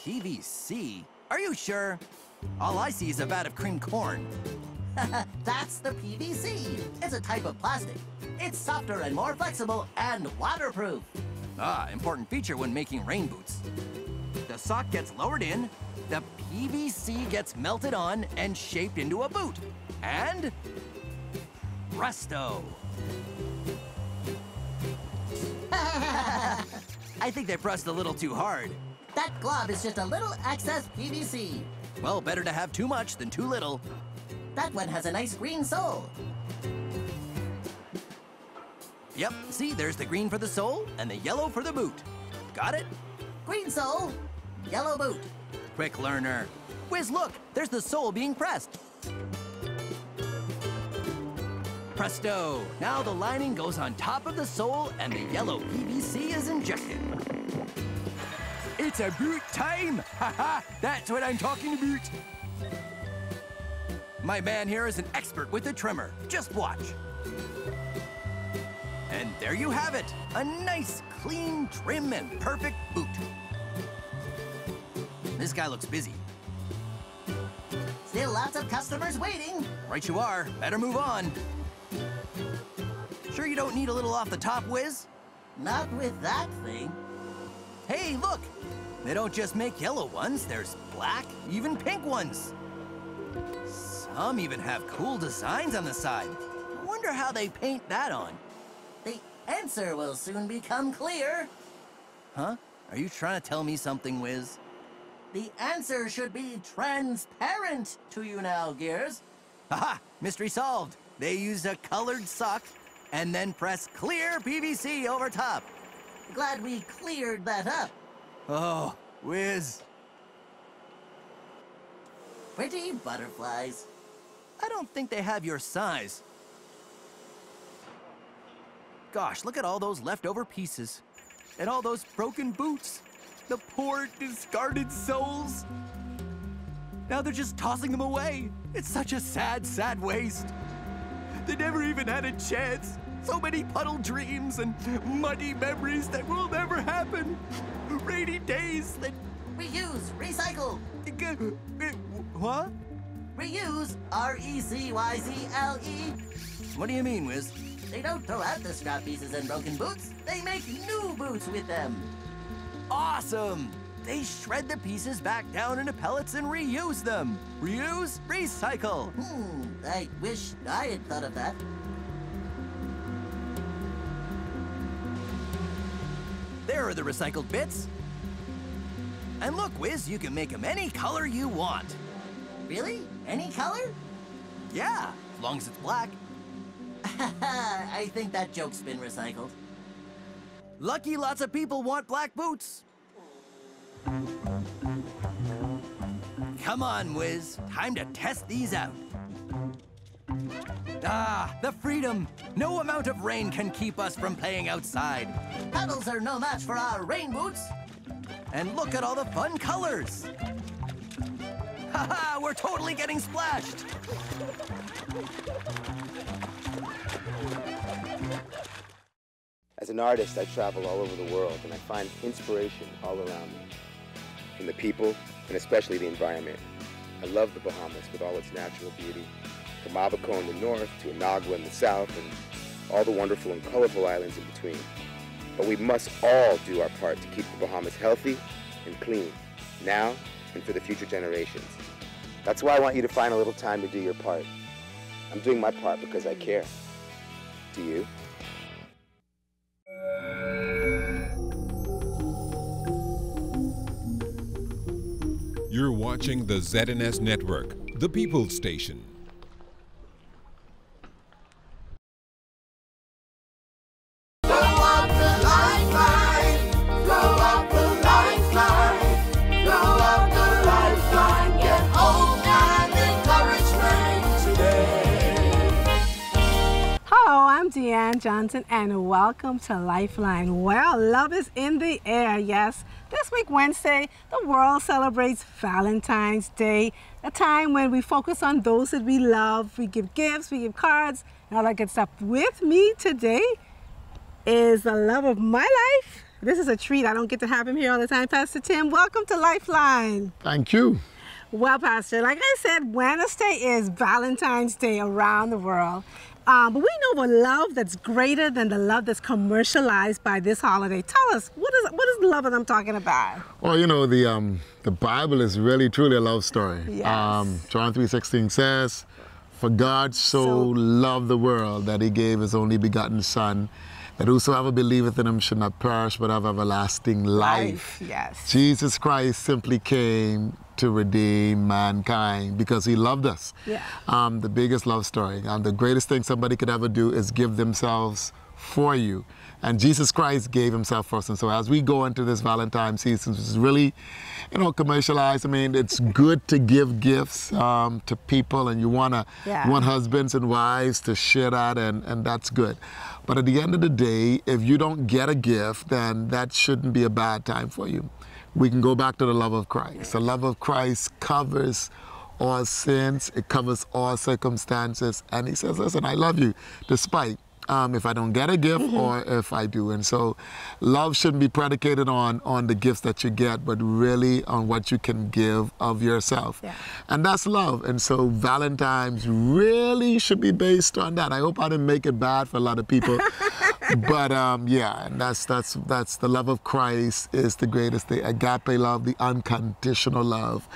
PVC? Are you sure? All I see is a vat of cream corn. That's the PVC. It's a type of plastic. It's softer and more flexible and waterproof. Ah, important feature when making rain boots. The sock gets lowered in, the PVC gets melted on and shaped into a boot. And presto! I think they pressed a little too hard. That glob is just a little excess PVC. Well, better to have too much than too little. That one has a nice green sole. Yep, see, there's the green for the sole and the yellow for the boot. Got it? Green sole, yellow boot. Quick learner. Whiz, look, there's the sole being pressed. Presto! Now the lining goes on top of the sole and the yellow PVC is injected. It's a boot time! Haha, that's what I'm talking about. My man here is an expert with the trimmer. Just watch. And there you have it. A nice, clean, trim, and perfect boot. This guy looks busy. Still lots of customers waiting. Right you are. Better move on. Sure you don't need a little off the top, Whiz? Not with that thing. Hey, look! They don't just make yellow ones. There's black, even pink ones. Some even have cool designs on the side. I wonder how they paint that on. The answer will soon become clear. Huh? Are you trying to tell me something, Whiz? The answer should be transparent to you now, Gears. Haha! Mystery solved. They use a colored sock and then press clear PVC over top. Glad we cleared that up. Oh, Whiz. Pretty butterflies. I don't think they have your size. Gosh, look at all those leftover pieces. And all those broken boots. The poor, discarded soles. Now they're just tossing them away. It's such a sad, sad waste. They never even had a chance. So many puddle dreams and muddy memories that will never happen. Rainy days that... Reuse, recycle. What? Reuse, R-E-C-Y-C-L-E. What do you mean, Whiz? They don't throw out the scrap pieces and broken boots. They make new boots with them. Awesome! They shred the pieces back down into pellets and reuse them. Reuse, recycle. I wish I had thought of that. There are the recycled bits. And look, Whiz, you can make them any color you want. Really? Any color? Yeah, as long as it's black. I think that joke's been recycled. Lucky lots of people want black boots. Come on, Whiz. Time to test these out. Ah, the freedom. No amount of rain can keep us from playing outside. Puddles are no match for our rain boots. And look at all the fun colors. Haha, we're totally getting splashed. As an artist, I travel all over the world, and I find inspiration all around me, from the people, and especially the environment. I love the Bahamas with all its natural beauty, from Abaco in the north to Inagua in the south, and all the wonderful and colorful islands in between. But we must all do our part to keep the Bahamas healthy and clean, now and for the future generations. That's why I want you to find a little time to do your part. I'm doing my part because I care. Do you? You're watching the ZNS Network, the People's Station. Johnson, and welcome to Lifeline. Well, love is in the air, yes. This week, Wednesday, the world celebrates Valentine's Day, a time when we focus on those that we love. We give gifts, we give cards, and all that good stuff. With me today is the love of my life, This is a treat. I don't get to have him here all the time. Pastor Tim, welcome to Lifeline. Thank you. Well, Pastor, like I said, Wednesday is Valentine's Day around the world. But we know of a love that's greater than the love that's commercialized by this holiday. Tell us, what is the love that I'm talking about? Well, you know, the Bible is really, truly a love story. Yes. John 3:16 says, "For God so loved the world that he gave his only begotten Son, that whosoever believeth in him should not perish but have everlasting life." Yes. Jesus Christ simply came to redeem mankind because he loved us. Yeah. The biggest love story. The greatest thing somebody could ever do is give themselves for you. And Jesus Christ gave himself for us. And so as we go into this Valentine season, which is really, you know, commercialized, I mean, it's good to give gifts to people, and you want husbands and wives to share that, and that's good. But at the end of the day, if you don't get a gift, then that shouldn't be a bad time for you. We can go back to the love of Christ. The love of Christ covers all sins, it covers all circumstances, and he says, listen, I love you despite if I don't get a gift or if I do. And so love shouldn't be predicated on the gifts that you get, but really on what you can give of yourself. Yeah. And that's love. And so Valentine's really should be based on that. I hope I didn't make it bad for a lot of people. But yeah, and that's the love of Christ is the greatest, the agape love, the unconditional love.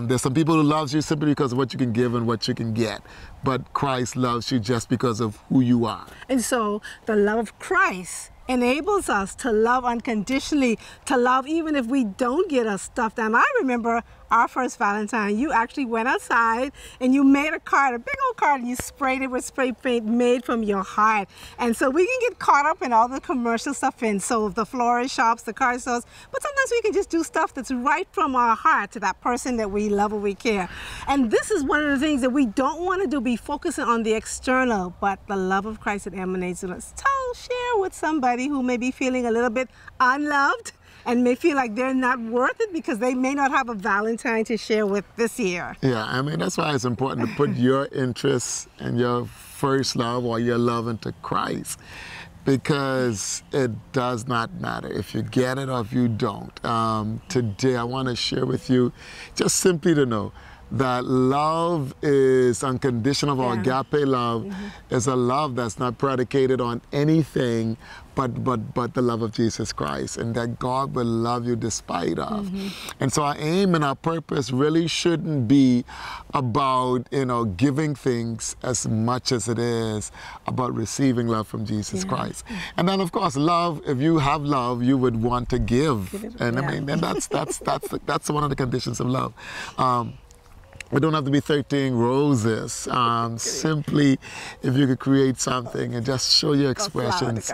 There's some people who loves you simply because of what you can give and what you can get. But Christ loves you just because of who you are. And so the love of Christ enables us to love unconditionally, to love even if we don't get a stuffed animal. I remember our first Valentine, you actually went outside and you made a card, a big old card, and you sprayed it with spray paint made from your heart. And so we can get caught up in all the commercial stuff, and so the florist shops, the card stores, but sometimes we can just do stuff that's right from our heart to that person that we love or we care. And this is one of the things that we don't want to do, be focusing on the external, but the love of Christ that emanates in us. Share with somebody who may be feeling a little bit unloved and may feel like they're not worth it because they may not have a Valentine to share with this year. Yeah, I mean, that's why it's important to put your interests and your first love or your love into Christ, because it does not matter if you get it or if you don't. Today I want to share with you just simply to know that love is unconditional, or agape love is a love that's not predicated on anything but the love of Jesus Christ, and that God will love you despite of. And so our aim and our purpose really shouldn't be about, you know, giving things as much as it is about receiving love from Jesus Christ. And then of course love, if you have love, you would want to give. And I mean, and that's one of the conditions of love. We don't have to be 13 roses. Simply, if you could create something and just show your expressions,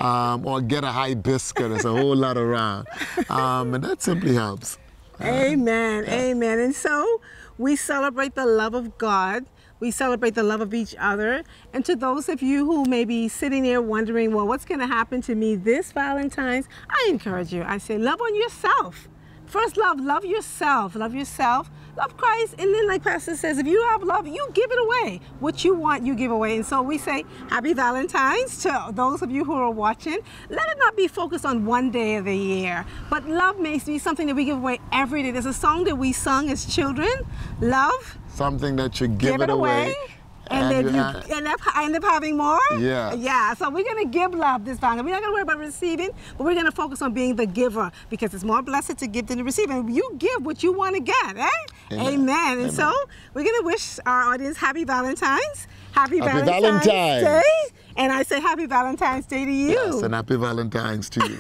or get a hibiscus, there's a whole lot around, and that simply helps. Amen, amen. And so we celebrate the love of God. We celebrate the love of each other. And to those of you who may be sitting there wondering, well, what's going to happen to me this Valentine's? I encourage you. I say, love on yourself. First, love yourself. Love yourself. Love Christ, and then like Pastor says, if you have love, you give it away. What you want, you give away. And so we say happy Valentine's to those of you who are watching. Let it not be focused on one day of the year, but love may be something that we give away every day. There's a song that we sung as children, love. Something that you give it away. And then you end up having more? Yeah. Yeah, so we're going to give love this Valentine. We're not going to worry about receiving, but we're going to focus on being the giver, because it's more blessed to give than to receive. And you give what you want to get, eh? Amen. And so we're going to wish our audience happy Valentine's. Happy Valentine's Day. And I say happy Valentine's Day to you. Yes, and happy Valentine's to you.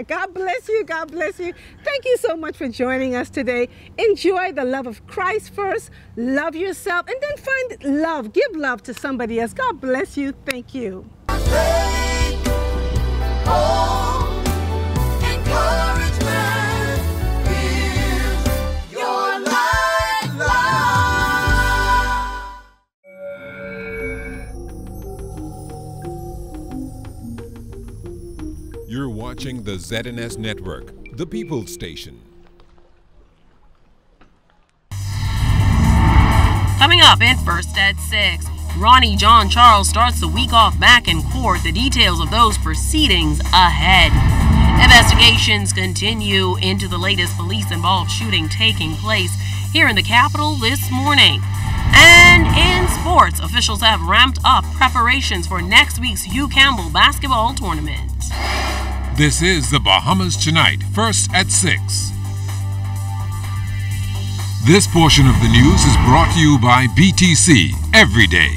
God bless you. God bless you. Thank you so much for joining us today. Enjoy the love of Christ first. Love yourself, and then find love. Give love to somebody else. God bless you. Thank you. You're watching the ZNS Network, the People's Station. Coming up in First at 6, Ronnie John Charles starts the week off back in court. The details of those proceedings ahead. Investigations continue into the latest police-involved shooting taking place here in the capital this morning. And in sports, officials have ramped up preparations for next week's Hugh Campbell basketball tournament. This is the Bahamas Tonight, first at 6. This portion of the news is brought to you by BTC Every Day.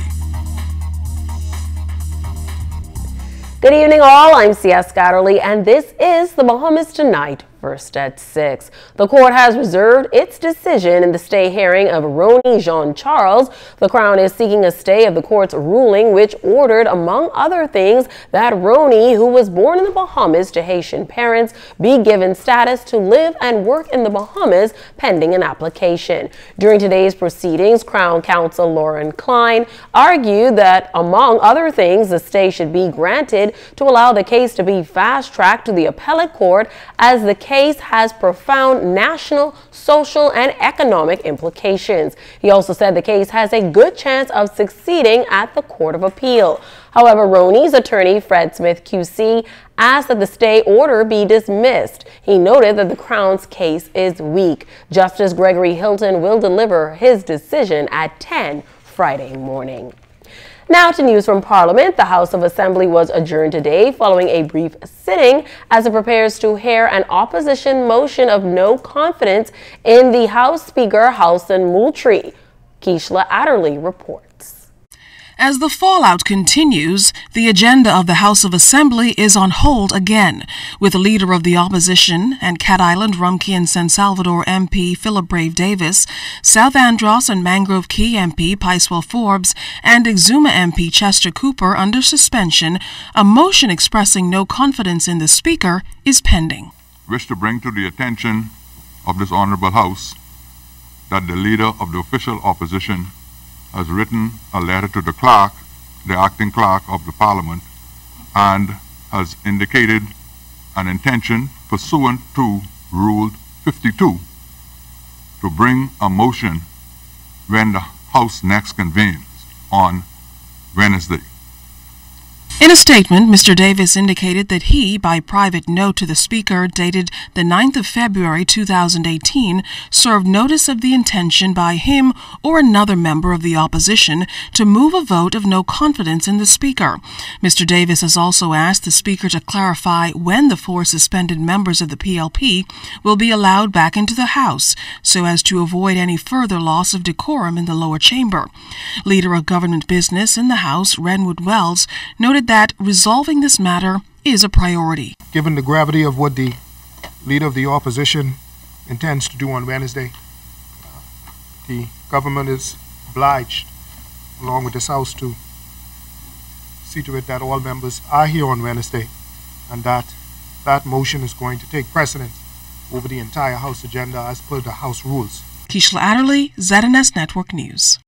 Good evening, all. I'm C.S. Scatterly, and this is the Bahamas Tonight, first at 6. The court has reserved its decision in the stay hearing of Ronnie Jean-Charles. The Crown is seeking a stay of the court's ruling, which ordered, among other things, that Ronnie, who was born in the Bahamas to Haitian parents, be given status to live and work in the Bahamas pending an application. During today's proceedings, Crown Counsel Lauren Klein argued that, among other things, the stay should be granted to allow the case to be fast-tracked to the appellate court, as the case has profound national, social, and economic implications. He also said the case has a good chance of succeeding at the Court of Appeal. However, Ronnie's attorney, Fred Smith QC, asked that the stay order be dismissed. He noted that the Crown's case is weak. Justice Gregory Hilton will deliver his decision at 10 Friday morning. Now to news from Parliament. The House of Assembly was adjourned today following a brief sitting as it prepares to hear an opposition motion of no confidence in the House Speaker, Halson Moultrie. Keishla Adderley reports. As the fallout continues, the agenda of the House of Assembly is on hold again, with the Leader of the Opposition and Cat Island, Rumkey and San Salvador MP Philip Brave Davis, South Andros and Mangrove Key MP Picewell Forbes, and Exuma MP Chester Cooper under suspension. A motion expressing no confidence in the Speaker is pending. Wish to bring to the attention of this Honourable House that the Leader of the Official Opposition has written a letter to the clerk, the acting clerk of the Parliament, and has indicated an intention pursuant to Rule 52 to bring a motion when the House next convenes on Wednesday. In a statement, Mr. Davis indicated that he, by private note to the Speaker dated the 9th of February 2018, served notice of the intention by him or another member of the opposition to move a vote of no confidence in the Speaker. Mr. Davis has also asked the Speaker to clarify when the 4 suspended members of the PLP will be allowed back into the House, so as to avoid any further loss of decorum in the lower chamber. Leader of Government Business in the House, Renwood Wells, noted that resolving this matter is a priority. Given the gravity of what the Leader of the Opposition intends to do on Wednesday, the government is obliged, along with this House, to see to it that all members are here on Wednesday, and that motion is going to take precedence over the entire House agenda as per the House rules. Keishla Adderley, ZNS Network News.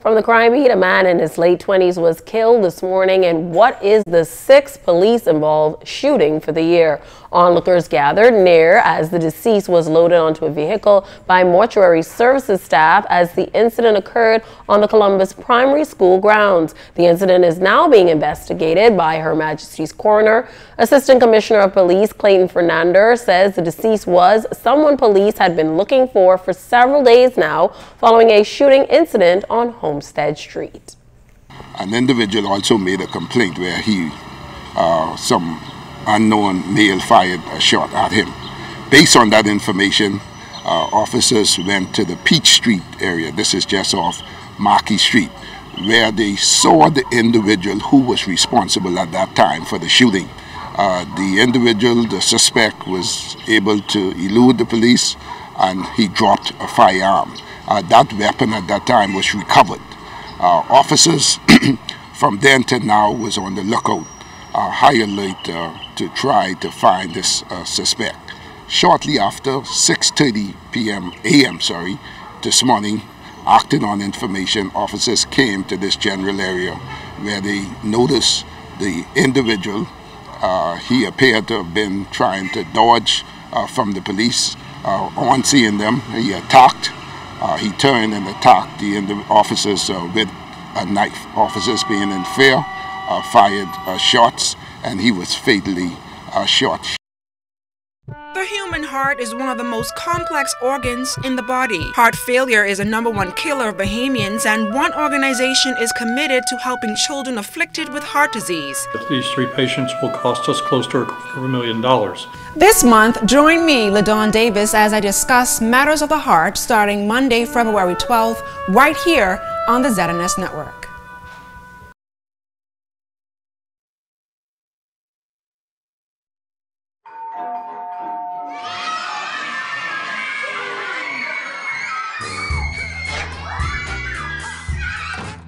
From the crime beat, a man in his late 20s was killed this morning in what is the 6th police-involved shooting for the year. Onlookers gathered near as the deceased was loaded onto a vehicle by mortuary services staff as the incident occurred on the Columbus Primary School grounds. The incident is now being investigated by Her Majesty's coroner. Assistant Commissioner of Police Clayton Fernander says the deceased was someone police had been looking for several days now following a shooting incident on Homestead Street. An individual also made a complaint where some unknown male fired a shot at him. Based on that information, officers went to the Peach Street area. This is just off Marquis Street, where they saw the individual who was responsible at that time for the shooting. The individual, the suspect, was able to elude the police, and he dropped a firearm. That weapon at that time was recovered. Officers from then to now was on the lookout, high alert to try to find this suspect. Shortly after 6:30 a.m. this morning, acting on information, officers came to this general area where they noticed the individual. He appeared to have been trying to dodge from the police. On seeing them, he attacked. He turned and attacked the officers with a knife. Officers, being in fear, fired shots, and he was fatally shot. human heart is one of the most complex organs in the body. Heart failure is a #1 killer of Bahamians, and one organization is committed to helping children afflicted with heart disease. These 3 patients will cost us close to $250,000. This month, join me, LaDawn Davis, as I discuss matters of the heart starting Monday, February 12th, right here on the ZNS Network.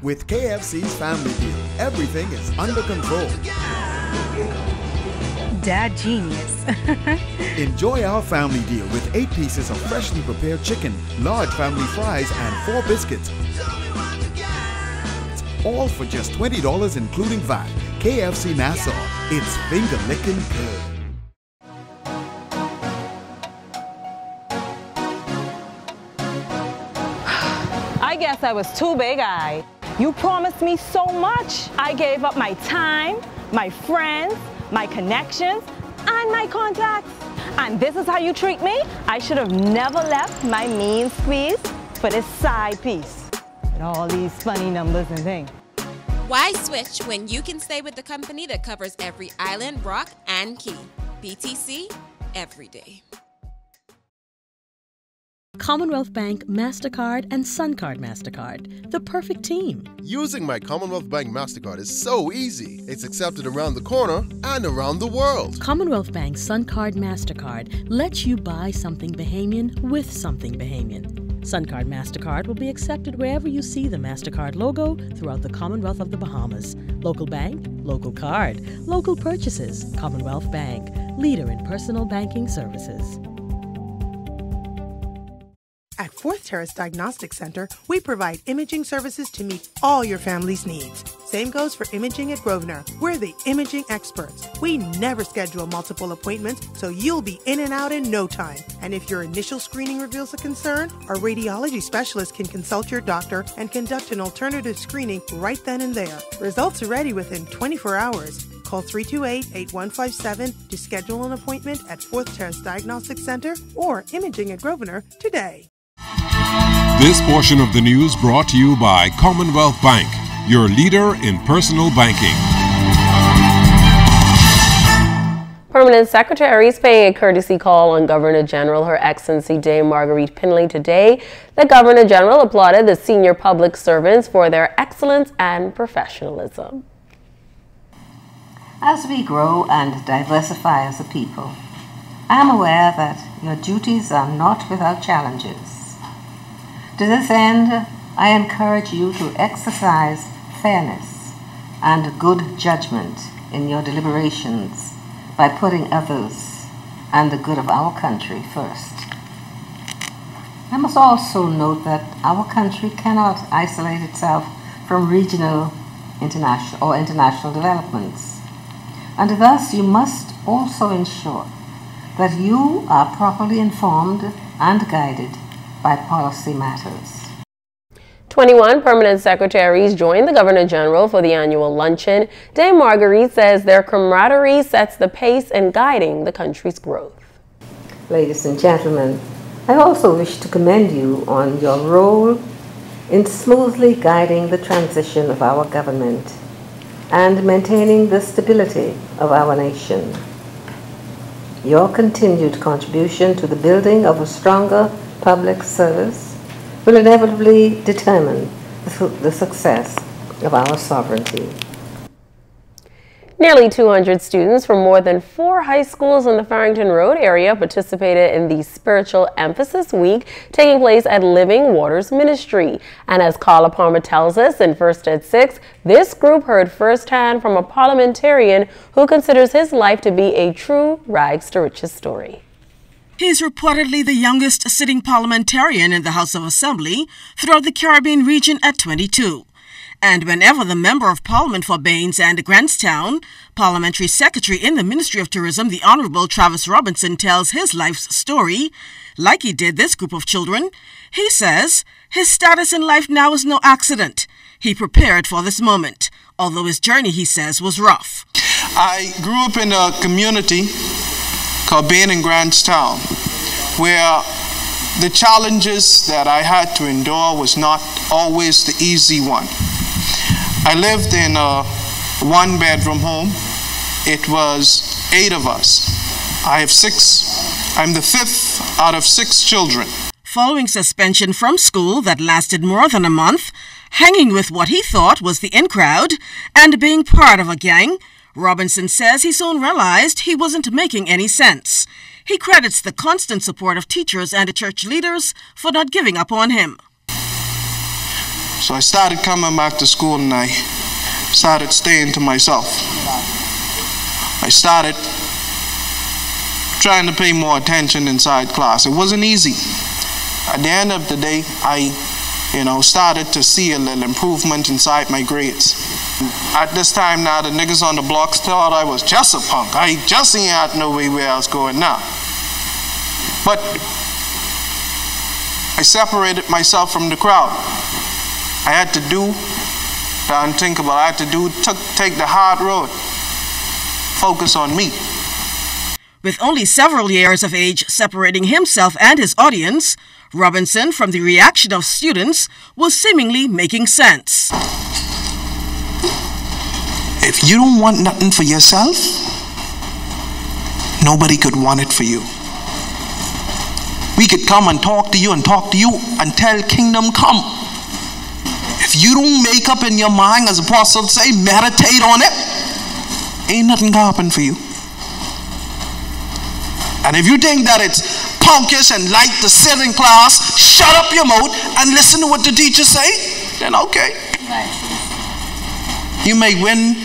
With KFC's Family Deal, everything is under control. Dad genius. Enjoy our family deal with 8 pieces of freshly prepared chicken, large family fries, and 4 biscuits. All for just $20 including VAT. KFC Nassau, it's finger-licking good. I guess I was too big-eyed. You promised me so much. I gave up my time, my friends, my connections, and my contacts. And this is how you treat me? I should have never left my mean squeeze for this side piece. With all these funny numbers and things. Why switch when you can stay with the company that covers every island, rock, and key? BTC, every day. Commonwealth Bank MasterCard and SunCard MasterCard, the perfect team. Using my Commonwealth Bank MasterCard is so easy. It's accepted around the corner and around the world. Commonwealth Bank SunCard MasterCard lets you buy something Bahamian with something Bahamian. SunCard MasterCard will be accepted wherever you see the MasterCard logo throughout the Commonwealth of the Bahamas. Local bank, local card, local purchases. Commonwealth Bank, leader in personal banking services. At Fourth Terrace Diagnostic Center, we provide imaging services to meet all your family's needs. Same goes for imaging at Grosvenor. We're the imaging experts. We never schedule multiple appointments, so you'll be in and out in no time. And if your initial screening reveals a concern, our radiology specialist can consult your doctor and conduct an alternative screening right then and there. Results are ready within 24 hours. Call 328-8157 to schedule an appointment at Fourth Terrace Diagnostic Center or Imaging at Grosvenor today. This portion of the news brought to you by Commonwealth Bank, your leader in personal banking. Permanent secretaries paying a courtesy call on Governor General Her Excellency Dame Marguerite Pinley today. The Governor General applauded the senior public servants for their excellence and professionalism. As we grow and diversify as a people, I am aware that your duties are not without challenges. To this end, I encourage you to exercise fairness and good judgment in your deliberations by putting others and the good of our country first. I must also note that our country cannot isolate itself from regional, international developments, and thus you must also ensure that you are properly informed and guided by policy matters. 21 permanent secretaries joined the Governor General for the annual luncheon. Dame Marguerite says their camaraderie sets the pace in guiding the country's growth. Ladies and gentlemen, I also wish to commend you on your role in smoothly guiding the transition of our government and maintaining the stability of our nation. Your continued contribution to the building of a stronger public service will inevitably determine the success of our sovereignty. Nearly 200 students from more than 4 high schools in the Farrington Road area participated in the Spiritual Emphasis Week taking place at Living Waters Ministry. And as Carla Palmer tells us in First at 6, this group heard firsthand from a parliamentarian who considers his life to be a true rags to riches story. He is reportedly the youngest sitting parliamentarian in the House of Assembly throughout the Caribbean region at 22. And whenever the Member of Parliament for Baines and Grantstown, Parliamentary Secretary in the Ministry of Tourism, the Honourable Travis Robinson, tells his life's story, like he did this group of children, he says his status in life now is no accident. He prepared for this moment, although his journey, he says, was rough. I grew up in a community called being in Grantstown, where the challenges that I had to endure was not always the easy one. I lived in a one-bedroom home. It was 8 of us. I have 6. I'm the 5th out of 6 children. Following suspension from school that lasted more than a month, hanging with what he thought was the in crowd, and being part of a gang, Robinson says he soon realized he wasn't making any sense. He credits the constant support of teachers and church leaders for not giving up on him. So I started coming back to school and I started staying to myself. I started trying to pay more attention inside class. It wasn't easy. At the end of the day, I started to see a little improvement inside my grades. At this time now, the niggas on the blocks thought I was just a punk. I just ain't had no way where I was going now. But I separated myself from the crowd. I had to do the unthinkable. I had to take the hard road. Focus on me. With only several years of age separating himself and his audience, Robinson, from the reaction of students, was seemingly making sense. If you don't want nothing for yourself, nobody could want it for you. We could come and talk to you until kingdom come. If you don't make up in your mind, as apostles say, meditate on it, ain't nothing gonna happen for you. And if you think that it's punkish and like to sit in class, shut up your mouth and listen to what the teachers say, then okay. You may win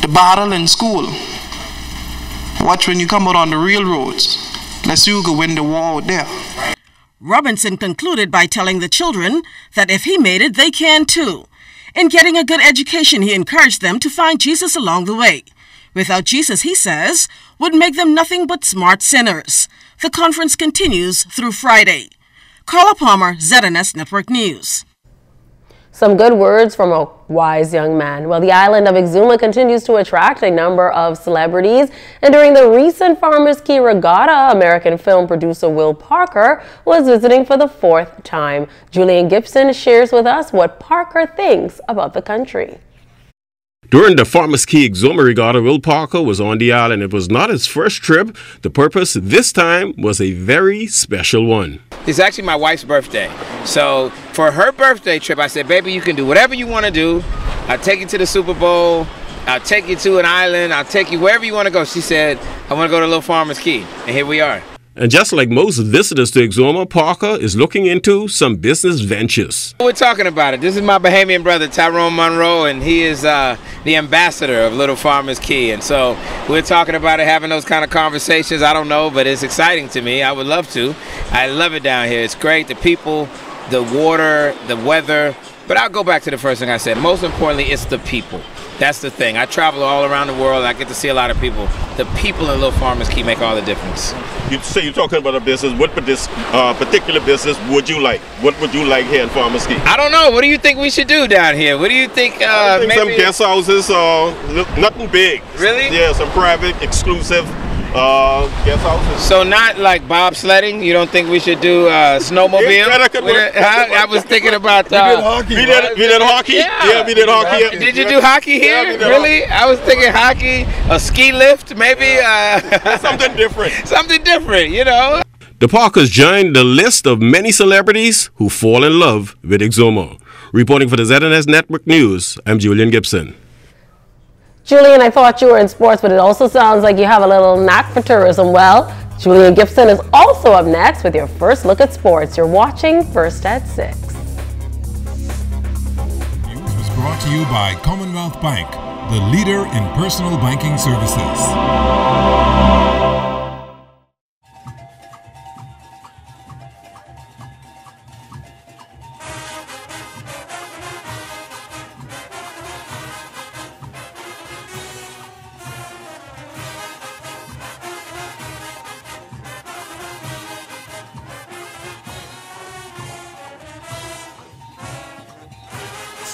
the battle in school. Watch when you come out on the real roads. Let's see who can win the war out there. Robinson concluded by telling the children that if he made it, they can too. In getting a good education, he encouraged them to find Jesus along the way. Without Jesus, he says, would make them nothing but smart sinners. The conference continues through Friday. Carla Palmer, ZNS Network News. Some good words from a wise young man. Well, the island of Exuma continues to attract a number of celebrities, and during the recent Farmers Key Regatta, American film producer Will Parker was visiting for the 4th time. Julian Gibson shares with us what Parker thinks about the country. During the Farmers Key Exuma Regatta, Will Parker was on the island. It was not his first trip. The purpose this time was a very special one. It's actually my wife's birthday. So for her birthday trip, I said, baby, you can do whatever you want to do. I'll take you to the Super Bowl. I'll take you to an island. I'll take you wherever you want to go. She said, I want to go to Little Farmers Key. And here we are. And just like most visitors to Exuma, Parker is looking into some business ventures. We're talking about it. This is my Bahamian brother, Tyrone Monroe, and he is the ambassador of Little Farmers Key. And so we're talking about it, having those kind of conversations. I don't know, but it's exciting to me. I would love to. I love it down here. It's great. The people, the water, the weather. But I'll go back to the first thing I said. Most importantly, it's the people. That's the thing. I travel all around the world. I get to see a lot of people. The people in Little Farmers Key make all the difference. You say you're talking about a business. What this particular business would you like? What would you like here in Farmers Key? I don't know. What do you think we should do down here? What do you think? I think maybe some guest houses. Nothing big. Really? Yeah, some private, exclusive guest houses. So not like bobsledding? You don't think we should do snowmobile? I was thinking about we did hockey. We did hockey? Yeah, we did hockey. Did you do hockey here? Yeah, really? I was thinking hockey, a ski lift, maybe. Something different. Something different, you know. The Parkers joined the list of many celebrities who fall in love with Exuma. Reporting for the ZNS Network News, I'm Julian Gibson. Julian, I thought you were in sports, but it also sounds like you have a little knack for tourism. Well, Julian Gibson is also up next with your first look at sports. You're watching First at 6. News was brought to you by Commonwealth Bank, the leader in personal banking services.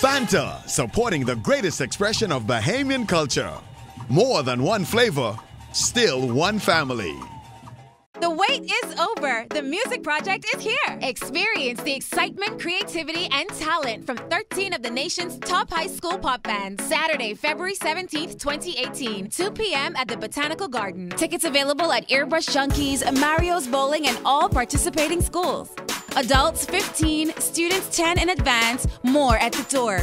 Fanta, supporting the greatest expression of Bahamian culture. More than one flavor, still one family. The wait is over. The Music Project is here. Experience the excitement, creativity, and talent from 13 of the nation's top high school pop bands. Saturday, February 17th, 2018, 2 p.m. at the Botanical Garden. Tickets available at Earbrush Junkies, Mario's Bowling, and all participating schools. Adults 15, students 10 in advance, more at the door.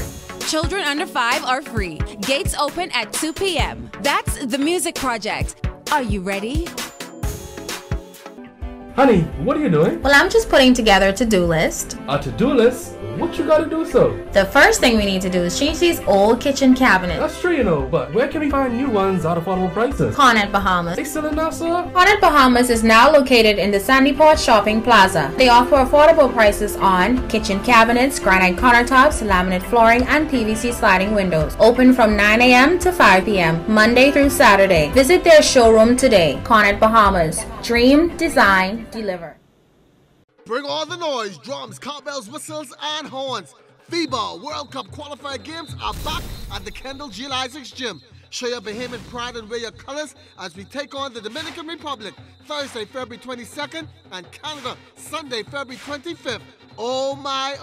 Children under 5 are free. Gates open at 2 p.m. That's the Music Project. Are you ready? Honey, what are you doing? Well, I'm just putting together a to-do list. A to-do list? What you gotta do so? The first thing we need to do is change these old kitchen cabinets. That's true, you know, but where can we find new ones at affordable prices? Connaught Bahamas. They still in Nassau? Connaught Bahamas is now located in the Sandyport Shopping Plaza. They offer affordable prices on kitchen cabinets, granite countertops, laminate flooring, and PVC sliding windows. Open from 9 a.m. to 5 p.m. Monday through Saturday. Visit their showroom today. Connaught Bahamas. Dream, design, deliver. Bring all the noise, drums, cowbells, whistles, and horns. FIBA World Cup qualifier games are back at the Kendall G. Isaacs Gym. Show your Bahamian pride and wear your colors as we take on the Dominican Republic Thursday, February 22nd, and Canada Sunday, February 25th. Oh my,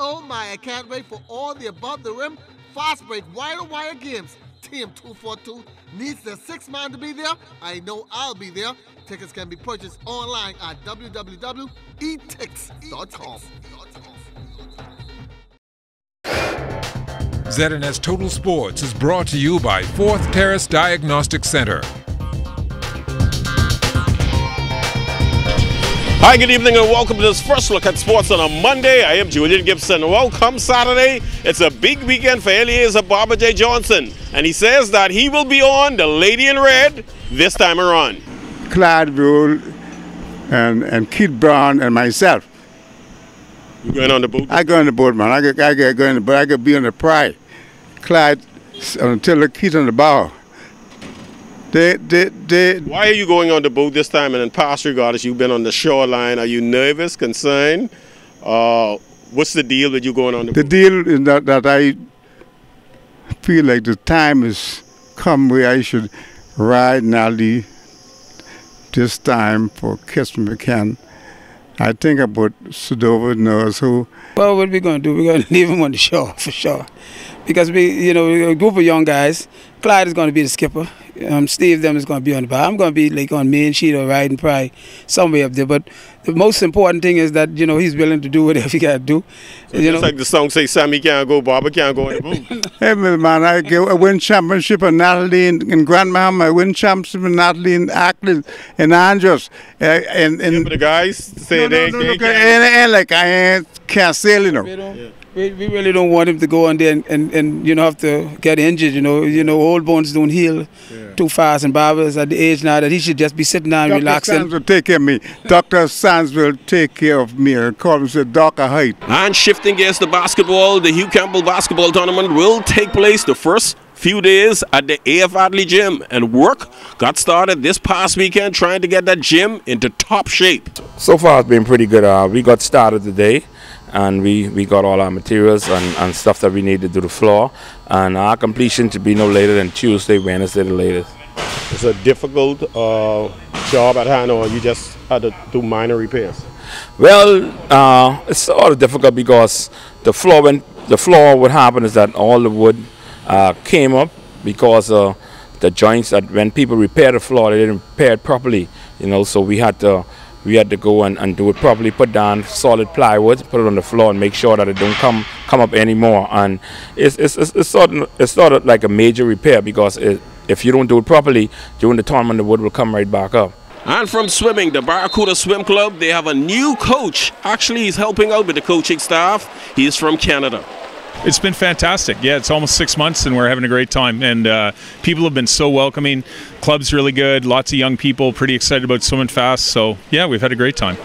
I can't wait for all the above the rim, fast break, wire-to-wire games. Team 242 needs their 6th man to be there. I know I'll be there. Tickets can be purchased online at www.etix.com. ZNS Total Sports is brought to you by 4th Terrace Diagnostic Center. Hi, good evening and welcome to this first look at sports on a Monday. I am Julian Gibson. Welcome Saturday. It's a big weekend for Eliezer Barber J. Johnson. And he says that he will be on the Lady in Red this time around. Clyde Rule and Keith Brown and myself. You going on the boat? I go on the boat, man. I go on the boat. I could be on the pry. Clyde until the Keith on the bow. Why are you going on the boat this time? And in past regards, you've been on the shoreline. Are you nervous, concerned? What's the deal with you going on the boat? The deal is that I feel like the time has come where I should ride Naldi this time for Kiss McCann. I think about Sudova knows who. Well, what we're going to do, we're going to leave him on the shore for sure. Because we're a group of young guys. Clyde is going to be the skipper. Steve them is going to be on the bar. I'm going to be like on main sheet or riding probably somewhere up there. But the most important thing is that he's willing to do whatever he got to do. So just like the song say, Sammy can't go, Barbara can't go on the boat. Hey man, I win championship in Natalie in Grand Bahama. I win championship in Natalie in Ackley and Andros. But the guys say they can't sail, Yeah. We really don't want him to go on there and have to get injured. Old bones don't heal too fast, and Barbara's at the age now that he should just be sitting down and relaxing. Dr. Sands will take care of me. Dr. Sands will take care of me. I call him and say, Doc, I height. And shifting gears to basketball, the Hugh Campbell basketball tournament will take place the first few days at the A.F. Adley Gym, and work got started this past weekend trying to get that gym into top shape. So far it's been pretty good. We got started today, and we got all our materials and stuff that we need to do the floor, and our completion should be no later than Tuesday, Wednesday the latest. It's a difficult job at hand, or you just had to do minor repairs? Well, it's sort of difficult because the floor, what happened is that all the wood came up because the joints that when people repair the floor, they didn't repair it properly, so we had to go and do it properly, put down solid plywood, put it on the floor and make sure that it don't come up anymore. And it's sort of like a major repair, because if you don't do it properly during the tournament, the wood will come right back up. And from swimming, the Barracuda Swim Club, they have a new coach. Actually, he's helping out with the coaching staff. He's from Canada. It's been fantastic. Yeah, it's almost 6 months and we're having a great time. And people have been so welcoming. Club's really good. Lots of young people pretty excited about swimming fast. So, yeah, we've had a great time.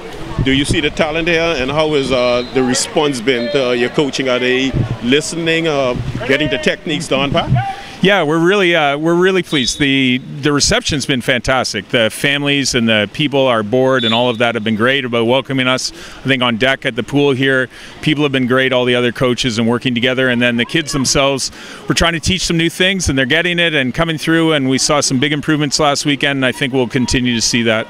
Do you see the talent here, and how has the response been to your coaching? Are they listening, getting the techniques down, Pat? Yeah, we're really pleased. The reception's been fantastic. The families and the people, our board and all of that have been great about welcoming us. I think on deck at the pool here, people have been great, all the other coaches and working together. And then the kids themselves, we're trying to teach them new things and they're getting it and coming through, and we saw some big improvements last weekend, and I think we'll continue to see that.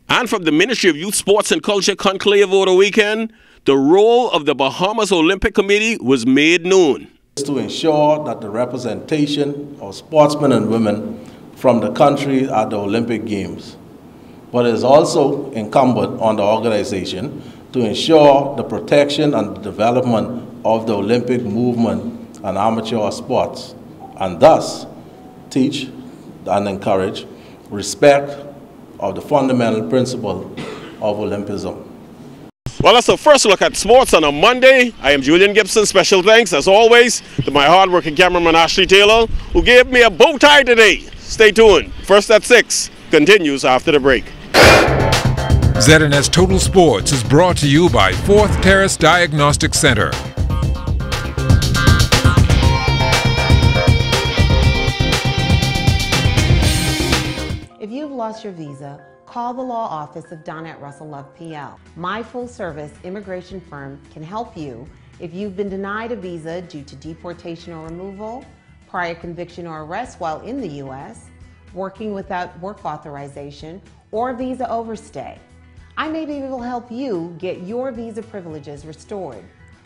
And from the Ministry of Youth, Sports and Culture conclave over the weekend, the role of the Bahamas Olympic Committee was made known. To ensure that the representation of sportsmen and women from the country at the Olympic Games. But it is also incumbent on the organization to ensure the protection and the development of the Olympic movement and amateur sports, and thus teach and encourage respect of the fundamental principle of Olympism. Well, that's the first look at sports on a Monday. I am Julian Gibson. Special thanks, as always, to my hard-working cameraman, Ashley Taylor, who gave me a bow tie today. Stay tuned. First at 6 continues after the break. ZNS Total Sports is brought to you by 4th Terrace Diagnostic Center. If you've lost your visa, call the law office of Donette Russell Love PL. My full-service immigration firm can help you if you've been denied a visa due to deportation or removal, prior conviction or arrest while in the U.S., working without work authorization, or visa overstay. I may be able to help you get your visa privileges restored.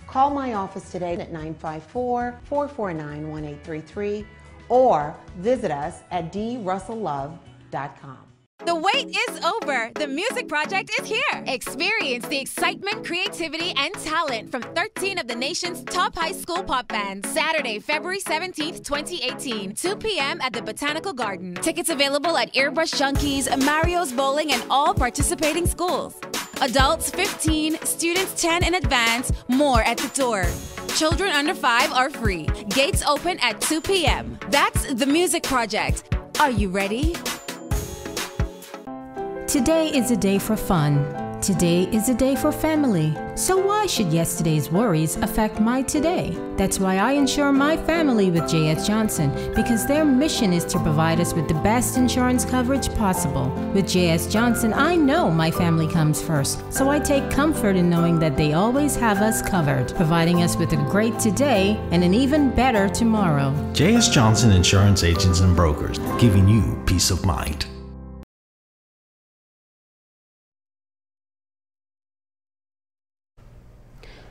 Call my office today at 954-449-1833 or visit us at drusselllove.com. The wait is over. The Music Project is here. Experience the excitement, creativity, and talent from 13 of the nation's top high school pop bands. Saturday, February 17th, 2018, 2 p.m. at the Botanical Garden. Tickets available at Earbrush Junkies, Mario's Bowling, and all participating schools. Adults 15, students 10 in advance, more at the door. Children under 5 are free. Gates open at 2 p.m. That's the Music Project. Are you ready? Today is a day for fun. Today is a day for family. So why should yesterday's worries affect my today? That's why I insure my family with J.S. Johnson, because their mission is to provide us with the best insurance coverage possible. With J.S. Johnson, I know my family comes first, so I take comfort in knowing that they always have us covered, providing us with a great today and an even better tomorrow. J.S. Johnson Insurance Agents and Brokers, giving you peace of mind.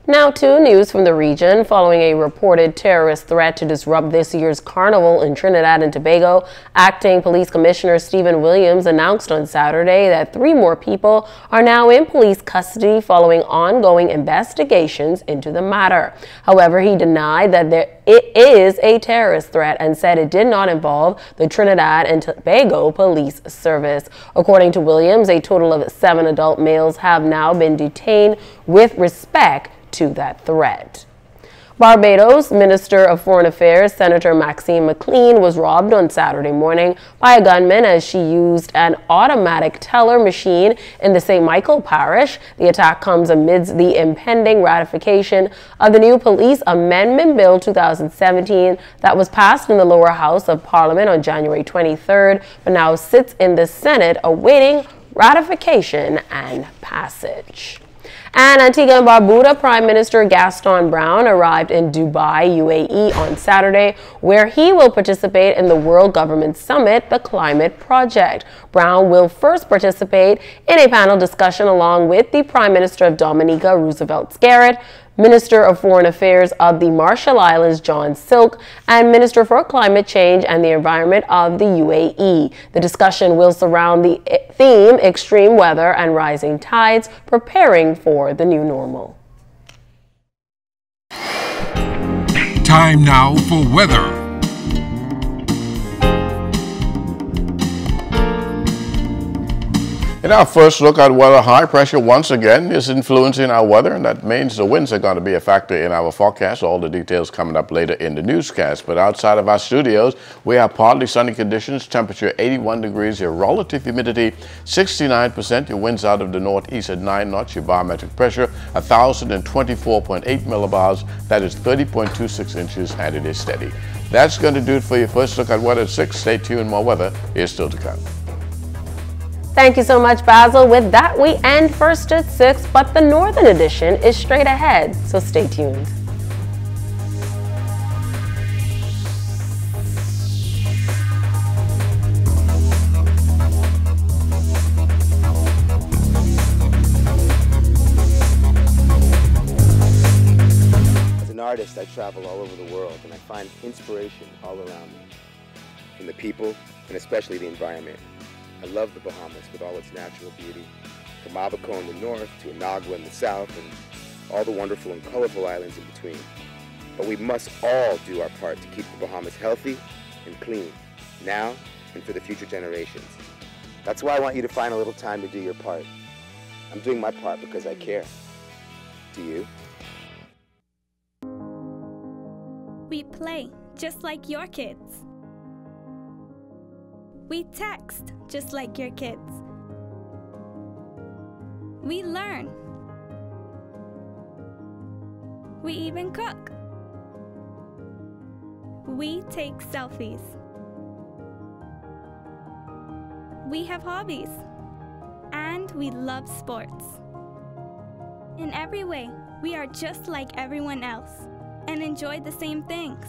Now to news from the region. Following a reported terrorist threat to disrupt this year's carnival in Trinidad and Tobago, Acting Police Commissioner Stephen Williams announced on Saturday that 3 more people are now in police custody following ongoing investigations into the matter. However, he denied that it is a terrorist threat and said it did not involve the Trinidad and Tobago Police Service. According to Williams, a total of 7 adult males have now been detained with respect to that threat. Barbados Minister of Foreign Affairs Senator Maxine McLean was robbed on Saturday morning by a gunman as she used an automatic teller machine in the St. Michael Parish. The attack comes amidst the impending ratification of the new Police Amendment Bill 2017 that was passed in the lower house of Parliament on January 23rd, but now sits in the Senate awaiting ratification and passage. And Antigua and Barbuda Prime Minister Gaston Brown arrived in Dubai, UAE on Saturday, where he will participate in the World Government Summit, the Climate Project. Brown will first participate in a panel discussion along with the Prime Minister of Dominica, Roosevelt Scarrett, Minister of Foreign Affairs of the Marshall Islands, John Silk, and Minister for Climate Change and the Environment of the UAE. The discussion will surround the theme extreme weather and rising tides, preparing for the new normal. Time now for weather. In our first look at weather, high pressure once again is influencing our weather, and that means the winds are going to be a factor in our forecast. All the details coming up later in the newscast. But outside of our studios, we have partly sunny conditions, temperature 81 degrees, your relative humidity 69%, your winds out of the northeast at 9 knots, your barometric pressure 1,024.8 millibars, that is 30.26 inches, and it is steady. That's going to do it for your first look at weather at 6. Stay tuned, more weather is still to come. Thank you so much, Basil. With that, we end First at 6, but the Northern edition is straight ahead, so stay tuned. As an artist, I travel all over the world, and I find inspiration all around me, from the people and especially the environment. I love the Bahamas with all its natural beauty, from Abaco in the north to Inagua in the south, and all the wonderful and colorful islands in between. But we must all do our part to keep the Bahamas healthy and clean, now and for the future generations. That's why I want you to find a little time to do your part. I'm doing my part because I care. Do you? We play just like your kids. We text just like your kids. We learn. We even cook. We take selfies. We have hobbies. And we love sports. In every way, we are just like everyone else and enjoy the same things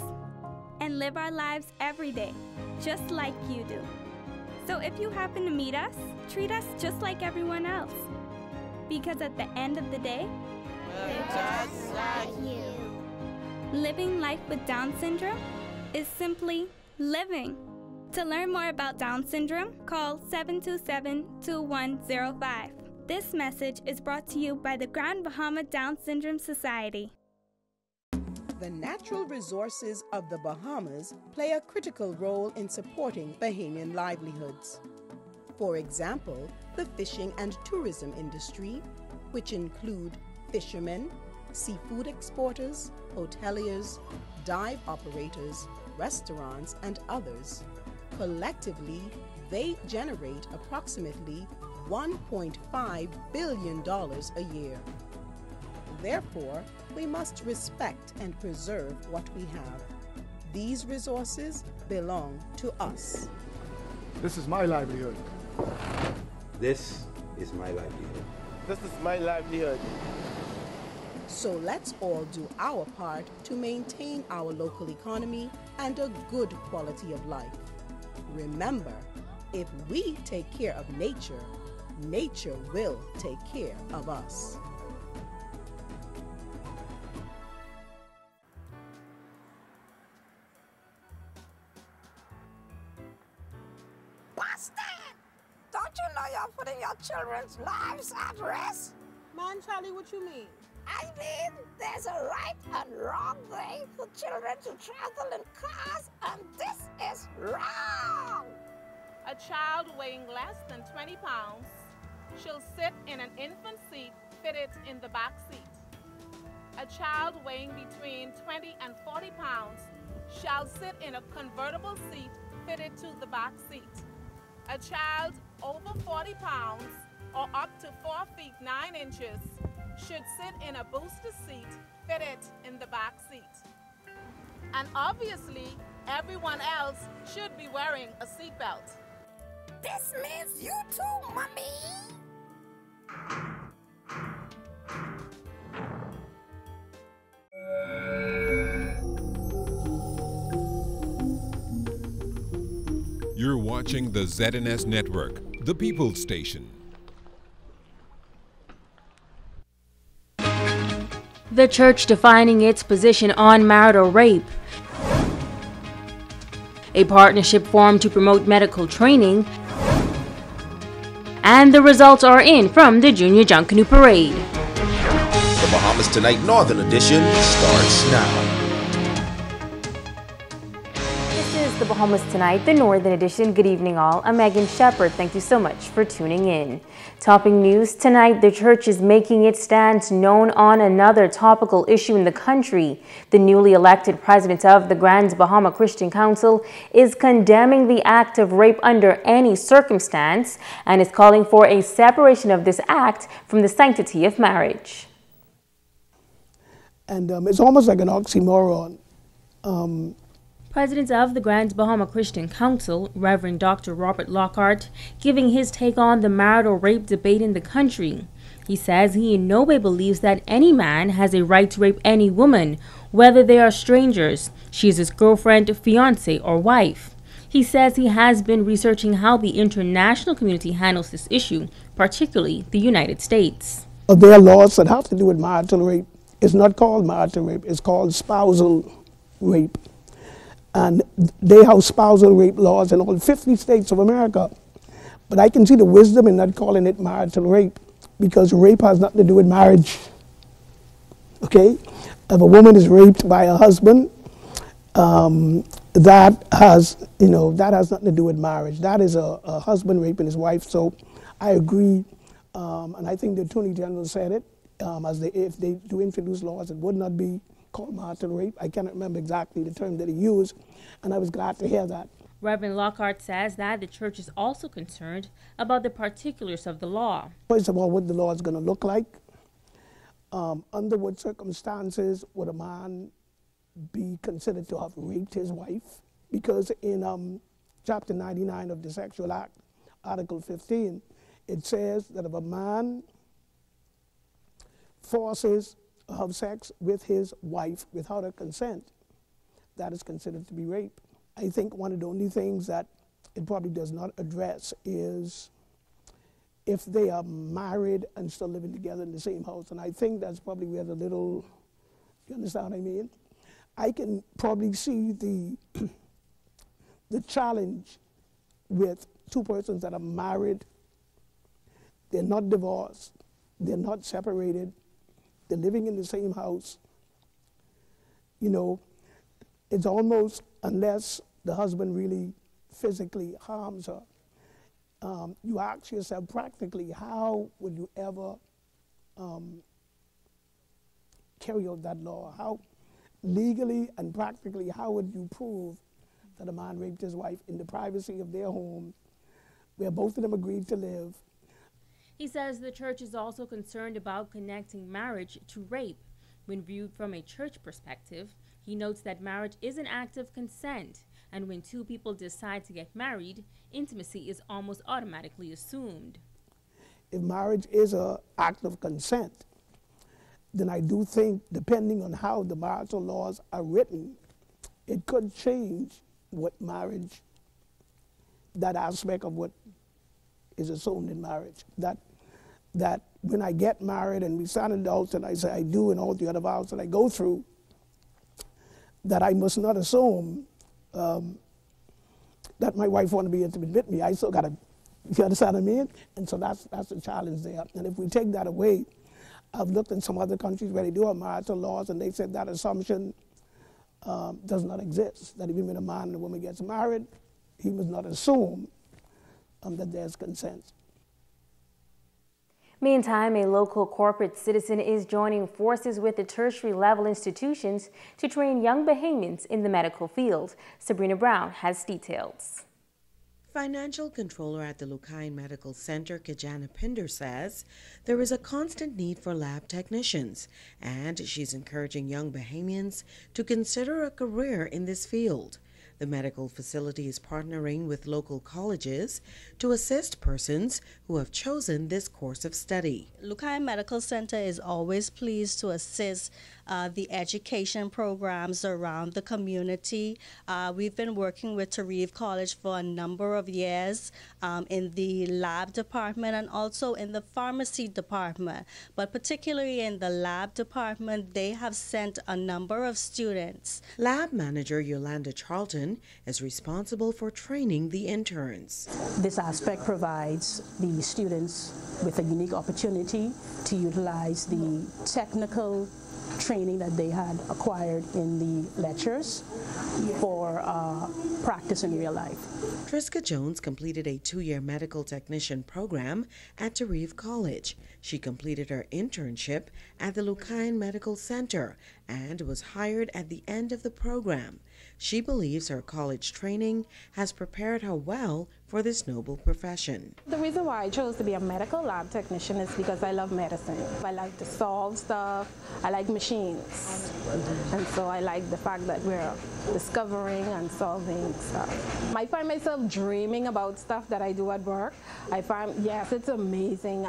and live our lives every day, just like you do. So if you happen to meet us, treat us just like everyone else. Because at the end of the day, we're just like you. Living life with Down syndrome is simply living. To learn more about Down syndrome, call 727-2105. This message is brought to you by the Grand Bahama Down Syndrome Society. The natural resources of the Bahamas play a critical role in supporting Bahamian livelihoods. For example, the fishing and tourism industry, which include fishermen, seafood exporters, hoteliers, dive operators, restaurants, and others. Collectively, they generate approximately $1.5 billion a year. Therefore, we must respect and preserve what we have. These resources belong to us. This is my livelihood. This is my livelihood. This is my livelihood. So let's all do our part to maintain our local economy and a good quality of life. Remember, if we take care of nature, nature will take care of us. Don't you know you're putting your children's lives at risk? Man, Charlie, what you mean? I mean, there's a right and wrong way for children to travel in cars, and this is wrong. A child weighing less than 20 pounds shall sit in an infant seat fitted in the back seat. A child weighing between 20 and 40 pounds shall sit in a convertible seat fitted to the back seat. A child over 40 pounds or up to 4 feet 9 inches should sit in a booster seat fitted in the back seat. And obviously, everyone else should be wearing a seatbelt. This means you too, Mommy. You're watching the ZNS Network, the People's Station. The church defining its position on marital rape. A partnership formed to promote medical training. And the results are in from the Junior Junkanoo Parade. The Bahamas Tonight Northern Edition starts now. This is the Bahamas Tonight, the Northern Edition. Good evening all. I'm Megan Shepard. Thank you so much for tuning in. Topping news tonight, the church is making its stance known on another topical issue in the country. The newly elected president of the Grand Bahama Christian Council is condemning the act of rape under any circumstance and is calling for a separation of this act from the sanctity of marriage. And it's almost like an oxymoron. President of the Grand Bahama Christian Council, Reverend Dr. Robert Lockhart, giving his take on the marital rape debate in the country. He says he in no way believes that any man has a right to rape any woman, whether they are strangers, she is his girlfriend, fiancé, or wife. He says he has been researching how the international community handles this issue, particularly the United States. There are laws that have to do with marital rape. It's not called marital rape, it's called spousal rape. And they have spousal rape laws in all 50 states of America. But I can see the wisdom in not calling it marital rape, because rape has nothing to do with marriage. Okay? If a woman is raped by a husband, that has nothing to do with marriage. That is a husband raping his wife. So I agree, and I think the Attorney General said it, if they do introduce laws, it would not be called marital rape. I cannot remember exactly the term that he used, and I was glad to hear that. Reverend Lockhart says that the church is also concerned about the particulars of the law. First of all, what the law is going to look like. Under what circumstances would a man be considered to have raped his wife? Because in Chapter 99 of the Sexual Act, Article 15, it says that if a man forces to have sex with his wife without her consent, that is considered to be rape. I think one of the only things that it probably does not address is if they are married and still living together in the same house. And I think that's probably where the little, you understand what I mean? I can probably see the challenge with two persons that are married, they're not divorced, they're not separated, they're living in the same house. You know, it's almost, unless the husband really physically harms her, you ask yourself practically, how would you ever carry out that law? How legally and practically, how would you prove that a man raped his wife in the privacy of their home, where both of them agreed to live? He says the church is also concerned about connecting marriage to rape. When viewed from a church perspective, he notes that marriage is an act of consent, and when two people decide to get married, intimacy is almost automatically assumed. If marriage is an act of consent, then I do think, depending on how the marital laws are written, it could change what marriage, that aspect of what is assumed in marriage. That when I get married and we stand in the house and I say I do and all the other vows that I go through, that I must not assume that my wife want to be intimate with me. I still got to, you understand what I mean? And so that's the challenge there. And if we take that away, I've looked in some other countries where they do have marital laws, and they said that assumption does not exist. That even when a man and a woman gets married, he must not assume that there's consent. Meantime, a local corporate citizen is joining forces with the tertiary level institutions to train young Bahamians in the medical field. Sabrina Brown has details. Financial controller at the Lucayan Medical Center, Kajana Pinder, says there is a constant need for lab technicians, and she's encouraging young Bahamians to consider a career in this field. The medical facility is partnering with local colleges to assist persons who have chosen this course of study. Lucayan Medical Center is always pleased to assist the education programs around the community. We've been working with Tarif College for a number of years in the lab department and also in the pharmacy department. But particularly in the lab department, they have sent a number of students. Lab manager Yolanda Charlton is responsible for training the interns. This aspect provides the students with a unique opportunity to utilize the technical training that they had acquired in the lectures for practice in real life. Triska Jones completed a 2-year medical technician program at Tarif College. She completed her internship at the Lucayan Medical Center and was hired at the end of the program. She believes her college training has prepared her well for this noble profession. The reason why I chose to be a medical lab technician is because I love medicine. I like to solve stuff. I like machines. And so I like the fact that we're discovering and solving stuff. I find myself dreaming about stuff that I do at work. I find, yes, it's amazing.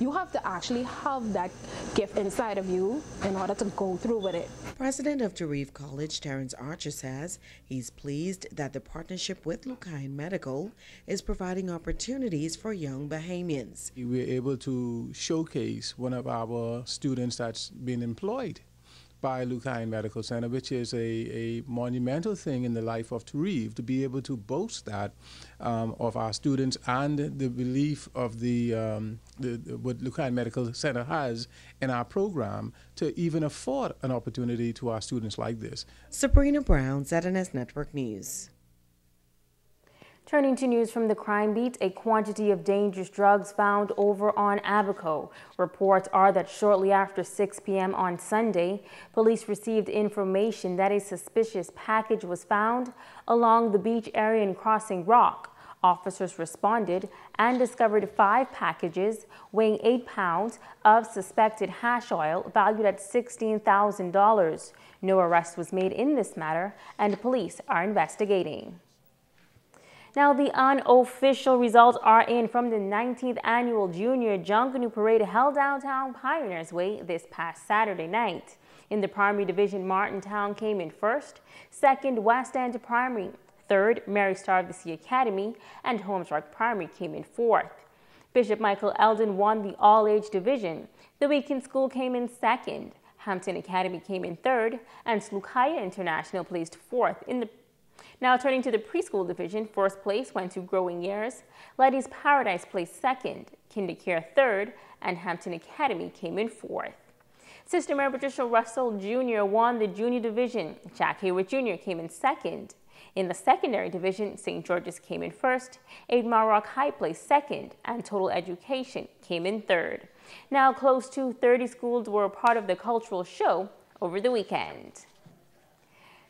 You have to actually have that gift inside of you in order to go through with it. President of Tarif College, Terrence Archer, says he's pleased that the partnership with Lucain Medical is providing opportunities for young Bahamians. We're able to showcase one of our students that's been employed by Lucain Medical Center, which is a monumental thing in the life of Tarif, to be able to boast that of our students and the belief of what Lucain Medical Center has in our program to even afford an opportunity to our students like this. Sabrina Brown, ZNS Network News. Turning to news from the crime beat, a quantity of dangerous drugs found over on Abaco. Reports are that shortly after 6 p.m. on Sunday, police received information that a suspicious package was found along the beach area in Crossing Rock. Officers responded and discovered 5 packages weighing 8 pounds of suspected hash oil valued at $16,000. No arrest was made in this matter, and police are investigating. Now, the unofficial results are in from the 19th annual Junior Junkanoo Parade held downtown Pioneers Way this past Saturday night. In the primary division, Martintown came in first, second West End Primary, third Mary Star of the Sea Academy, and Holmes Rock Primary came in fourth. Bishop Michael Eldon won the all-age division. The Weekend School came in second, Hampton Academy came in third, and Slukaya International placed fourth in the Now turning to the preschool division, first place went to Growing Years, Letty's Paradise placed second, KinderCare third, and Hampton Academy came in fourth. Sister Mary Patricia Russell Jr. won the junior division. Jack Hayward Jr. came in second. In the secondary division, St. George's came in first, Aidmar Rock High placed second, and Total Education came in third. Now close to 30 schools were a part of the cultural show over the weekend.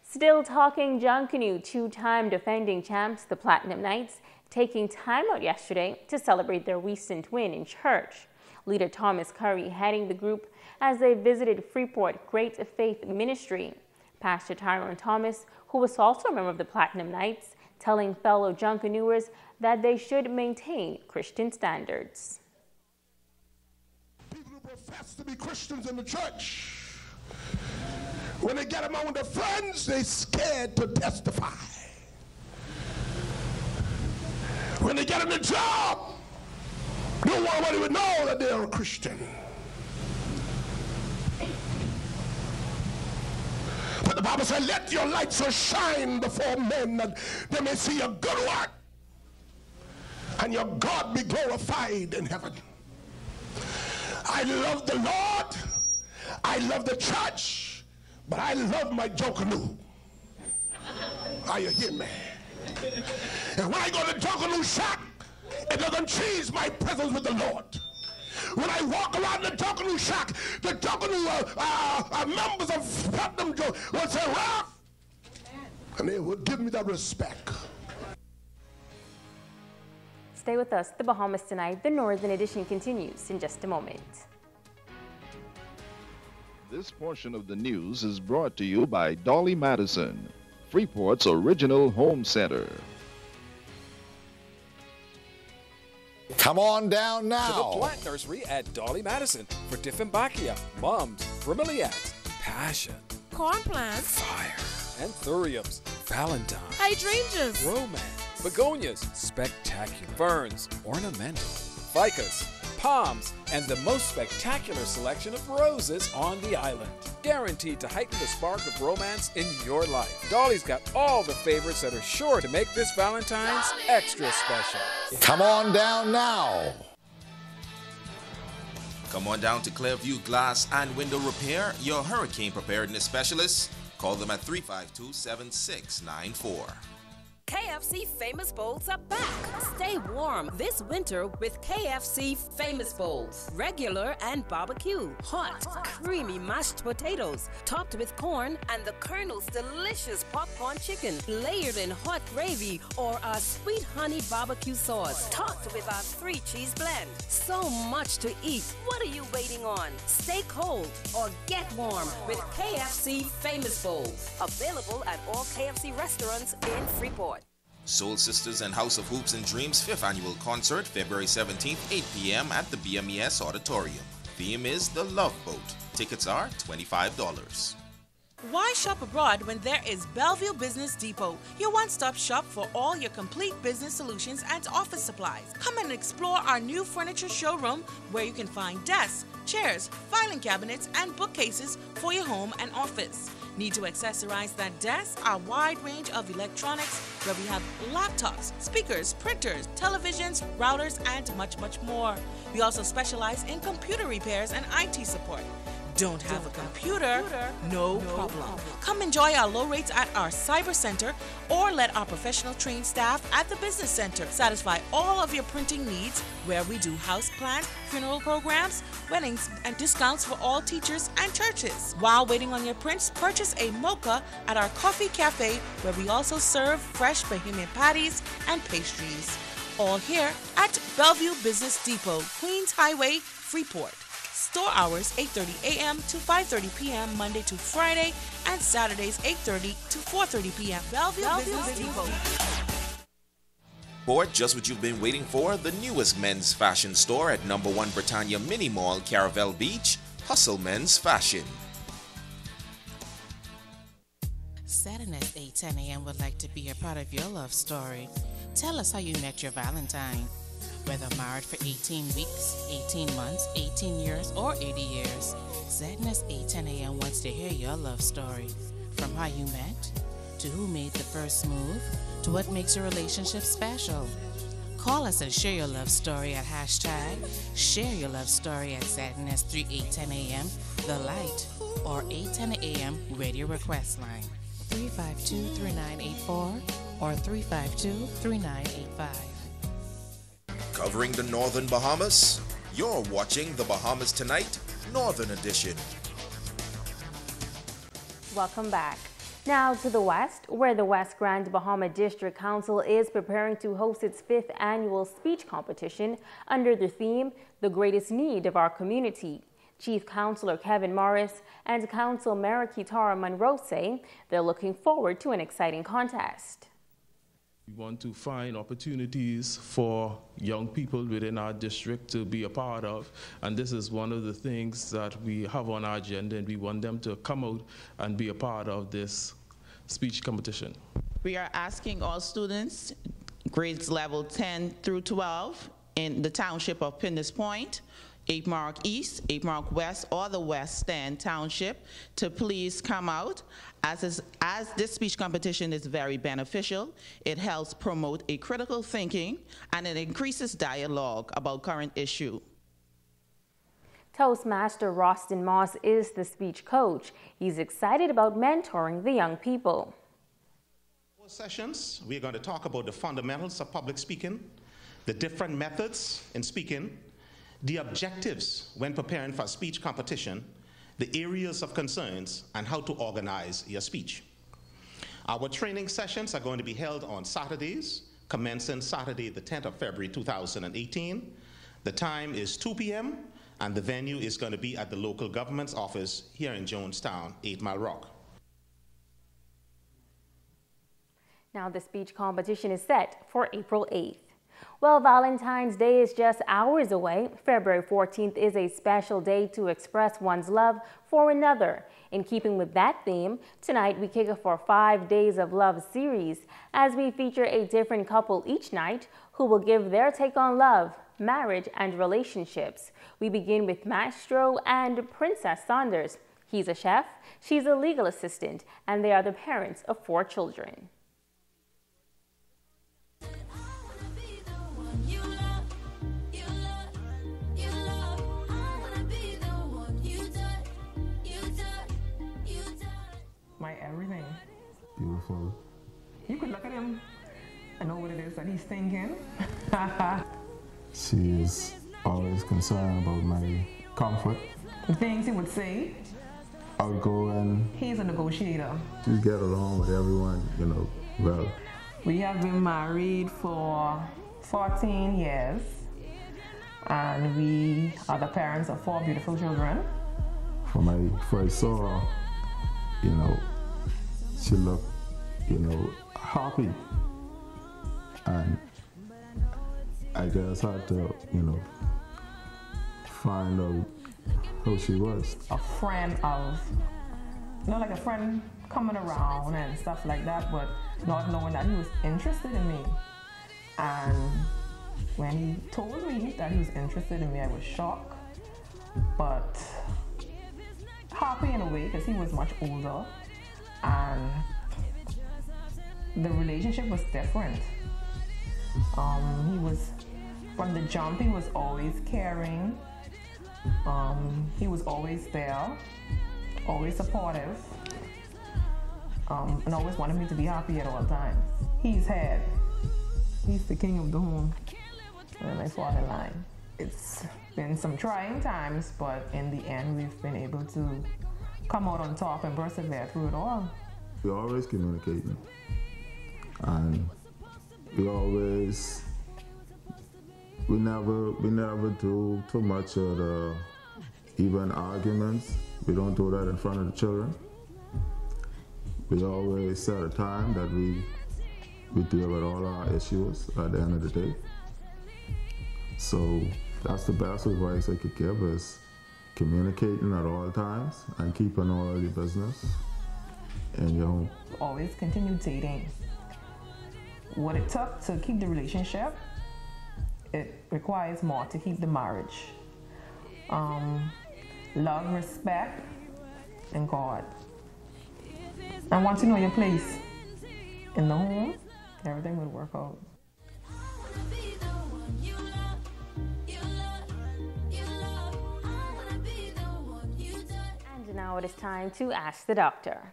Still talking Junkanoo, 2-time defending champs, the Platinum Knights, taking time out yesterday to celebrate their recent win in church. Leader Thomas Curry heading the group as they visited Freeport Great Faith Ministry. Pastor Tyrone Thomas, who was also a member of the Platinum Knights, telling fellow Junkanooers that they should maintain Christian standards. People who profess to be Christians in the church, when they get among their friends, they're scared to testify. When they get in the job, no one would know that they're a Christian. But the Bible said, let your light so shine before men that they may see your good work and your God be glorified in heaven. I love the Lord. I love the church. But I love my Junkanoo. Are you hear me? And when I go to Junkanoo shack, it doesn't change my presence with the Lord. When I walk around the Junkanoo shack, the Junkanoo members of Platinum Joe will say, Ralph, and they will give me that respect. Stay with us. The Bahamas Tonight, the Northern Edition continues in just a moment. This portion of the news is brought to you by Dolly Madison, Freeport's original home center. Come on down now to the plant nursery at Dolly Madison for Dieffenbachia, mums, bromeliads, passion, corn plants, fire, anthuriums, valentine, hydrangeas, romance, begonias, spectacular, ferns, ornamental, ficus, palms, and the most spectacular selection of roses on the island. Guaranteed to heighten the spark of romance in your life. Dolly's got all the favorites that are sure to make this Valentine's extra special. Come on down now. Come on down to Clearview Glass and Window Repair, your hurricane preparedness specialists. Call them at 352-7694. KFC Famous Bowls are back. Stay warm this winter with KFC Famous Bowls. Regular and barbecue. Hot, creamy mashed potatoes, topped with corn and the Colonel's delicious popcorn chicken, layered in hot gravy or our sweet honey barbecue sauce, topped with our 3-cheese blend. So much to eat. What are you waiting on? Stay cold or get warm with KFC Famous Bowls. Available at all KFC restaurants in Freeport. Soul Sisters and House of Hoops and Dreams 5th Annual Concert, February 17th, 8 p.m. at the BMES Auditorium. Theme is The Love Boat. Tickets are $25. Why shop abroad when there is Bellevue Business Depot, your one-stop shop for all your complete business solutions and office supplies. Come and explore our new furniture showroom where you can find desks, chairs, filing cabinets, and bookcases for your home and office. Need to accessorize that desk? Our wide range of electronics where we have laptops, speakers, printers, televisions, routers, and much, much more. We also specialize in computer repairs and IT support. Don't have a computer? No problem. Come enjoy our low rates at our cyber center or let our professional trained staff at the business center satisfy all of your printing needs where we do house plans, funeral programs, weddings, and discounts for all teachers and churches. While waiting on your prints, purchase a mocha at our coffee cafe where we also serve fresh Bahamian patties and pastries. All here at Bellevue Business Depot, Queens Highway, Freeport. Store hours 8:30 a.m. to 5:30 p.m. Monday to Friday and Saturdays 8:30 to 4:30 p.m. Bellevue Business Depot. For just what you've been waiting for, the newest men's fashion store at number 1 Britannia Mini Mall, Caravel Beach, Hustle Men's Fashion. Saturday at 8:10 a.m. would like to be a part of your love story. Tell us how you met your Valentine. Whether married for 18 weeks, 18 months, 18 years, or 80 years, ZNS 8:10 a.m. wants to hear your love story. From how you met, to who made the first move, to what makes your relationship special. Call us and share your love story at #ShareYourLoveStory at ZNS 8:10 a.m., The Light, or 8:10 a.m. radio request line, 352-3984 or 352-3985. Covering the Northern Bahamas, you're watching the Bahamas Tonight, Northern Edition. Welcome back. Now to the West, where the West Grand Bahama District Council is preparing to host its 5th annual speech competition under the theme, The Greatest Need of Our Community. Chief Councilor Kevin Morris and Council Mayor Kitara Monroe say they're looking forward to an exciting contest. We want to find opportunities for young people within our district to be a part of, and this is one of the things that we have on our agenda, and we want them to come out and be a part of this speech competition. We are asking all students, grades level 10 through 12 in the township of Pinnis Point, 8 Mark East, 8 Mark West, or the West Stand Township to please come out. As this speech competition is very beneficial, it helps promote a critical thinking and it increases dialogue about current issue. Toastmaster Rostin Moss is the speech coach. He's excited about mentoring the young people. For sessions, we're going to talk about the fundamentals of public speaking, the different methods in speaking, the objectives when preparing for a speech competition, the areas of concerns, and how to organize your speech. Our training sessions are going to be held on Saturdays, commencing Saturday the 10th of February 2018. The time is 2 p.m. and the venue is going to be at the local government's office here in Jonestown, 8 Mile Rock. Now the speech competition is set for April 8th. Well, Valentine's Day is just hours away. February 14th is a special day to express one's love for another. In keeping with that theme, tonight we kick off our 5 Days of Love series as we feature a different couple each night who will give their take on love, marriage, and relationships. We begin with Maestro and Princess Saunders. He's a chef, she's a legal assistant, and they are the parents of 4 children. My everything. Beautiful. You could look at him. I know what it is that he's thinking. She is always concerned about my comfort. The things he would say. Outgoing. He's a negotiator. She get along with everyone, you know, well. We have been married for 14 years, and we are the parents of 4 beautiful children. When I first saw her, you know, she looked, you know, happy. And I just had to, you know, find out who she was. A friend of, you know, like a friend coming around and stuff like that, but not knowing that he was interested in me. And when he told me that he was interested in me, I was shocked, but happy in a way because he was much older, and the relationship was different. He was, from the jump, he was always caring. He was always there, always supportive, and always wanted me to be happy at all times. He's the king of the home, and I fall in line. It's been some trying times, but in the end, we've been able to come out on top and persevere through it all. We're always communicating, and we never do too much of the even arguments. We don't do that in front of the children. We always set a time that we deal with all our issues at the end of the day. So that's the best advice I could give, is communicating at all times and keeping all of your business in your home. Always continue dating. What it took to keep the relationship, it requires more to keep the marriage. Love, respect, and God. And once you know your place in the home, everything will work out. And now it is time to ask the doctor.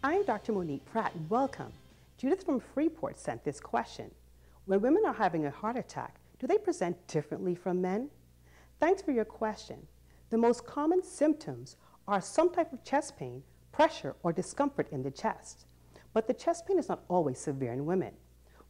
I'm Dr. Monique Pratt. Welcome. Judith from Freeport sent this question. When women are having a heart attack, do they present differently from men? Thanks for your question. The most common symptoms are some type of chest pain, pressure, or discomfort in the chest. But the chest pain is not always severe in women.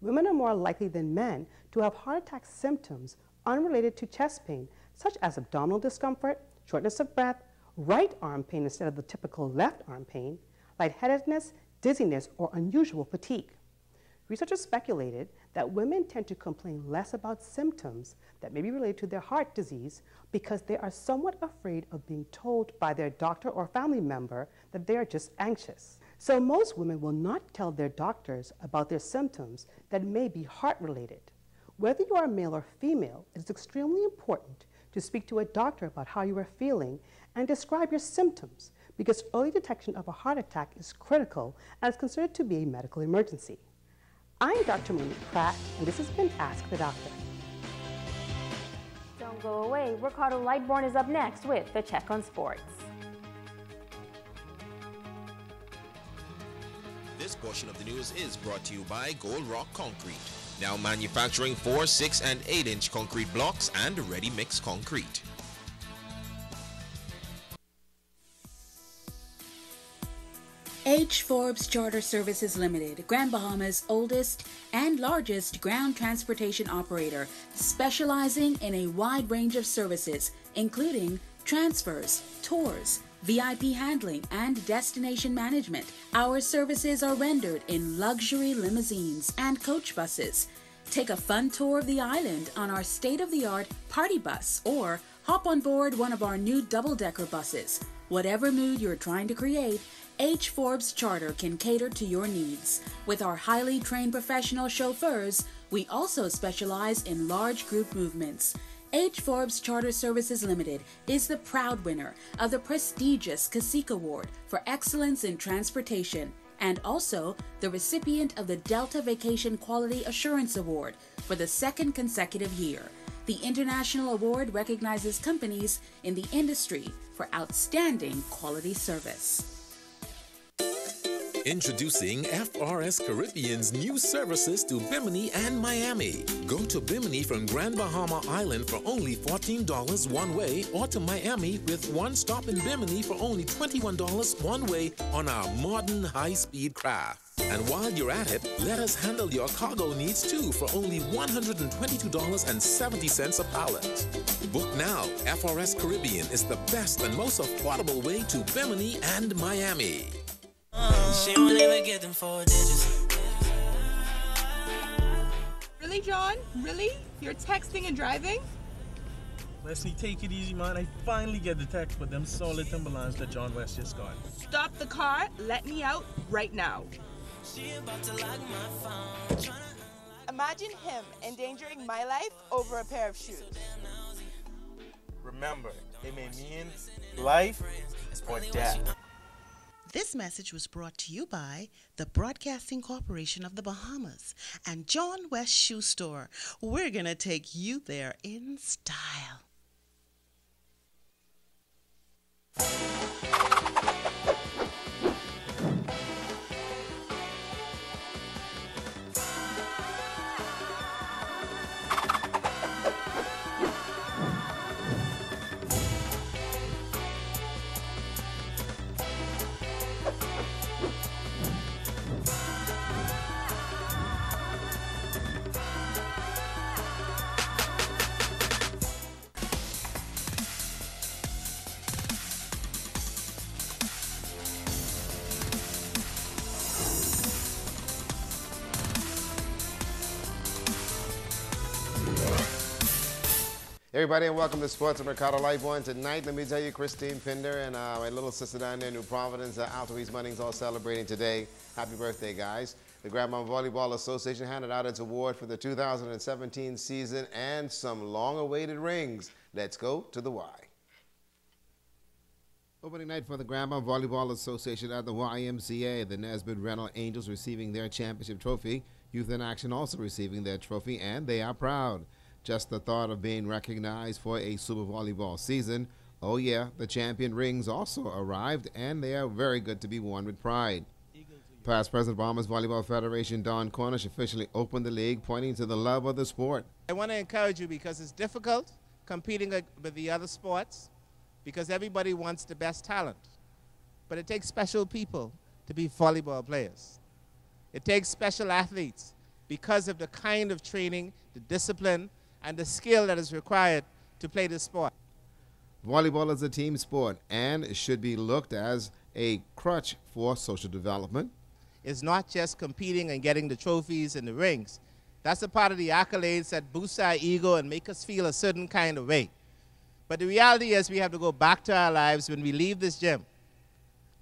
Women are more likely than men to have heart attack symptoms unrelated to chest pain, such as abdominal discomfort, shortness of breath, right arm pain instead of the typical left arm pain, lightheadedness, dizziness, or unusual fatigue. Researchers speculated that women tend to complain less about symptoms that may be related to their heart disease because they are somewhat afraid of being told by their doctor or family member that they are just anxious. So most women will not tell their doctors about their symptoms that may be heart-related. Whether you are male or female, it is extremely important to speak to a doctor about how you are feeling and describe your symptoms, because early detection of a heart attack is critical and is considered to be a medical emergency. I'm Dr. Monique Pratt, and this has been Ask the Doctor. Don't go away. Ricardo Lightborn is up next with the Check on Sports. This portion of the news is brought to you by Gold Rock Concrete, now manufacturing 4, 6, and 8-inch concrete blocks and ready-mix concrete. H. Forbes Charter Services Limited, Grand Bahama's oldest and largest ground transportation operator, specializing in a wide range of services, including transfers, tours, VIP handling, and destination management. Our services are rendered in luxury limousines and coach buses. Take a fun tour of the island on our state-of-the-art party bus, or hop on board one of our new double-decker buses. Whatever mood you're trying to create, H. Forbes Charter can cater to your needs. With our highly trained professional chauffeurs, we also specialize in large group movements. H. Forbes Charter Services Limited is the proud winner of the prestigious CASIC Award for Excellence in Transportation, and also the recipient of the Delta Vacation Quality Assurance Award for the second consecutive year. The international award recognizes companies in the industry for outstanding quality service. Introducing FRS Caribbean's new services to Bimini and Miami. Go to Bimini from Grand Bahama Island for only $14 one way, or to Miami with one stop in Bimini for only $21 one way on our modern high-speed craft. And while you're at it, let us handle your cargo needs too for only $122.70 a pallet. Book now. FRS Caribbean is the best and most affordable way to Bimini and Miami. She won't even get them 4 digits. Really, John? Really? You're texting and driving? Leslie, take it easy, man. I finally get the text for them solid Timberlands that John West just got. Stop the car. Let me out right now. Imagine him endangering my life over a pair of shoes. Remember, it may mean life or death. This message was brought to you by the Broadcasting Corporation of the Bahamas and John West Shoe Store. We're going to take you there in style. Everybody, and welcome to Sports and Mercado Live One. Tonight, let me tell you, Christine Pinder and my little sister down there in New Providence, Altoise Munnings, all celebrating today. Happy birthday, guys. The Grandma Volleyball Association handed out its award for the 2017 season and some long-awaited rings. Let's go to the Y. Opening night for the Grandma Volleyball Association at the YMCA. The Nesbitt Rental Angels receiving their championship trophy. Youth in Action also receiving their trophy, and they are proud. Just the thought of being recognized for a Super Volleyball season. Oh yeah, the champion rings also arrived, and they are very good to be worn with pride. Past President Bahamas Volleyball Federation Don Cornish officially opened the league, pointing to the love of the sport. I want to encourage you because it's difficult competing with the other sports because everybody wants the best talent. But it takes special people to be volleyball players. It takes special athletes because of the kind of training, the discipline, and the skill that is required to play this sport. Volleyball is a team sport and should be looked as a crutch for social development. It's not just competing and getting the trophies and the rings. That's a part of the accolades that boost our ego and make us feel a certain kind of way. But the reality is we have to go back to our lives when we leave this gym.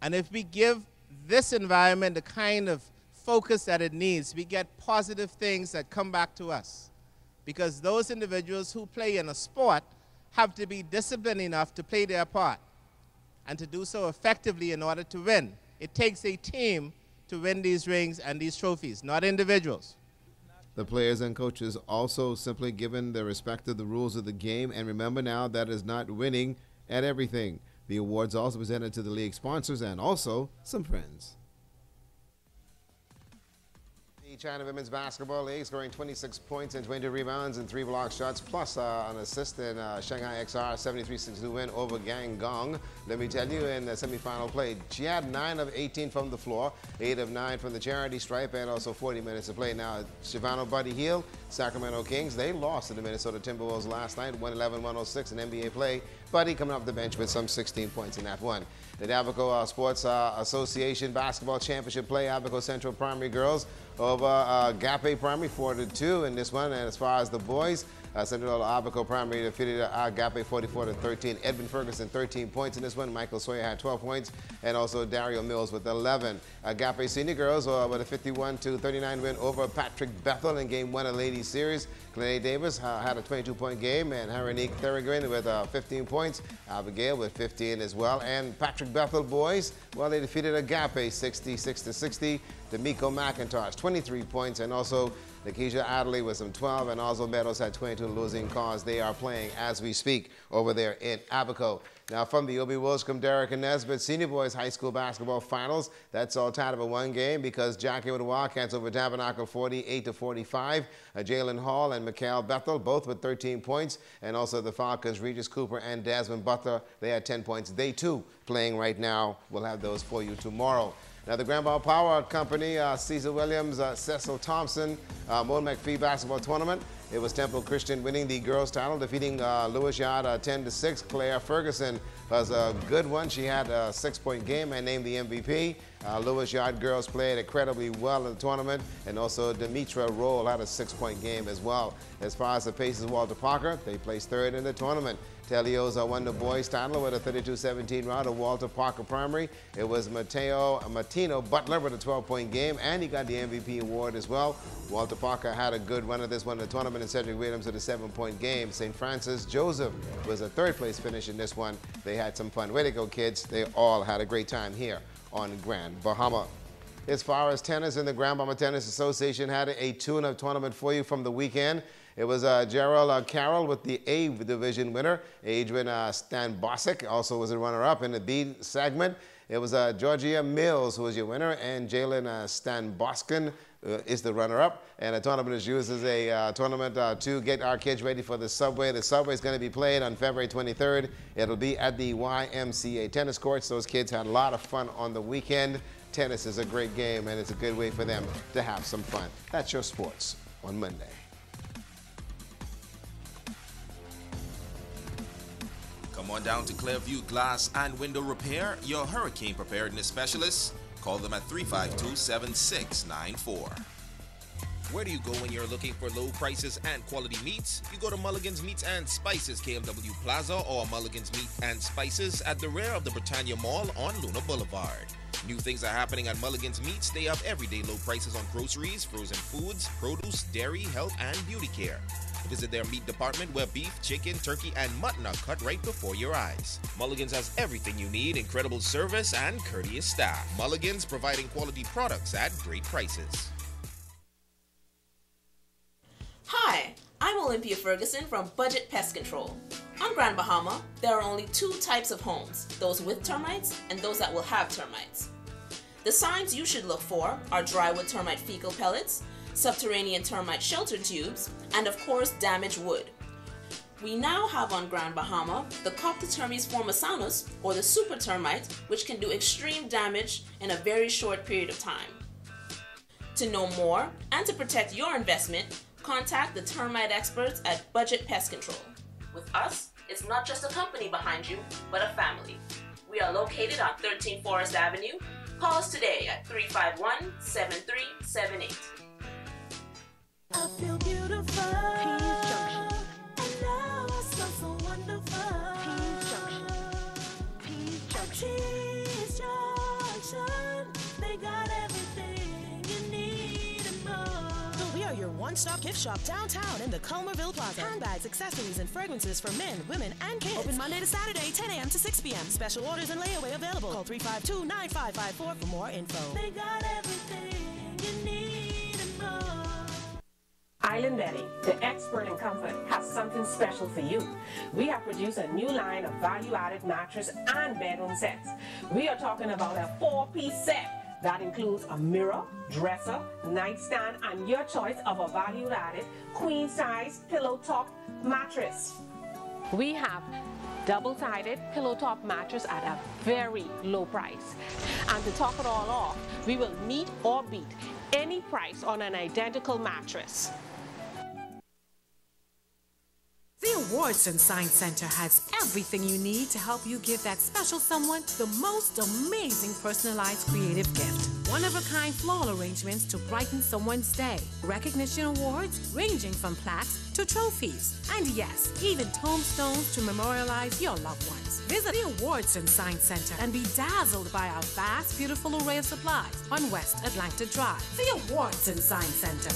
And if we give this environment the kind of focus that it needs, we get positive things that come back to us. Because those individuals who play in a sport have to be disciplined enough to play their part and to do so effectively in order to win. It takes a team to win these rings and these trophies, not individuals. The players and coaches also simply given the respect to the rules of the game, and remember now that is not winning at everything. The awards also presented to the league sponsors and also some friends. China Women's Basketball League scoring 26 points and 20 rebounds and 3 block shots, plus an assist in Shanghai XR 73-62 win over Guangdong. Let me tell you, in the semifinal play, she had 9 of 18 from the floor, 8 of 9 from the charity stripe, and also 40 minutes to play. Now, Shivano Buddy Hield, Sacramento Kings, they lost to the Minnesota Timberwolves last night, 111-106 in NBA play. Buddy coming off the bench with some 16 points in that one. The Abaco Sports Association Basketball Championship play, Abaco Central Primary Girls over Agape Primary 4-2 in this one. And as far as the boys, Central Abaco Primary defeated Agape 44-13. Edmund Ferguson 13 points in this one. Michael Sawyer had 12 points, and also Dario Mills with 11. Agape Senior Girls with a 51-39 win over Patrick Bethel in Game 1 of Ladies Series. Glenn Davis had a 22-point game, and Haranique Thurigrin with 15 points. Abigail with 15 as well. And Patrick Bethel boys, Well, they defeated Agape 66-60. D'Amico McIntosh, 23 points, and also Lakeisha Adderley with some 12, and Oswald Meadows had 22 losing cause. They are playing as we speak over there in Abaco. Now from the Obie Wilscombe, Derek and Nesbitt Senior Boys High School Basketball Finals. That's all tied up at one game because Jackie with the Wildcats over Tabernacle 48-45. Jalen Hall and Mikhail Bethel both with 13 points. And also the Falcons, Regis Cooper and Desmond Butler, they had 10 points. They too playing right now. We'll have those for you tomorrow. Now, the Grand Ball Power Company, Cecil Williams, Cecil Thompson, Moe McPhee Basketball Tournament. It was Temple Christian winning the girls' title, defeating Lewis Yard 10-6. Claire Ferguson was a good one. She had a 6-point game and named the MVP. Lewis Yard girls played incredibly well in the tournament, and also Demetra Roll had a 6-point game as well. As far as the Pacers, Walter Parker, they placed third in the tournament. Telio's won the boys' title with a 32-17 round of Walter Parker Primary. It was Martino Butler with a 12-point game, and he got the MVP award as well. Walter Parker had a good run of this one in the tournament, and Cedric Williams with a 7-point game. St. Francis Joseph was a third-place finish in this one. They had some fun. Way to go, kids. They all had a great time here on Grand Bahama. As far as tennis, in the Grand Bahama Tennis Association had a tune-up tournament for you from the weekend. It was Gerald Carroll with the A division winner. Adrian Stan Bosick also was a runner-up in the B segment. It was Georgia Mills who was your winner, and Jalen Stan Boskin is the runner-up. And the tournament is used as a tournament to get our kids ready for the Subway. The Subway is going to be played on February 23rd. It'll be at the YMCA tennis courts. Those kids had a lot of fun on the weekend. Tennis is a great game, and it's a good way for them to have some fun. That's your sports on Monday. Come on down to Clearview Glass and Window Repair, your hurricane preparedness specialists. Call them at 352-7694. Where do you go when you're looking for low prices and quality meats? You go to Mulligan's Meats and Spices, KMW Plaza, or Mulligan's Meat and Spices at the rear of the Britannia Mall on Luna Boulevard. New things are happening at Mulligan's Meats. They have everyday low prices on groceries, frozen foods, produce, dairy, health, and beauty care. Visit their meat department where beef, chicken, turkey, and mutton are cut right before your eyes. Mulligan's has everything you need, incredible service, and courteous staff. Mulligan's, providing quality products at great prices. Hi, I'm Olympia Ferguson from Budget Pest Control. On Grand Bahama, there are only two types of homes, those with termites and those that will have termites. The signs you should look for are drywood termite fecal pellets, subterranean termite shelter tubes, and of course damaged wood. We now have on Grand Bahama the Coptotermes formosanus, or the super termite, which can do extreme damage in a very short period of time. To know more and to protect your investment, contact the termite experts at Budget Pest Control. With us, it's not just a company behind you, but a family. We are located on 13 Forest Avenue. Call us today at 351-7378. I feel beautiful. Peace Junction. And now I smell so wonderful. Peace Junction. Peace Junction. They got everything you need and more. We are your one-stop gift shop downtown in the Comerville Plaza. Handbags, accessories, and fragrances for men, women, and kids. Open Monday to Saturday, 10 a.m. to 6 p.m. Special orders and layaway available. Call 352-9554 for more info. They got everything you need and more. Island Bedding, the expert in comfort, has something special for you. We have produced a new line of value-added mattress and bedroom sets. We are talking about a 4-piece set that includes a mirror, dresser, nightstand, and your choice of a value-added queen-size pillow top mattress. We have double-sided pillow top mattress at a very low price. And to top it all off, we will meet or beat any price on an identical mattress. The Awards and Science Center has everything you need to help you give that special someone the most amazing personalized creative gift. One-of-a-kind floral arrangements to brighten someone's day. Recognition awards ranging from plaques to trophies. And yes, even tombstones to memorialize your loved ones. Visit the Awards and Science Center and be dazzled by our vast, beautiful array of supplies on West Atlanta Drive. The Awards and Science Center.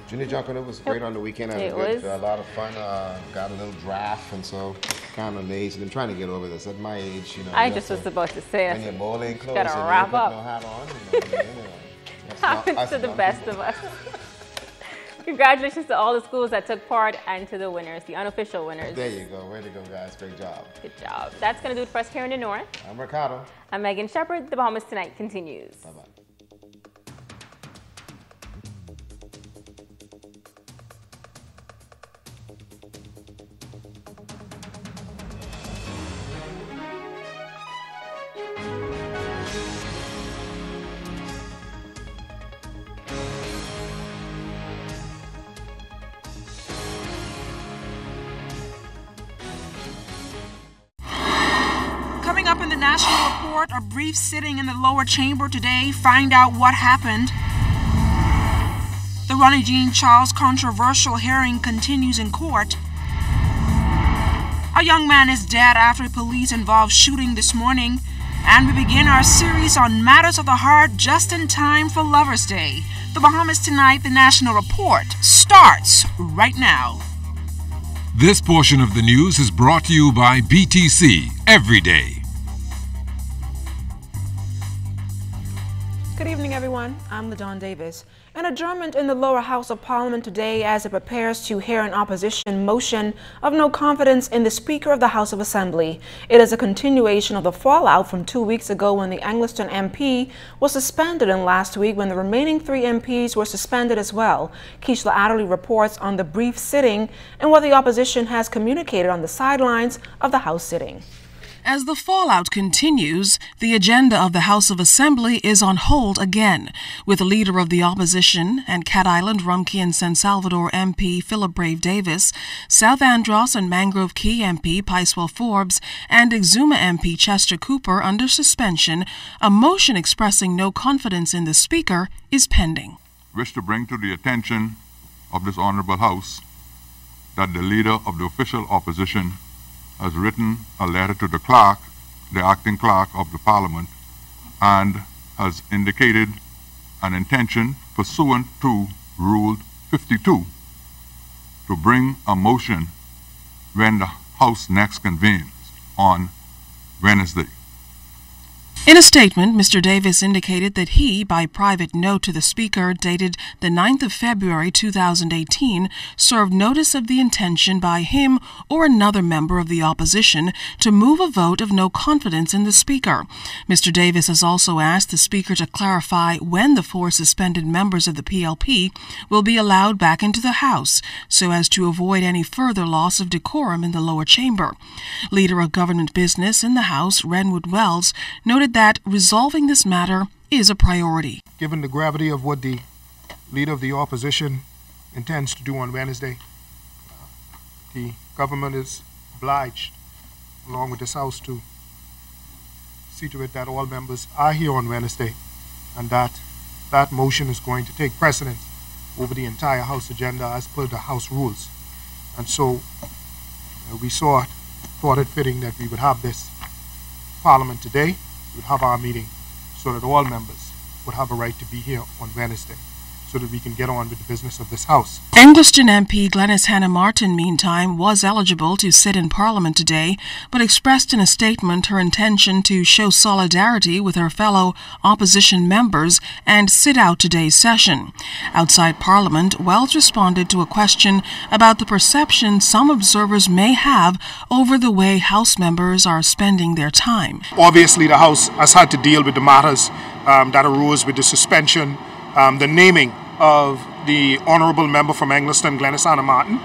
Junior Junkanoo was great on the weekend. It was a lot of fun. Got a little draft, and so kind of lazy. I'm trying to get over this. At my age, you know. I just was about to say when you're bowling clothes, gotta and wrap you up. put no hat on. You know, Happens to the best of us. Congratulations to all the schools that took part and to the winners, the unofficial winners. There you go. Way to go, guys. Great job. Good job. That's going to do it for us here in the North. I'm Ricardo. I'm Megan Shepard. The Bahamas Tonight continues. Bye-bye. Coming up in the National Report, a brief sitting in the lower chamber today, find out what happened. The Ronnie Jean Charles controversial hearing continues in court. A young man is dead after a police-involved shooting this morning. And we begin our series on matters of the heart just in time for Lover's Day. The Bahamas Tonight, the National Report, starts right now. This portion of the news is brought to you by BTC Every Day. Good evening, everyone. I'm LaDawn Davis. An adjournment in the lower house of Parliament today as it prepares to hear an opposition motion of no confidence in the Speaker of the House of Assembly. It is a continuation of the fallout from 2 weeks ago when the Angliston MP was suspended and last week when the remaining 3 MPs were suspended as well. Keishla Adderley reports on the brief sitting and what the opposition has communicated on the sidelines of the House sitting. As the fallout continues, the agenda of the House of Assembly is on hold again, with the Leader of the Opposition and Cat Island, Rumkey and San Salvador MP Philip Brave Davis, South Andros and Mangrove Key MP Picewell Forbes, and Exuma MP Chester Cooper under suspension. A motion expressing no confidence in the Speaker is pending. I wish to bring to the attention of this Honorable House that the Leader of the Official Opposition has written a letter to the clerk, the acting clerk of the Parliament, and has indicated an intention pursuant to Rule 52 to bring a motion when the House next convenes on Wednesday. In a statement, Mr. Davis indicated that he, by private note to the Speaker dated the 9th of February 2018, served notice of the intention by him or another member of the opposition to move a vote of no confidence in the Speaker. Mr. Davis has also asked the Speaker to clarify when the 4 suspended members of the PLP will be allowed back into the House, so as to avoid any further loss of decorum in the lower chamber. Leader of Government Business in the House, Renwood Wells, noted that resolving this matter is a priority. Given the gravity of what the Leader of the Opposition intends to do on Wednesday, the government is obliged, along with this House, to see to it that all members are here on Wednesday and that that motion is going to take precedence over the entire House agenda as per the House rules. And so we thought it fitting that we would have this Parliament today. We would have our meeting so that all members would have a right to be here on Wednesday, so that we can get on with the business of this House. Angliston MP Glenys Hannah Martin, meantime, was eligible to sit in Parliament today, but expressed in a statement her intention to show solidarity with her fellow opposition members and sit out today's session. Outside Parliament, Wells responded to a question about the perception some observers may have over the way House members are spending their time. Obviously, the House has had to deal with the matters that arose with the suspension, the naming of the honourable member from Angliston, Glenys Hannah Martin,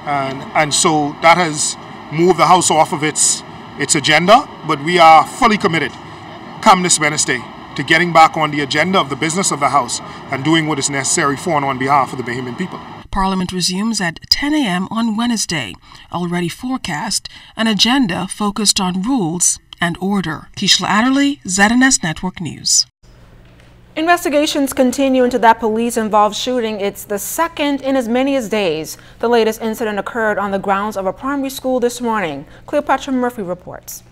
and so that has moved the House off of its agenda, but we are fully committed come this Wednesday to getting back on the agenda of the business of the House and doing what is necessary for and on behalf of the Bahamian people. Parliament resumes at 10 a.m. on Wednesday. Already forecast an agenda focused on rules and order. Keishla Adderley, ZNS Network News. Investigations continue into that police-involved shooting. It's the second in as many as days. The latest incident occurred on the grounds of a primary school this morning. Cleopatra Murphy reports.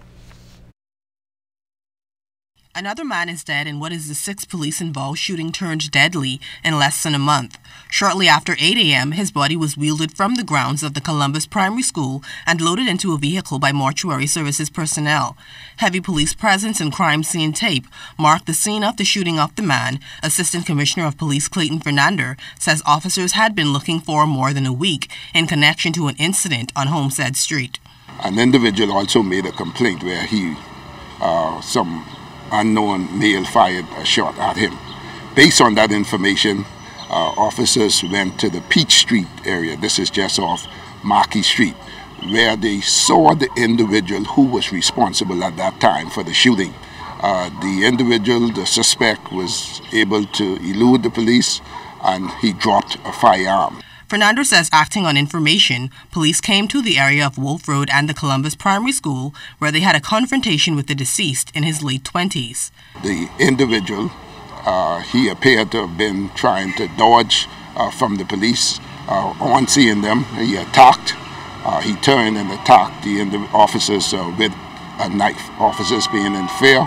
Another man is dead in what is the sixth police-involved shooting turned deadly in less than a month. Shortly after 8 a.m., his body was wheeled from the grounds of the Columbus Primary School and loaded into a vehicle by mortuary services personnel. Heavy police presence and crime scene tape marked the scene of the shooting of the man. Assistant Commissioner of Police Clayton Fernandez says officers had been looking for more than a week in connection to an incident on Homestead Street. An individual also made a complaint where some unknown male fired a shot at him. Based on that information, officers went to the Peach Street area. This is just off Marquis Street, where they saw the individual who was responsible at that time for the shooting. The individual, the suspect, was able to elude the police and he dropped a firearm. Fernandez says, acting on information, police came to the area of Wolf Road and the Columbus Primary School, where they had a confrontation with the deceased in his late 20s. The individual, he appeared to have been trying to dodge from the police. On seeing them, he attacked. He turned and attacked the officers with a knife. Officers, being in fear,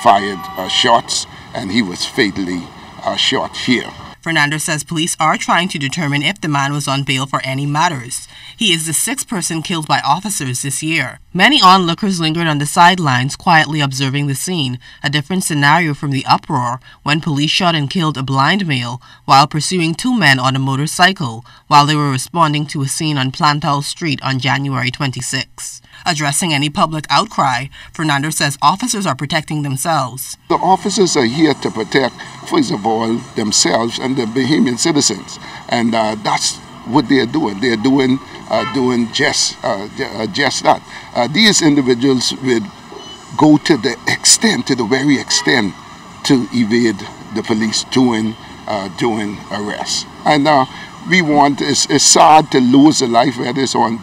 fired shots, and he was fatally shot here. Fernandez says police are trying to determine if the man was on bail for any matters. He is the sixth person killed by officers this year. Many onlookers lingered on the sidelines, quietly observing the scene, a different scenario from the uproar when police shot and killed a blind male while pursuing two men on a motorcycle while they were responding to a scene on Plantal Street on January 26. Addressing any public outcry, Fernandez says officers are protecting themselves. The officers are here to protect, first of all, themselves and the Bahamian citizens, and that's what they're doing. They're doing just that. These individuals would go to the very extent to evade the police doing arrests. And it's sad to lose a life, whether it's on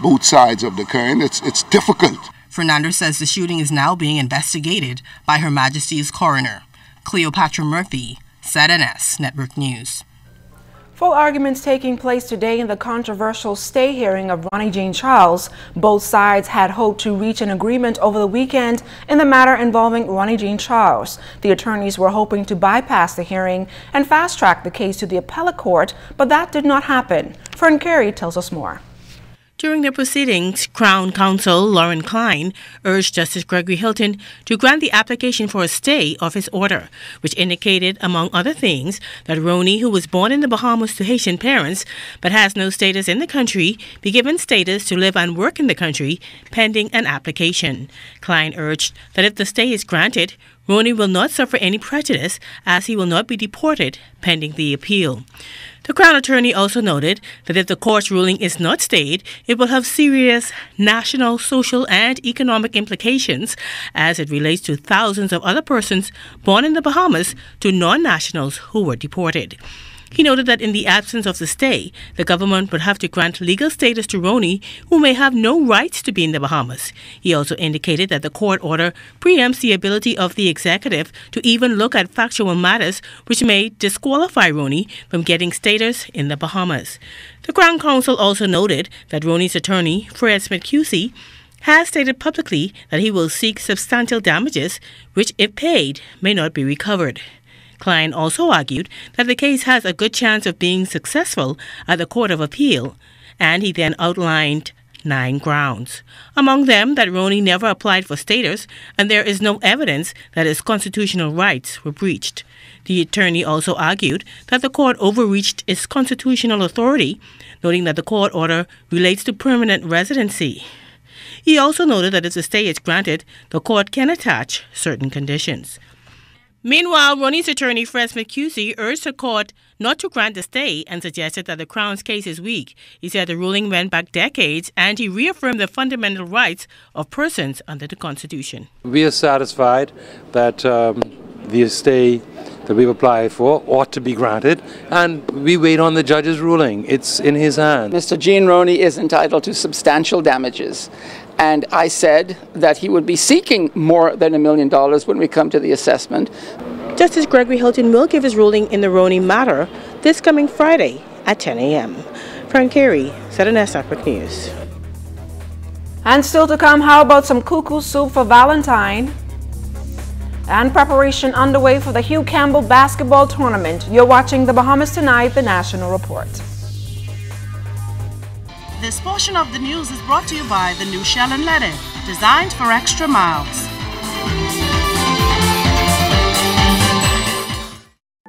both sides of the coin. It's difficult. Fernandez says the shooting is now being investigated by Her Majesty's coroner. Cleopatra Murphy, ZNS Network News. Full arguments taking place today in the controversial stay hearing of Ronnie Jean Charles. Both sides had hoped to reach an agreement over the weekend in the matter involving Ronnie Jean Charles. The attorneys were hoping to bypass the hearing and fast-track the case to the appellate court, but that did not happen. Fern Carey tells us more. During the proceedings, Crown Counsel Lauren Klein urged Justice Gregory Hilton to grant the application for a stay of his order, which indicated, among other things, that Ronnie, who was born in the Bahamas to Haitian parents but has no status in the country, be given status to live and work in the country pending an application. Klein urged that if the stay is granted, Ronnie will not suffer any prejudice as he will not be deported pending the appeal. The Crown Attorney also noted that if the court's ruling is not stayed, it will have serious national, social, and economic implications as it relates to thousands of other persons born in the Bahamas to non-nationals who were deported. He noted that in the absence of the stay, the government would have to grant legal status to Ronnie, who may have no rights to be in the Bahamas. He also indicated that the court order preempts the ability of the executive to even look at factual matters which may disqualify Ronnie from getting status in the Bahamas. The Crown Counsel also noted that Ronnie's attorney, Fred Smith QC, has stated publicly that he will seek substantial damages, which, if paid, may not be recovered. Klein also argued that the case has a good chance of being successful at the Court of Appeal, and he then outlined 9 grounds. Among them, that Ronnie never applied for status, and there is no evidence that his constitutional rights were breached. The attorney also argued that the court overreached its constitutional authority, noting that the court order relates to permanent residency. He also noted that if the stay is granted, the court can attach certain conditions. Meanwhile, Ronnie's attorney, Fred Smith QC, urged the court not to grant the stay and suggested that the Crown's case is weak. He said the ruling went back decades and he reaffirmed the fundamental rights of persons under the Constitution. We are satisfied that the stay that we've applied for ought to be granted, and we wait on the judge's ruling. It's in his hands. Mr. Jean Ronnie is entitled to substantial damages, and I said that he would be seeking more than $1 million when we come to the assessment. Justice Gregory Hilton will give his ruling in the Ronnie matter this coming Friday at 10 a.m. Fern Carey, ZNS Network News. And still to come, how about some cuckoo soup for Valentine? And preparation underway for the Hugh Campbell basketball tournament. You're watching The Bahamas Tonight, the National Report. This portion of the news is brought to you by the new Shell and Lede, designed for extra miles.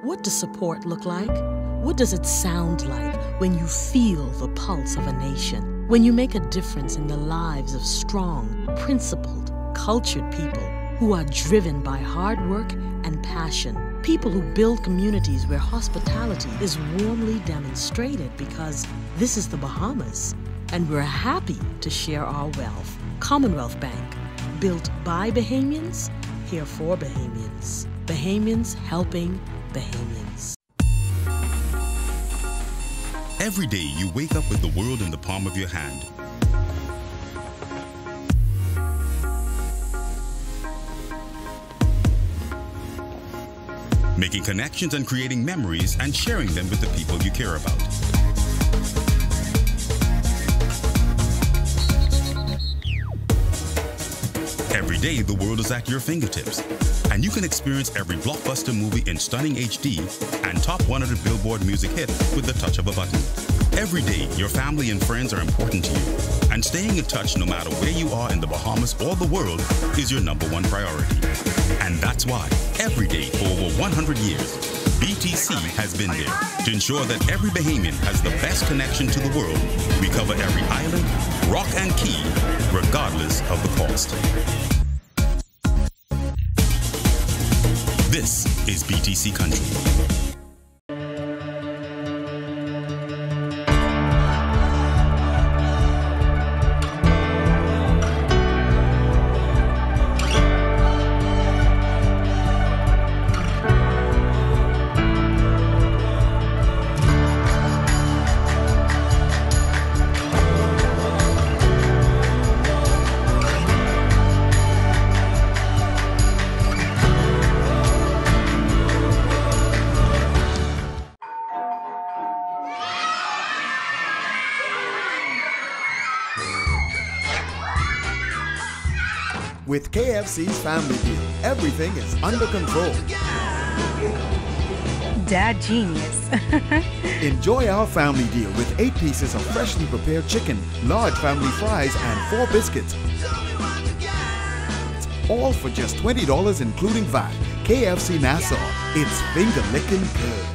What does support look like? What does it sound like when you feel the pulse of a nation? When you make a difference in the lives of strong, principled, cultured people who are driven by hard work and passion. People who build communities where hospitality is warmly demonstrated, because this is the Bahamas and we're happy to share our wealth. Commonwealth Bank, built by Bahamians, here for Bahamians. Bahamians helping Bahamians. Every day you wake up with the world in the palm of your hand. Making connections and creating memories and sharing them with the people you care about. Every day, the world is at your fingertips, and you can experience every blockbuster movie in stunning HD and top 100 Billboard music hit with the touch of a button. Every day, your family and friends are important to you, and staying in touch no matter where you are in the Bahamas or the world is your #1 priority. And that's why, every day for over 100 years, BTC has been there to ensure that every Bahamian has the best connection to the world. We cover every island, rock and key, regardless of the cost. This is BTC Country. With KFC's Family Deal, everything is under control. Dad genius. Enjoy our family deal with 8 pieces of freshly prepared chicken, large family fries, and 4 biscuits. All for just $20 including VAT. KFC Nassau, it's finger-licking good.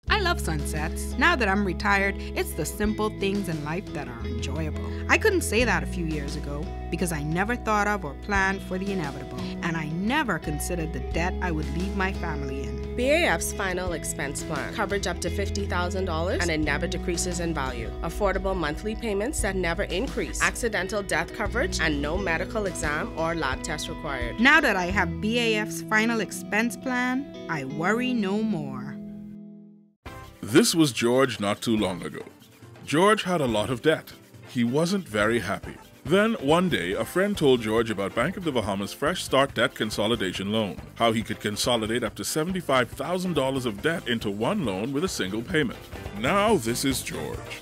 I love sunsets. Now that I'm retired, it's the simple things in life that are enjoyable. I couldn't say that a few years ago because I never thought of or planned for the inevitable, and I never considered the debt I would leave my family in. BAF's final expense plan, coverage up to $50,000, and it never decreases in value. Affordable monthly payments that never increase. Accidental death coverage, and no medical exam or lab test required. Now that I have BAF's final expense plan, I worry no more. This was George not too long ago. George had a lot of debt. He wasn't very happy. Then, one day, a friend told George about Bank of the Bahamas' Fresh Start Debt Consolidation Loan, how he could consolidate up to $75,000 of debt into one loan with a single payment. Now this is George.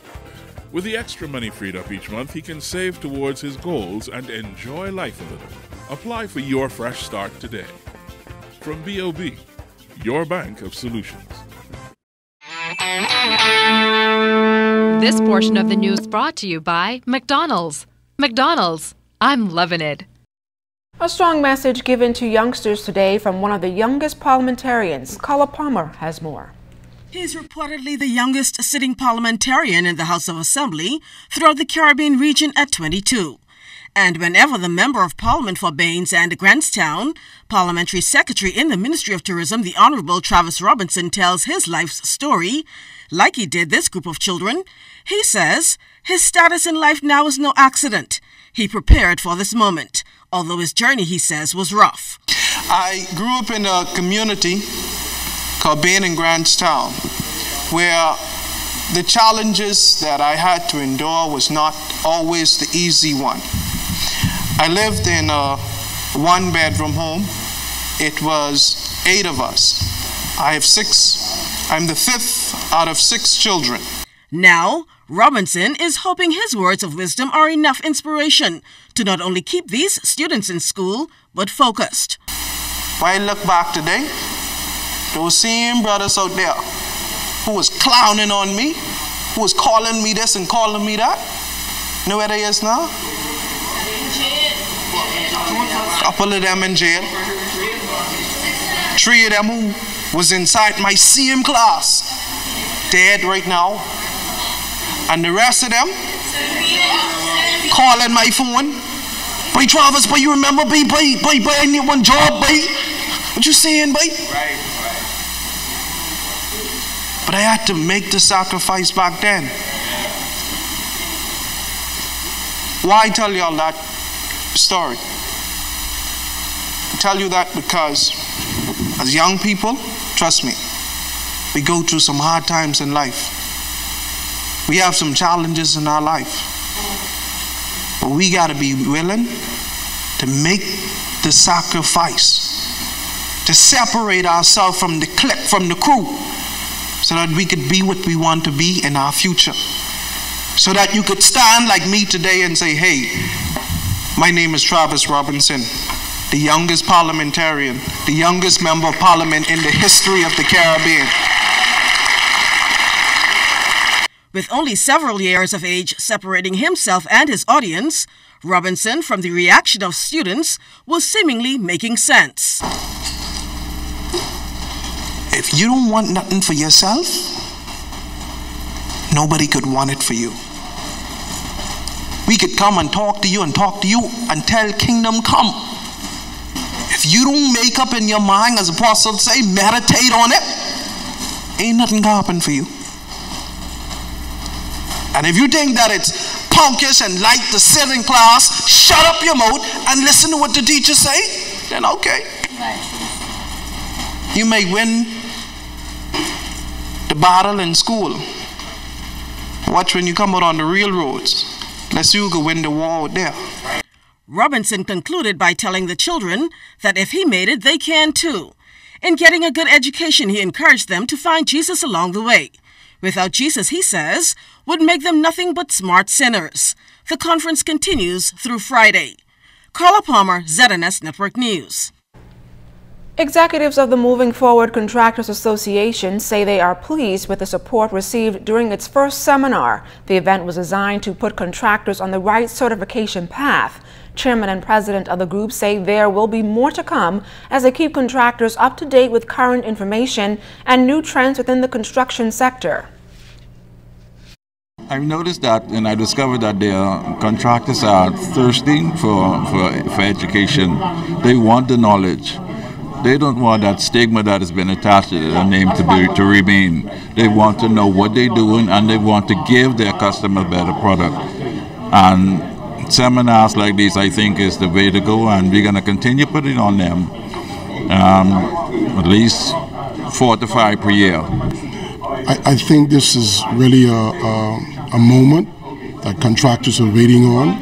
With the extra money freed up each month, he can save towards his goals and enjoy life a little. Apply for your Fresh Start today. From BOB, your bank of solutions. This portion of the news brought to you by McDonald's. McDonald's, I'm loving it. A strong message given to youngsters today from one of the youngest parliamentarians. Carla Palmer has more. He's reportedly the youngest sitting parliamentarian in the House of Assembly throughout the Caribbean region at 22. And whenever the Member of Parliament for Baines and Grantstown, Parliamentary Secretary in the Ministry of Tourism, the Honourable Travis Robinson, tells his life's story, like he did this group of children, he says his status in life now is no accident. He prepared for this moment, although his journey, he says, was rough. I grew up in a community called Baines and Grantstown, where the challenges that I had to endure was not always the easy one. I lived in a 1-bedroom home. It was 8 of us. I have 6. I'm the 5th out of 6 children. Now, Robinson is hoping his words of wisdom are enough inspiration to not only keep these students in school, but focused. when I look back today, those same brothers out there who was clowning on me, who was calling me this and calling me that, you know where they is now? A couple of them in jail. 3 of them who was inside my same class, dead right now. And the rest of them calling my phone. Boy, Travis, boy, you remember, boy, I need one job, boy. What you saying, boy? Right. But I had to make the sacrifice back then. Why tell y'all that story? I tell you that because as young people, trust me, we go through some hard times in life. We have some challenges in our life. But we got to be willing to make the sacrifice, to separate ourselves from the clique, from the crew, so that we could be what we want to be in our future. So that you could stand like me today and say, hey, my name is Travis Robinson, the youngest parliamentarian, the youngest member of parliament in the history of the Caribbean. With only several years of age separating himself and his audience, Robinson, from the reaction of students, was seemingly making sense. If you don't want nothing for yourself, nobody could want it for you. We could come and talk to you until kingdom come. If you don't make up in your mind, as apostles say, meditate on it, ain't nothing gonna happen for you. And if you think that it's punkish and light to sit in class, shut up your mouth and listen to what the teacher say, then okay. You may win the battle in school. Watch when you come out on the real roads. Let's see who can win the war out there. Robinson concluded by telling the children that if he made it, they can too. In getting a good education, he encouraged them to find Jesus along the way. Without Jesus, he says, would make them nothing but smart sinners. The conference continues through Friday. Carla Palmer, ZNS Network News. Executives of the Moving Forward Contractors Association say they are pleased with the support received during its first seminar. The event was designed to put contractors on the right certification path. Chairman and president of the group say there will be more to come as they keep contractors up to date with current information and new trends within the construction sector. I've noticed that, and I discovered that the contractors are thirsty for education. They want the knowledge. They don't want that stigma that has been attached to their name to remain. They want to know what they're doing, and they want to give their customers better product. And seminars like these, I think, is the way to go, and we're going to continue putting on them at least 4 to 5 per year. I think this is really a moment that contractors are waiting on.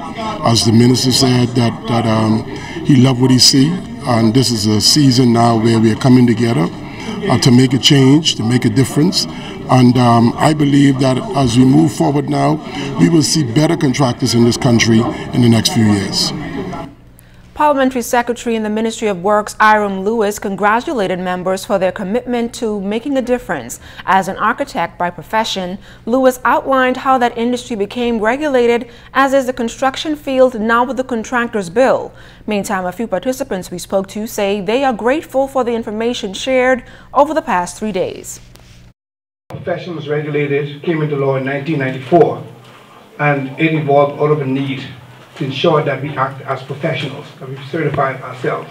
As the minister said, that he loved what he see, and this is a season now where we are coming together to make a change, to make a difference. And I believe that as we move forward now, we will see better contractors in this country in the next few years. Parliamentary Secretary in the Ministry of Works, Iram Lewis, congratulated members for their commitment to making a difference. As an architect by profession, Lewis outlined how that industry became regulated, as is the construction field now with the Contractors Bill. Meantime, a few participants we spoke to say they are grateful for the information shared over the past 3 days. Profession was regulated, came into law in 1994, and it evolved out of a need to ensure that we act as professionals, that we certify ourselves.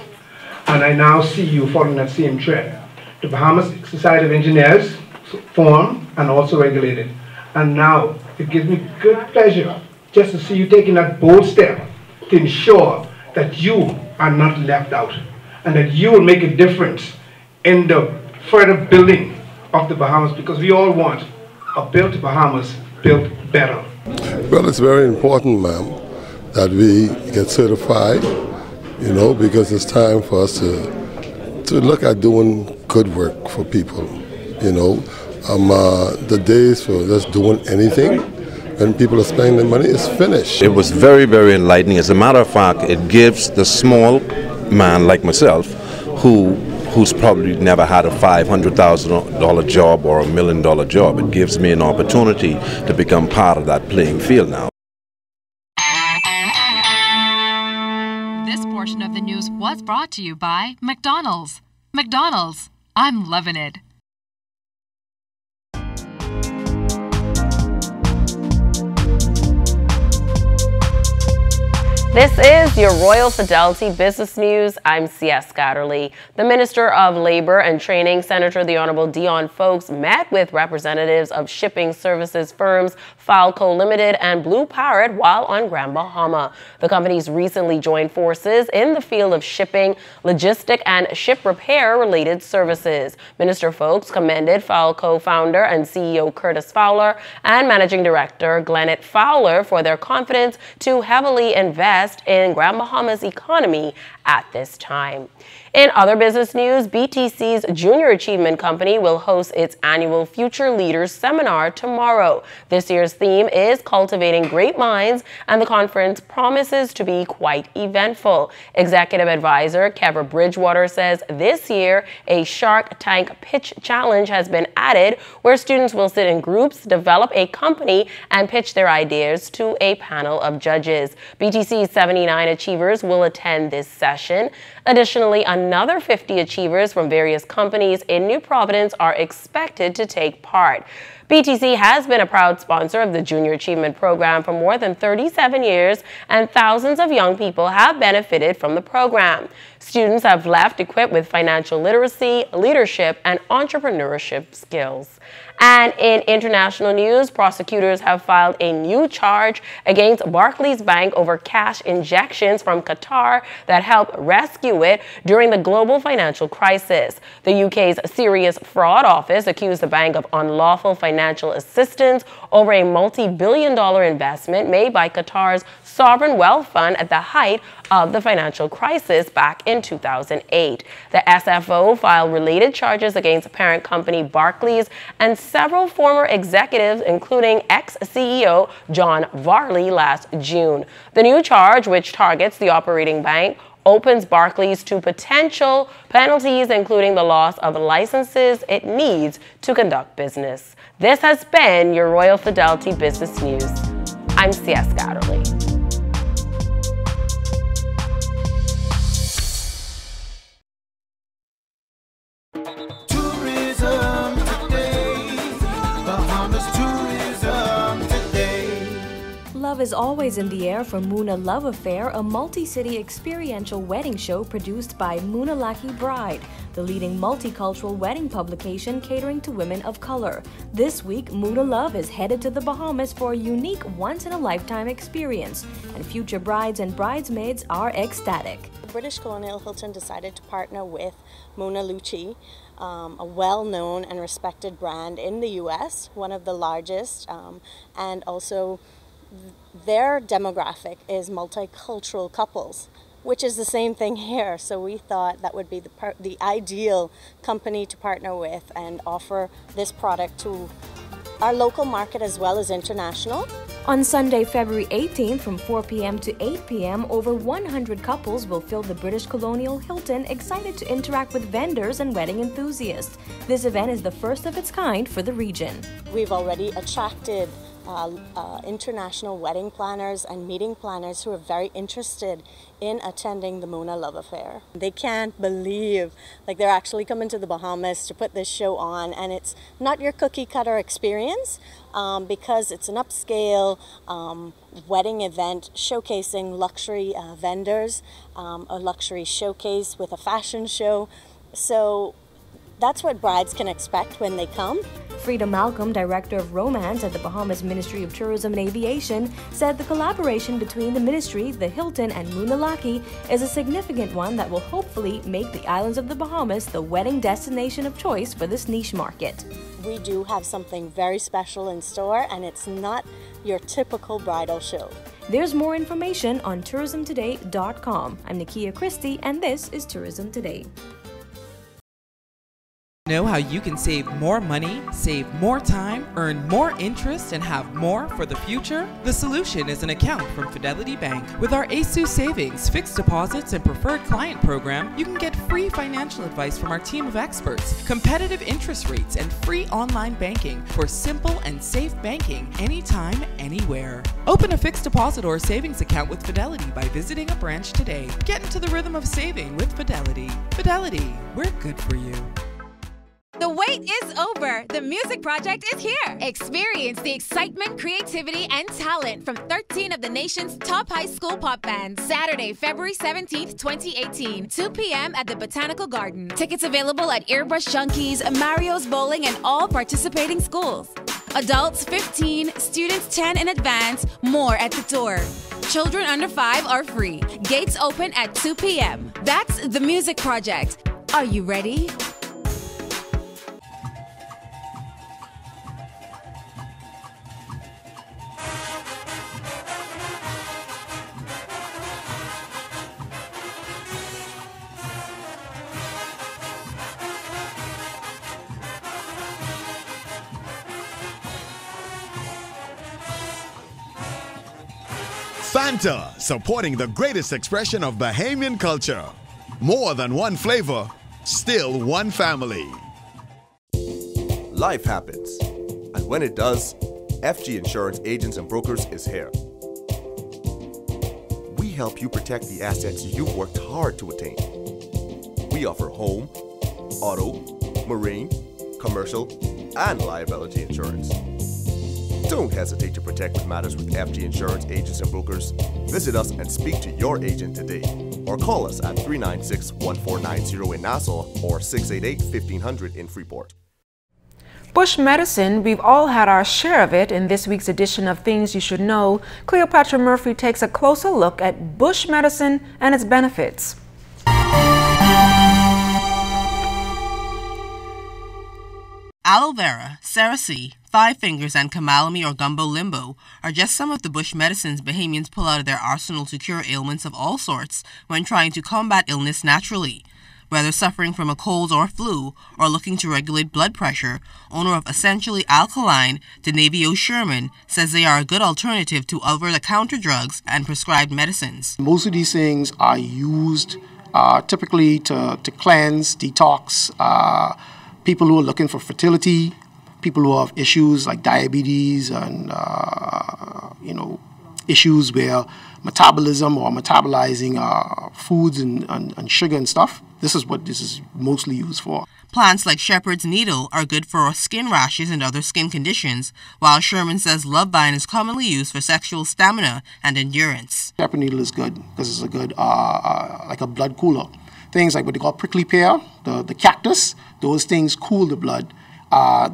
And I now see you following that same trend. The Bahamas Society of Engineers formed and also regulated. And now it gives me good pleasure just to see you taking that bold step to ensure that you are not left out and that you will make a difference in the further building of the Bahamas, because we all want a built Bahamas built better. Well, it's very important, ma'am, that we get certified, you know, because it's time for us to look at doing good work for people, you know. The days for just doing anything when people are spending their money is finished. It was very, very enlightening. As a matter of fact, it gives the small man like myself, who's probably never had a $500,000 job or $1 million job. It gives me an opportunity to become part of that playing field now. This portion of the news was brought to you by McDonald's. McDonald's, I'm loving it. This is your Royal Fidelity Business News. I'm C.S. Scatterly. The Minister of Labor and Training, Senator the Honorable Dion Folks, met with representatives of shipping services firms Falco Limited and Blue Parrot while on Grand Bahama. The companies recently joined forces in the field of shipping, logistic, and ship repair-related services. Minister Folks commended Falco founder and CEO Curtis Fowler and Managing Director Glennet Fowler for their confidence to heavily invest in Grand Bahama's economy at this time. In other business news, BTC's Junior Achievement Company will host its annual Future Leaders Seminar tomorrow. This year's theme is Cultivating Great Minds, and the conference promises to be quite eventful. Executive Advisor Kevin Bridgewater says this year a Shark Tank Pitch Challenge has been added, where students will sit in groups, develop a company, and pitch their ideas to a panel of judges. BTC's 79 achievers will attend this session. Additionally, another 50 achievers from various companies in New Providence are expected to take part. BTC has been a proud sponsor of the Junior Achievement Program for more than 37 years, and thousands of young people have benefited from the program. Students have left equipped with financial literacy, leadership, and entrepreneurship skills. And in international news, prosecutors have filed a new charge against Barclays Bank over cash injections from Qatar that helped rescue it during the global financial crisis. The UK's Serious Fraud Office accused the bank of unlawful financial assistance over a multi-billion-dollar investment made by Qatar's sovereign wealth fund at the height of the financial crisis back in 2008. The SFO filed related charges against parent company Barclays and several former executives, including ex-CEO John Varley, last June. The new charge, which targets the operating bank, opens Barclays to potential penalties, including the loss of licenses it needs to conduct business. This has been your Royal Fidelity Business News. I'm C.S. Scatterly. Love is always in the air for Muna Love Affair, a multi-city experiential wedding show produced by Moonalaki Bride, the leading multicultural wedding publication catering to women of color. This week, Muna Love is headed to the Bahamas for a unique once-in-a-lifetime experience, and future brides and bridesmaids are ecstatic. British Colonial Hilton decided to partner with Mona Lucci, a well-known and respected brand in the U.S., one of the largest, and also their demographic is multicultural couples, which is the same thing here. So we thought that would be the ideal company to partner with and offer this product to our local market as well as international. On Sunday, February 18th from 4 p.m. to 8 p.m., over 100 couples will fill the British Colonial Hilton, excited to interact with vendors and wedding enthusiasts. This event is the first of its kind for the region. We've already attracted international wedding planners and meeting planners who are very interested in attending the Muna Love Affair. They can't believe they're actually coming to the Bahamas to put this show on, and it's not your cookie cutter experience because it's an upscale wedding event showcasing luxury vendors, a luxury showcase with a fashion show. So that's what brides can expect when they come. Frida Malcolm, Director of Romance at the Bahamas Ministry of Tourism and Aviation, said the collaboration between the ministry, the Hilton, and Moonalaki is a significant one that will hopefully make the islands of the Bahamas the wedding destination of choice for this niche market. We do have something very special in store, and it's not your typical bridal show. There's more information on tourismtoday.com. I'm Nakia Christie, and this is Tourism Today. Know how you can save more money, save more time, earn more interest, and have more for the future? The solution is an account from Fidelity Bank. With our ASU Savings, fixed deposits, and preferred client program, you can get free financial advice from our team of experts, competitive interest rates, and free online banking for simple and safe banking anytime, anywhere. Open a fixed deposit or savings account with Fidelity by visiting a branch today. Get into the rhythm of saving with Fidelity. Fidelity, we're good for you. The wait is over. The Music Project is here. Experience the excitement, creativity, and talent from 13 of the nation's top high school pop bands. Saturday, February 17th, 2018, 2 p.m. at the Botanical Garden. Tickets available at Airbrush Junkies, Mario's Bowling, and all participating schools. Adults 15, students 10 in advance, more at the door. Children under 5 are free. Gates open at 2 p.m. That's the Music Project. Are you ready? Fanta, supporting the greatest expression of Bahamian culture. More than one flavor, still one family. Life happens, and when it does, FG Insurance Agents and Brokers is here. We help you protect the assets you've worked hard to attain. We offer home, auto, marine, commercial, and liability insurance. Don't hesitate to protect what matters with FG Insurance Agents and Brokers. Visit us and speak to your agent today. Or call us at 396-1490 in Nassau or 688-1500 in Freeport. Bush medicine, we've all had our share of it. In this week's edition of Things You Should Know, Cleopatra Murphy takes a closer look at bush medicine and its benefits. Aloe vera, cerasee, five fingers, and kamalami or gumbo limbo are just some of the bush medicines Bahamians pull out of their arsenal to cure ailments of all sorts when trying to combat illness naturally. Whether suffering from a cold or flu or looking to regulate blood pressure, owner of Essentially Alkaline, Denavio Sherman, says they are a good alternative to over-the-counter drugs and prescribed medicines. Most of these things are used typically to cleanse, detox, people who are looking for fertility, people who have issues like diabetes and issues where metabolism or metabolizing foods and sugar and stuff. This is what this is mostly used for. Plants like shepherd's needle are good for skin rashes and other skin conditions, while Sherman says love vine is commonly used for sexual stamina and endurance. Shepherd needle is good because it's a good, like a blood cooler. Things like what they call prickly pear, the cactus, those things cool the blood.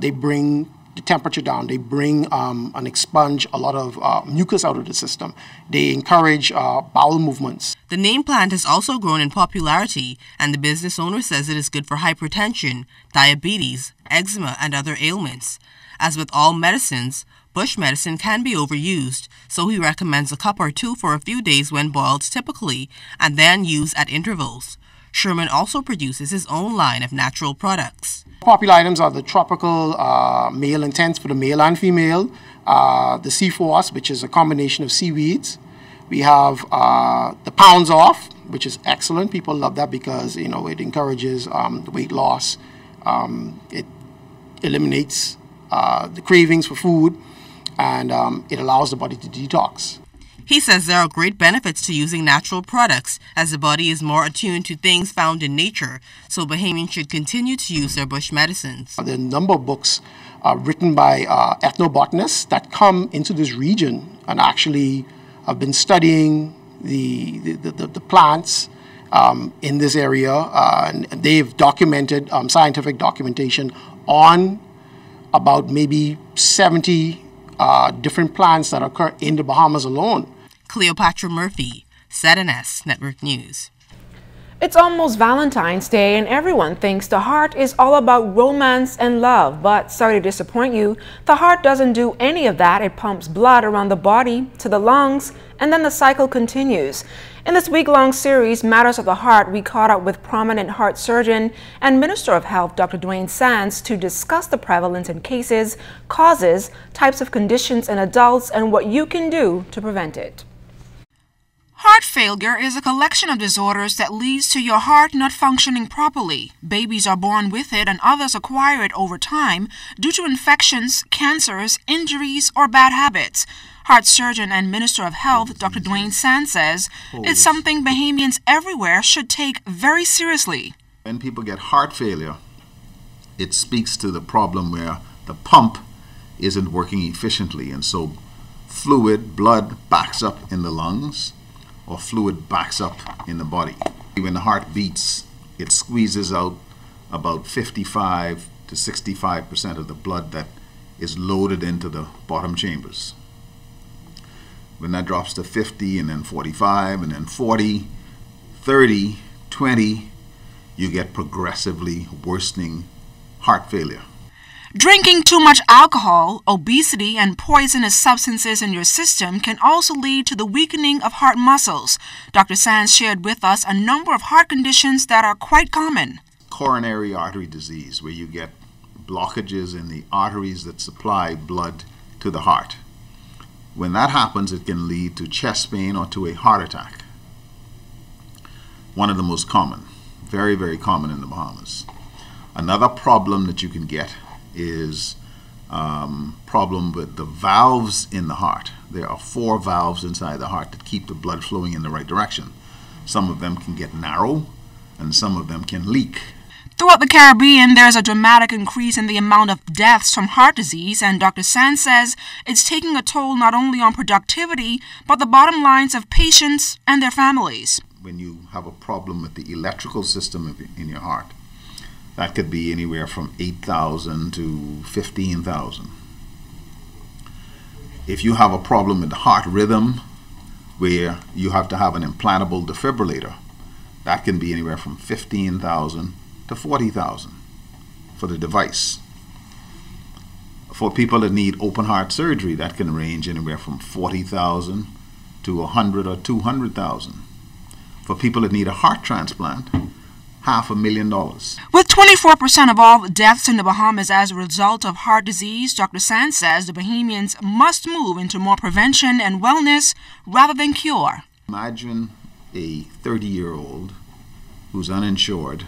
They bring the temperature down. They bring and expunge a lot of mucus out of the system. They encourage bowel movements. The name plant has also grown in popularity, and the business owner says it is good for hypertension, diabetes, eczema, and other ailments. As with all medicines, bush medicine can be overused, so he recommends a cup or two for a few days when boiled typically, and then use at intervals. Sherman also produces his own line of natural products. Popular items are the tropical male intense for the male and female, the Seaforce, which is a combination of seaweeds. We have the Pounds Off, which is excellent. People love that because it encourages weight loss. It eliminates the cravings for food, and it allows the body to detox. He says there are great benefits to using natural products as the body is more attuned to things found in nature, so Bahamians should continue to use their bush medicines. There are a number of books written by ethnobotanists that come into this region and actually have been studying the plants in this area, and they've documented scientific documentation on about maybe 70 different plants that occur in the Bahamas alone. Cleopatra Murphy, ZNS Network News. It's almost Valentine's Day and everyone thinks the heart is all about romance and love, but sorry to disappoint you, the heart doesn't do any of that. It pumps blood around the body to the lungs and then the cycle continues. In this week-long series, Matters of the Heart, we caught up with prominent heart surgeon and Minister of Health, Dr. Dwayne Sands, to discuss the prevalence in cases, causes, types of conditions in adults, and what you can do to prevent it. Heart failure is a collection of disorders that leads to your heart not functioning properly. Babies are born with it and others acquire it over time due to infections, cancers, injuries, or bad habits. Heart surgeon and Minister of Health, Dr. Dwayne Sands, says it's something Bahamians everywhere should take very seriously. When people get heart failure, it speaks to the problem where the pump isn't working efficiently, and so blood backs up in the lungs, or fluid backs up in the body. When the heart beats, it squeezes out about 55 to 65% of the blood that is loaded into the bottom chambers. When that drops to 50 and then 45 and then 40, 30, 20, you get progressively worsening heart failure. Drinking too much alcohol, obesity, and poisonous substances in your system can also lead to the weakening of heart muscles. Dr. Sands shared with us a number of heart conditions that are quite common. Coronary artery disease, where you get blockages in the arteries that supply blood to the heart. When that happens, it can lead to chest pain or to a heart attack. One of the most common, very, very common in the Bahamas. Another problem that you can get is problem with the valves in the heart. There are 4 valves inside the heart that keep the blood flowing in the right direction. Some of them can get narrow and some of them can leak. Throughout the Caribbean, there's a dramatic increase in the amount of deaths from heart disease, and Dr. Sands says it's taking a toll not only on productivity, but the bottom lines of patients and their families. When you have a problem with the electrical system in your heart, that could be anywhere from 8,000 to 15,000. If you have a problem with the heart rhythm, where you have to have an implantable defibrillator, that can be anywhere from 15,000 to 40,000 for the device. For people that need open heart surgery, that can range anywhere from 40,000 to 100 or 200,000. For people that need a heart transplant, $500,000. With 24% of all deaths in the Bahamas as a result of heart disease, Dr. Sands says the Bahamians must move into more prevention and wellness rather than cure. Imagine a 30-year-old who's uninsured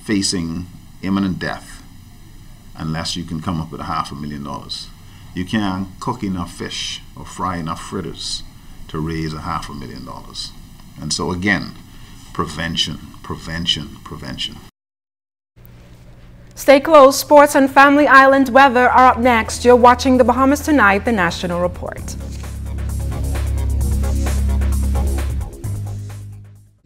facing imminent death unless you can come up with $500,000. You can't cook enough fish or fry enough fritters to raise $500,000. And so again, prevention, prevention, prevention. Stay close. Sports and Family Island weather are up next. You're watching The Bahamas Tonight, the National Report.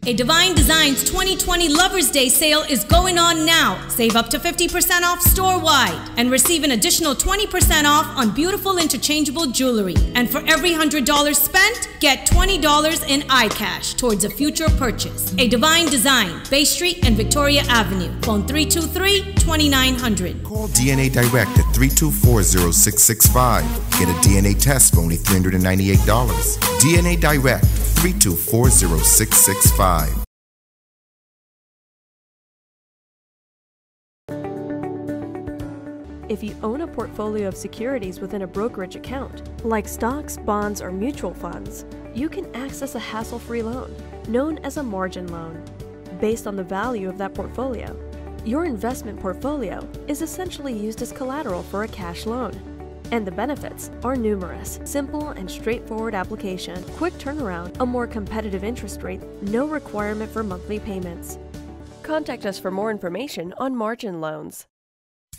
A Divine Designs 2020 Lover's Day sale is going on now. Save up to 50% off store-wide and receive an additional 20% off on beautiful interchangeable jewelry. And for every $100 spent, get $20 in iCash towards a future purchase. A Divine Design, Bay Street and Victoria Avenue. Phone 323-2900. Call DNA Direct at 324-0665. Get a DNA test for only $398. DNA Direct, 324-0665. If you own a portfolio of securities within a brokerage account, like stocks, bonds, or mutual funds, you can access a hassle-free loan, known as a margin loan, based on the value of that portfolio. Your investment portfolio is essentially used as collateral for a cash loan. And the benefits are numerous. Simple and straightforward application, quick turnaround, a more competitive interest rate, no requirement for monthly payments. Contact us for more information on margin loans.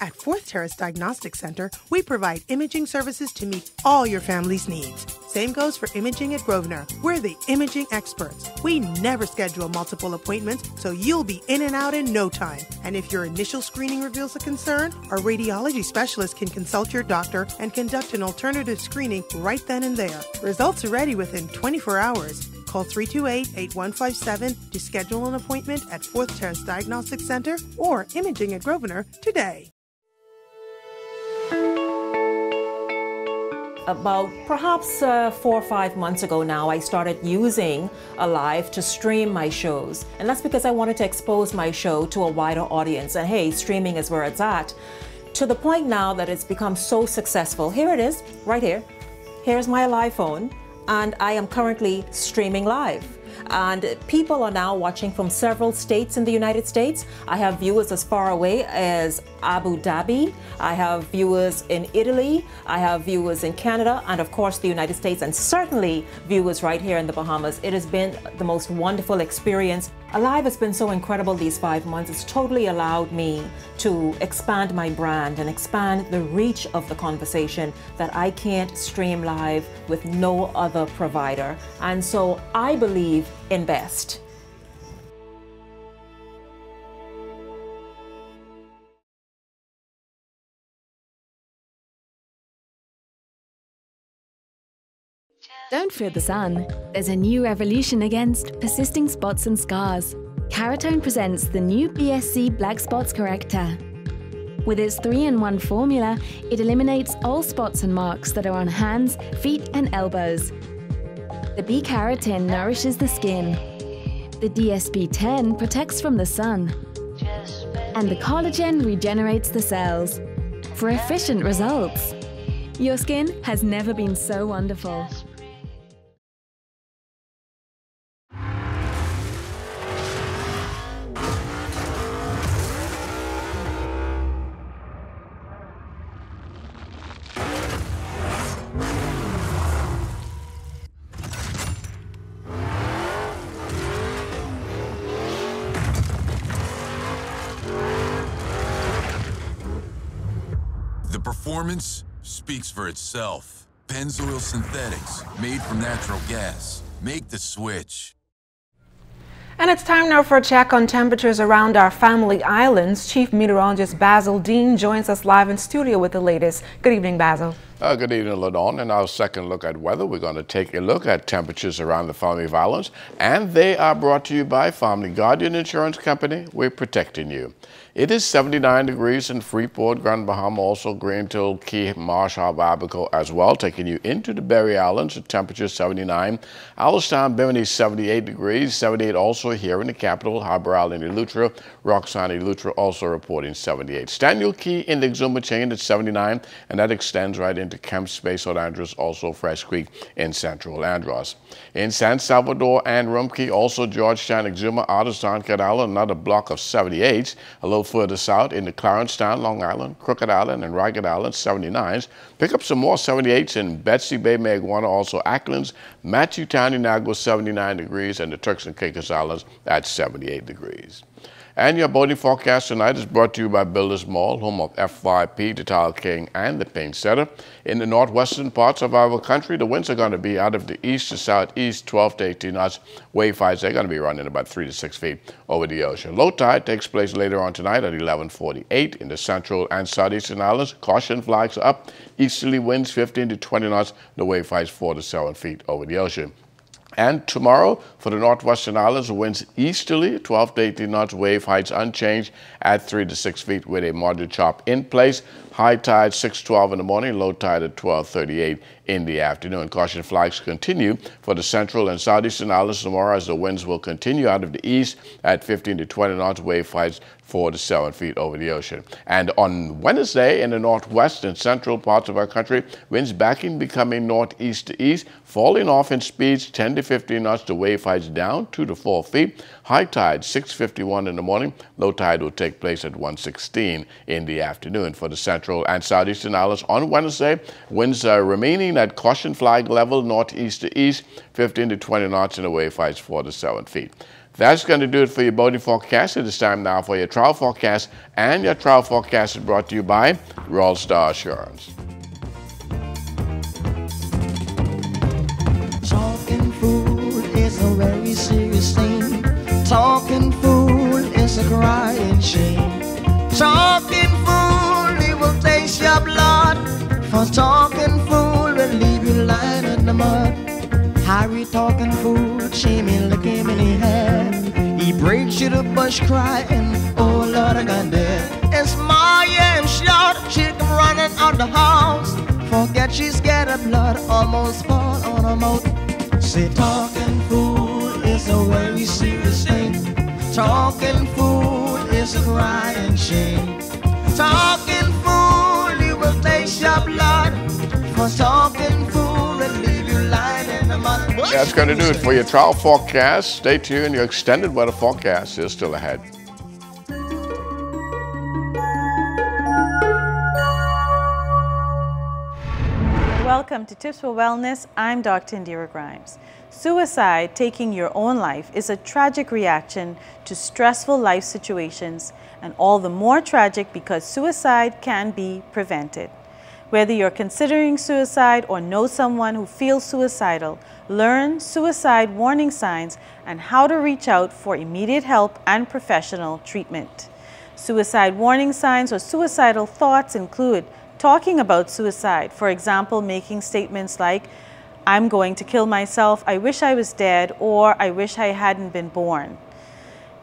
At Fourth Terrace Diagnostic Center, we provide imaging services to meet all your family's needs. Same goes for imaging at Grosvenor. We're the imaging experts. We never schedule multiple appointments, so you'll be in and out in no time. And if your initial screening reveals a concern, our radiology specialist can consult your doctor and conduct an alternative screening right then and there. Results are ready within 24 hours. Call 328-8157 to schedule an appointment at 4th Terrace Diagnostic Center or Imaging at Grosvenor today. About perhaps 4 or 5 months ago now, I started using Alive to stream my shows. And that's because I wanted to expose my show to a wider audience. And hey, streaming is where it's at. To the point now that it's become so successful. Here it is, right here. Here's my Alive phone, and I am currently streaming live. And people are now watching from several states in the United States. I have viewers as far away as Abu Dhabi. I have viewers in Italy. I have viewers in Canada, and of course the United States, and certainly viewers right here in the Bahamas. It has been the most wonderful experience. Alive has been so incredible these 5 months. It's totally allowed me to expand my brand and expand the reach of the conversation that I can't stream live with no other provider. And so I believe in best. Don't fear the sun. There's a new revolution against persisting spots and scars. Keratone presents the new BSC Black Spots Corrector. With its 3-in-1 formula, it eliminates all spots and marks that are on hands, feet, and elbows. The B-carotene nourishes the skin. The DSP-10 protects from the sun. And the collagen regenerates the cells. For efficient results. Your skin has never been so wonderful. The performance speaks for itself. Pennzoil Synthetics, made from natural gas. Make the switch. And it's time now for a check on temperatures around our family islands. Chief Meteorologist Basil Dean joins us live in studio with the latest. Good evening, Basil. Good evening, Ladon. In our second look at weather, we're going to take a look at temperatures around the family islands, and they are brought to you by Family Guardian Insurance Company. We're protecting you. It is 79 degrees in Freeport, Grand Bahama, also Greenville, Key, Marsh, Harbor, Abaco as well, taking you into the Berry Islands at temperature 79. Allenstown, Bimini, 78 degrees, 78 also here in the capital, Harbor Island, Eleuthera, Roxanne, Eleuthera also reporting 78. Staniel Key in the Exuma chain at 79, and that extends right into Kemps Bay, St. Andrews, also Fresh Creek in Central Andros. In San Salvador and Rumkey, also Georgetown, Exuma, Otterstown, Cat Island, another block of 78s. A little further south in the Clarencetown, Long Island, Crooked Island, and Ragged Island, 79s. Pick up some more 78s in Betsy Bay, Mayaguana, also Acklands, Matthewtown, Inagua, 79 degrees, and the Turks and Caicos Islands at 78 degrees. And your boating forecast tonight is brought to you by Builders Mall, home of FYP, the Tile King, and the Paint Setter. In the northwestern parts of our country, the winds are going to be out of the east to southeast, 12 to 18 knots. Wave heights, they're going to be running about 3 to 6 feet over the ocean. Low tide takes place later on tonight at 11:48 in the central and southeastern islands. Caution flags up. Easterly winds 15 to 20 knots. The wave heights 4 to 7 feet over the ocean. And tomorrow, for the northwestern islands, winds easterly, 12 to 18 knots, wave heights unchanged at 3 to 6 feet with a moderate chop in place. High tide 6:12 in the morning, low tide at 12:38 in the afternoon. Caution flags continue for the central and southeastern islands tomorrow as the winds will continue out of the east at 15 to 20 knots, wave heights 4 to 7 feet over the ocean. And on Wednesday in the northwest and central parts of our country, winds backing becoming northeast to east, falling off in speeds 10 to 15 knots, the wave heights down 2 to 4 feet. High tide 6:51 in the morning, low tide will take place at 1:16 in the afternoon. For the central and southeastern islands on Wednesday, winds are remaining at caution flag level northeast to east, 15 to 20 knots, and the wave heights 4 to 7 feet. That's going to do it for your boating forecast. It is time now for your travel forecast, and your travel forecast is brought to you by Royal Star Assurance. Talking food is a very serious thing. Talking food is a crying shame. Talking food, it will taste your blood. For talking food will leave you lying in the mud. Harry sweet talking fool, she me look him in the head. He breaks you the bush crying, oh Lord, I got dead. It's my and short, she come running out the house. Forget she's scared of blood, almost fall on her mouth. Say talking fool is a very serious thing. Talking fool is a crying shame. Talking fool, you will taste your blood. For talking fool will leave you lying in the mud. That's going to do it for your trial forecast. Stay tuned. Your extended weather forecast is still ahead. Welcome to Tips for Wellness. I'm Dr. Indira Grimes. Suicide, taking your own life, is a tragic reaction to stressful life situations, and all the more tragic because suicide can be prevented. Whether you're considering suicide or know someone who feels suicidal, learn suicide warning signs and how to reach out for immediate help and professional treatment. Suicide warning signs or suicidal thoughts include talking about suicide, for example, making statements like, "I'm going to kill myself, I wish I was dead," or "I wish I hadn't been born."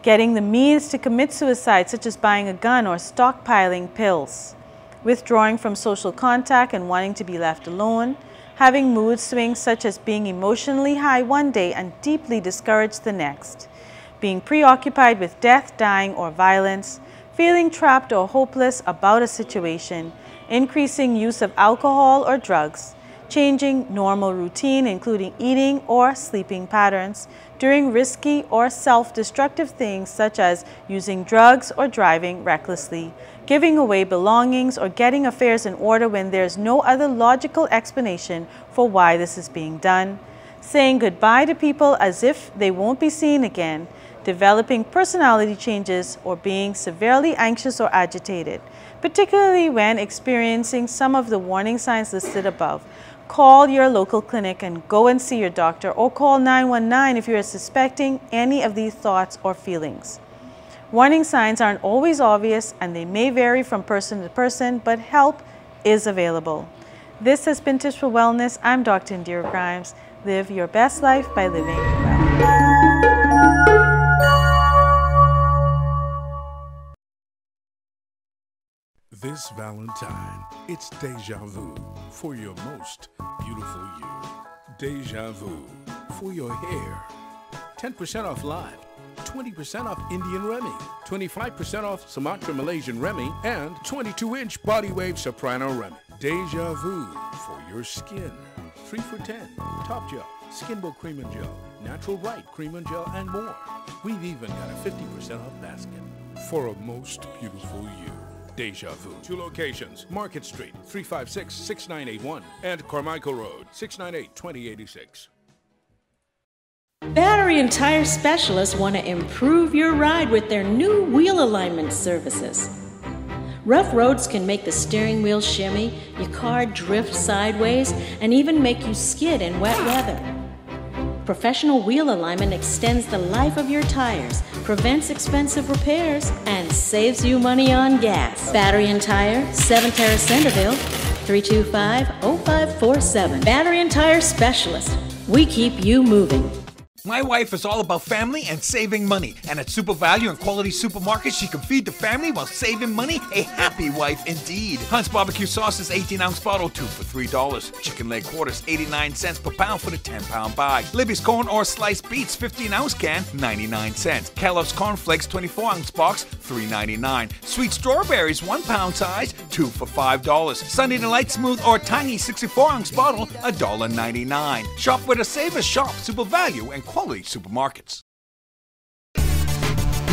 Getting the means to commit suicide, such as buying a gun or stockpiling pills. Withdrawing from social contact and wanting to be left alone. Having mood swings such as being emotionally high one day and deeply discouraged the next. Being preoccupied with death, dying, or violence. Feeling trapped or hopeless about a situation. Increasing use of alcohol or drugs, changing normal routine including eating or sleeping patterns, doing risky or self-destructive things such as using drugs or driving recklessly, giving away belongings or getting affairs in order when there's no other logical explanation for why this is being done, saying goodbye to people as if they won't be seen again, developing personality changes, or being severely anxious or agitated, particularly when experiencing some of the warning signs listed above. Call your local clinic and go and see your doctor, or call 919 if you are suspecting any of these thoughts or feelings. Warning signs aren't always obvious and they may vary from person to person, but help is available. This has been Tips for Wellness. I'm Dr. Indira Grimes. Live your best life by living well. This Valentine, it's Deja Vu for your most beautiful you. Deja Vu for your hair. 10% off live, 20% off Indian Remy, 25% off Sumatra Malaysian Remy, and 22-inch Body Wave Soprano Remy. Deja Vu for your skin. 3 for $10. Top Gel, Skinbo Cream and Gel, Natural Right Cream and Gel, and more. We've even got a 50% off basket for a most beautiful you. Deja Vu. 2 locations, Market Street, 356-6981, and Carmichael Road, 698-2086. Battery and tire specialists want to improve your ride with their new wheel alignment services. Rough roads can make the steering wheel shimmy, your car drift sideways, and even make you skid in wet weather. Professional wheel alignment extends the life of your tires, prevents expensive repairs, and saves you money on gas. Battery and Tire, 7 Terrace, Centerville, 325-0547. Battery and Tire Specialist. We keep you moving. My wife is all about family and saving money. And at Super Value and Quality Supermarkets, she can feed the family while saving money. A happy wife indeed. Hunt's Barbecue Sauces, 18-ounce bottle, 2 for $3. Chicken leg quarters, 89 cents per pound for the 10-pound bag. Libby's Corn or Sliced Beets, 15-ounce can, 99 cents. Kellogg's Corn Flakes, 24-ounce box, $3.99. Sweet Strawberries, 1-pound size, 2 for $5. Sunny Delight Smooth or Tiny, 64-ounce bottle, $1.99. Shop where the savers shop. Super Value and Quality Supermarkets.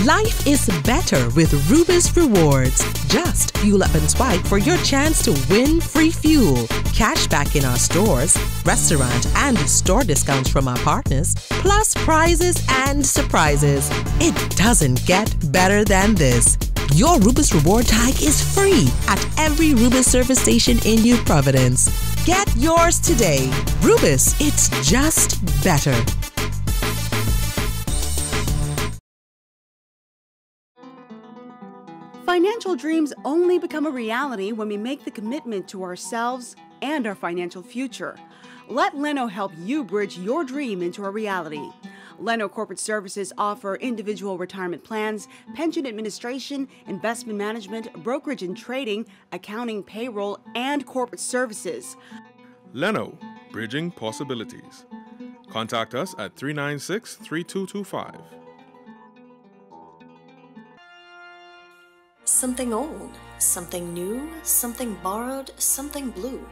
Life is better with Rubis Rewards. Just fuel up and swipe for your chance to win free fuel, cash back in our stores, restaurant and store discounts from our partners, plus prizes and surprises. It doesn't get better than this. Your Rubis Reward tag is free at every Rubis service station in New Providence. Get yours today. Rubis, it's just better. Financial dreams only become a reality when we make the commitment to ourselves and our financial future. Let Leno help you bridge your dream into a reality. Leno Corporate Services offer individual retirement plans, pension administration, investment management, brokerage and trading, accounting, payroll, and corporate services. Leno, bridging possibilities. Contact us at 396-3225. Something old, something new, something borrowed, something blue.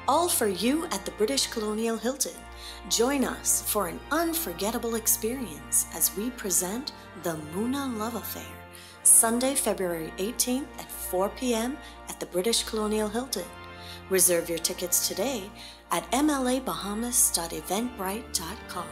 All for you at the British Colonial Hilton. Join us for an unforgettable experience as we present the Muna Love Affair, Sunday, February 18th at 4 p.m. at the British Colonial Hilton. Reserve your tickets today at mlabahamas.eventbrite.com.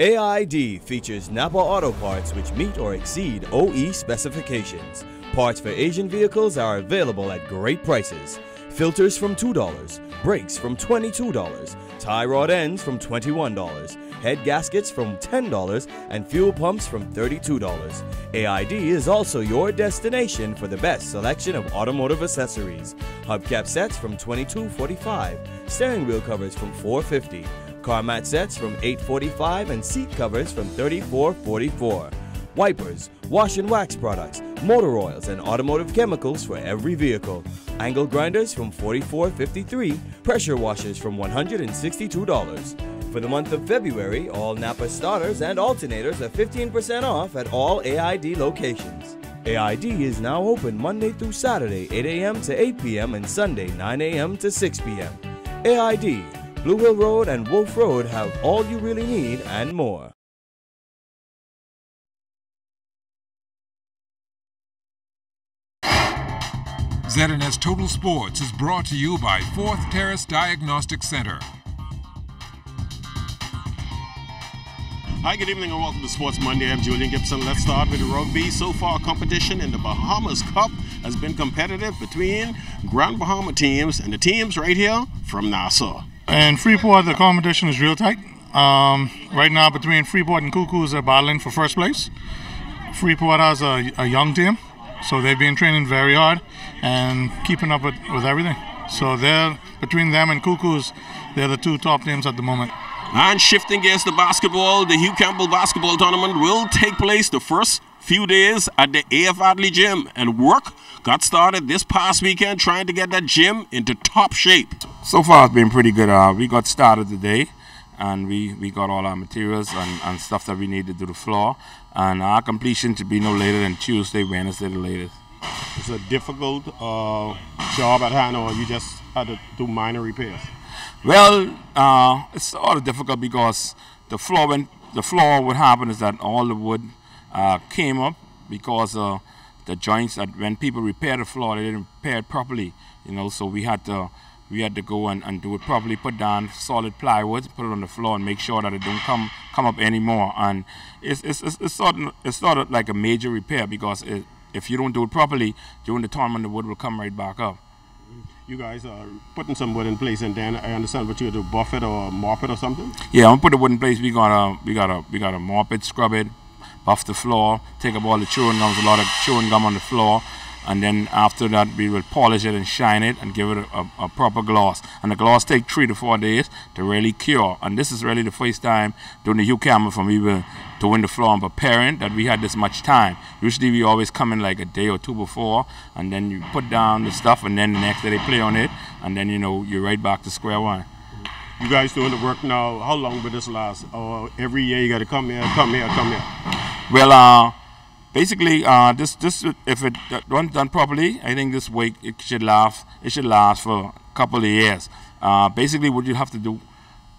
AID features Napa Auto Parts which meet or exceed OE specifications. Parts for Asian vehicles are available at great prices. Filters from $2, brakes from $22, tie rod ends from $21, head gaskets from $10, and fuel pumps from $32. AID is also your destination for the best selection of automotive accessories. Hubcap sets from $22.45, steering wheel covers from $4.50. Car mat sets from $8.45 and seat covers from $34.44. Wipers, wash and wax products, motor oils, and automotive chemicals for every vehicle. Angle grinders from $44.53, pressure washers from $162. For the month of February, all Napa starters and alternators are 15% off at all AID locations. AID is now open Monday through Saturday, 8 a.m. to 8 p.m. and Sunday, 9 a.m. to 6 p.m. AID, Blue Hill Road and Wolf Road have all you really need and more. ZNS Total Sports is brought to you by 4th Terrace Diagnostic Center. Hi, good evening and welcome to Sports Monday. I'm Julian Gibson. Let's start with the rugby. So far, competition in the Bahamas Cup has been competitive between Grand Bahama teams and the teams right here from Nassau. In Freeport, the competition is real tight. Right now, between Freeport and Cuckoos, they're battling for first place. Freeport has a young team, so they've been training very hard and keeping up with everything. So they're between them and Cuckoos, they're the two top teams at the moment. And shifting gears to basketball, the Hugh Campbell basketball tournament will take place the first few days at the AF Adley Gym, and work got started this past weekend trying to get that gym into top shape. So far it's been pretty good. We got started today and we got all our materials and stuff that we need to do the floor, and our completion should be no later than Tuesday, Wednesday the latest. It's a difficult job at hand, or you just had to do minor repairs? Well, it's sort of difficult because the floor, what happened is that all the wood came up because the joints, that when people repair the floor, they didn't repair it properly, you know. So we had to go and do it properly, put down solid plywood, put it on the floor, and make sure that it don't come up anymore. And it's sort of like a major repair because if you don't do it properly during the tournament, the wood will come right back up. You guys are putting some wood in place, and then I understand what you do, buff it or mop it or something? Yeah, I'm gonna put the wood in place. We gotta mop it, scrub it, buff the floor, take up all the chewing gum, a lot of chewing gum on the floor, and then after that we will polish it and shine it and give it a proper gloss. And the gloss takes 3 to 4 days to really cure. And this is really the first time during the Hugh Campbell from even doing the floor and preparing that we had this much time. Usually we always come in like a day or two before, and then you put down the stuff, and then the next day they play on it, and then you know you're right back to square one. You guys doing the work now, how long will this last? Or every year you got to come here, come here, come here? Well, basically, this if it once done properly, I think this week it should last for a couple of years. Basically, what you have to do,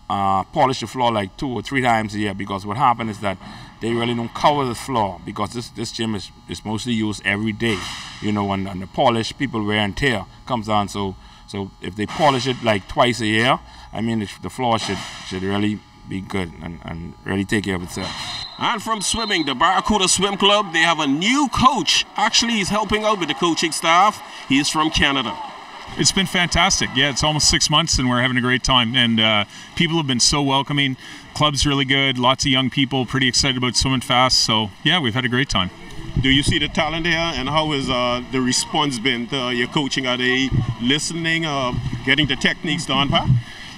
polish the floor like 2 or 3 times a year, because what happens is that they really don't cover the floor, because this gym is mostly used every day, you know, and the polish, people wear and tear comes on. So if they polish it like twice a year, I mean the floor should really be good and really take care of itself. And from swimming, the Barracuda Swim Club, they have a new coach. Actually, he's helping out with the coaching staff. He is from Canada. It's been fantastic. Yeah, it's almost 6 months and we're having a great time. And people have been so welcoming. Club's really good. Lots of young people, pretty excited about swimming fast. So yeah, we've had a great time. Do you see the talent here, and how has the response been to your coaching? Are they listening, getting the techniques down, Pat?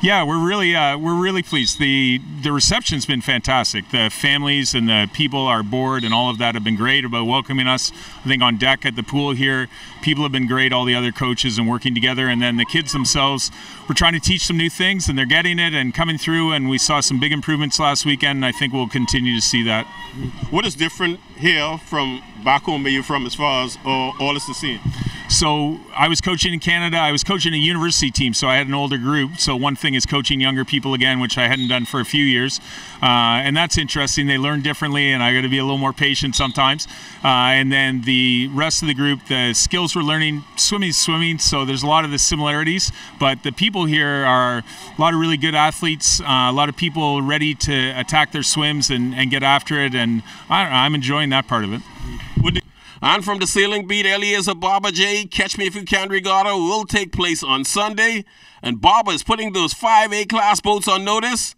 Yeah, we're really pleased. The reception's been fantastic. The families and the people, our board, and all of that have been great about welcoming us. I think on deck at the pool here, people have been great. All the other coaches and working together, and then the kids themselves. We're trying to teach them new things, and they're getting it and coming through. And we saw some big improvements last weekend, and I think we'll continue to see that. What is different here from back home where you're from, as far as all is the same? So I was coaching in Canada. I was coaching a university team, so I had an older group. So one thing is coaching younger people again, which I hadn't done for a few years. And that's interesting. They learn differently, and I got to be a little more patient sometimes. And then the rest of the group, the skills we're learning, swimming. So there's a lot of the similarities. But the people here are a lot of really good athletes, a lot of people ready to attack their swims and get after it. And I'm enjoying that part of it. And from the sailing beat, Eliezer Barber J, Catch Me If You Can Regatta will take place on Sunday. And Barber is putting those 5 A-class boats on notice.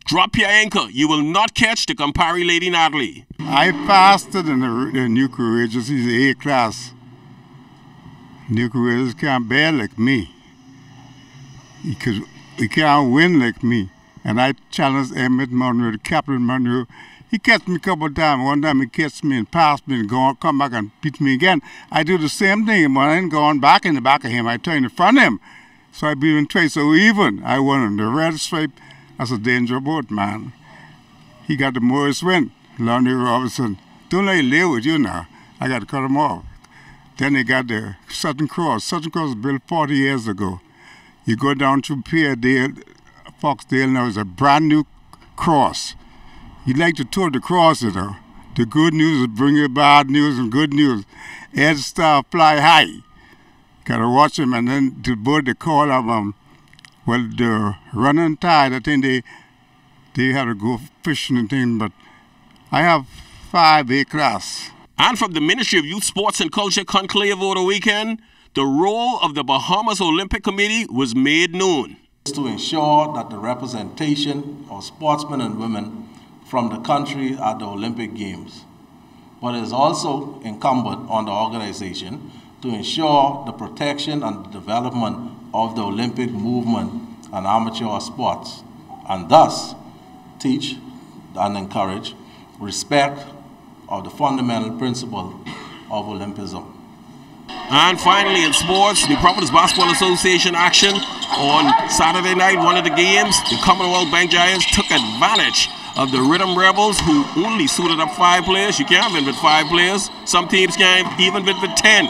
Drop your anchor. You will not catch the Campari Lady Natalie. I fasted in the New Courageous. He's A-class. New Courageous can't bear like me. He can't win like me. And I challenged Emmett Monroe, Captain Monroe. He catch me a couple of times. One time he catch me and pass me and come back and beat me again. I do the same thing. When I ain't going back in the back of him, I turn in front of him. So I beat him twice. So even I won on the red stripe. That's a danger boat, man. He got the Morris win. Lonnie Robinson. Don't let him lay with you now. I got to cut him off. Then they got the Southern Cross. Southern Cross was built 40 years ago. You go down to Pierredale, Foxdale now is a brand new cross. You like to tour the cross, you know. The good news will bring you bad news and good news. Ed Star fly high. Gotta watch him, and then the boat they call them, well, the running tide, I think they had to go fishing and things, but I have 5 A-class. And from the Ministry of Youth, Sports and Culture conclave over the weekend, the role of the Bahamas Olympic Committee was made known. To ensure that the representation of sportsmen and women from the country at the Olympic Games. But it is also incumbent on the organization to ensure the protection and the development of the Olympic movement and amateur sports, and thus teach and encourage respect of the fundamental principle of Olympism. And finally, in sports, the Providence Basketball Association action on Saturday night, one of the games, the Commonwealth Bank Giants took advantage of the Rhythm Rebels, who only suited up 5 players. You can't win with 5 players. Some teams can't even win with 10.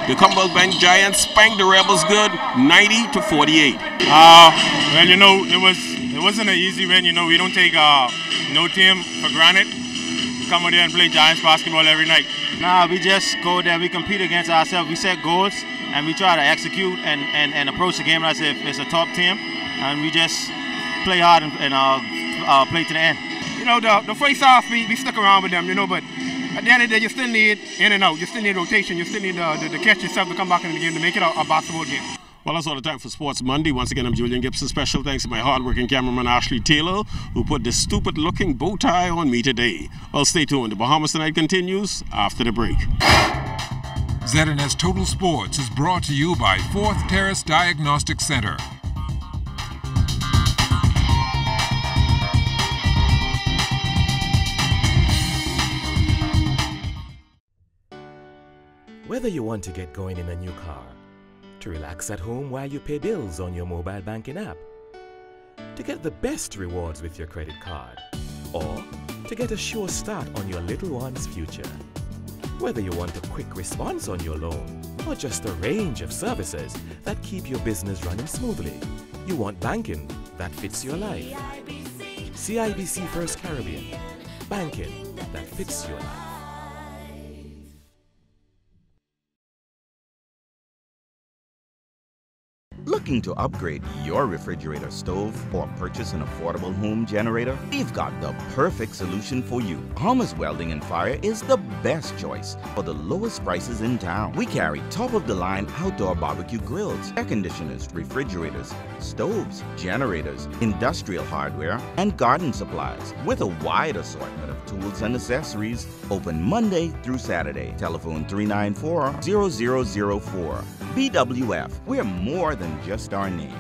The Commonwealth Bank Giants spanked the Rebels good, 90-48. Well, you know, it wasn't an easy win. You know, we don't take no team for granted. We come out there and play Giants basketball every night. Nah, we just go there, we compete against ourselves, we set goals, and we try to execute and approach the game as if it's a top team, and we just play hard and play to the end. You know, the first half, we stuck around with them, you know, but at the end of the day, you still need in and out, you still need rotation, you still need to catch yourself to come back in the game to make it a basketball game. Well, that's all the time for Sports Monday. Once again, I'm Julian Gibson. Special thanks to my hard-working cameraman, Ashley Taylor, who put this stupid-looking bow tie on me today. Well, stay tuned. The Bahamas Tonight continues after the break. ZNS Total Sports is brought to you by 4th Terrace Diagnostic Center. Whether you want to get going in a new car, to relax at home while you pay bills on your mobile banking app, to get the best rewards with your credit card, or to get a sure start on your little one's future. Whether you want a quick response on your loan, or just a range of services that keep your business running smoothly, you want banking that fits your life. CIBC First Caribbean, banking that fits your life. Look Looking to upgrade your refrigerator stove or purchase an affordable home generator? We've got the perfect solution for you. Thomas Welding and Fire is the best choice for the lowest prices in town. We carry top-of-the-line outdoor barbecue grills, air conditioners, refrigerators, stoves, generators, industrial hardware, and garden supplies with a wide assortment of tools and accessories. Open Monday through Saturday. Telephone 394-0004. BWF, we're more than just our name.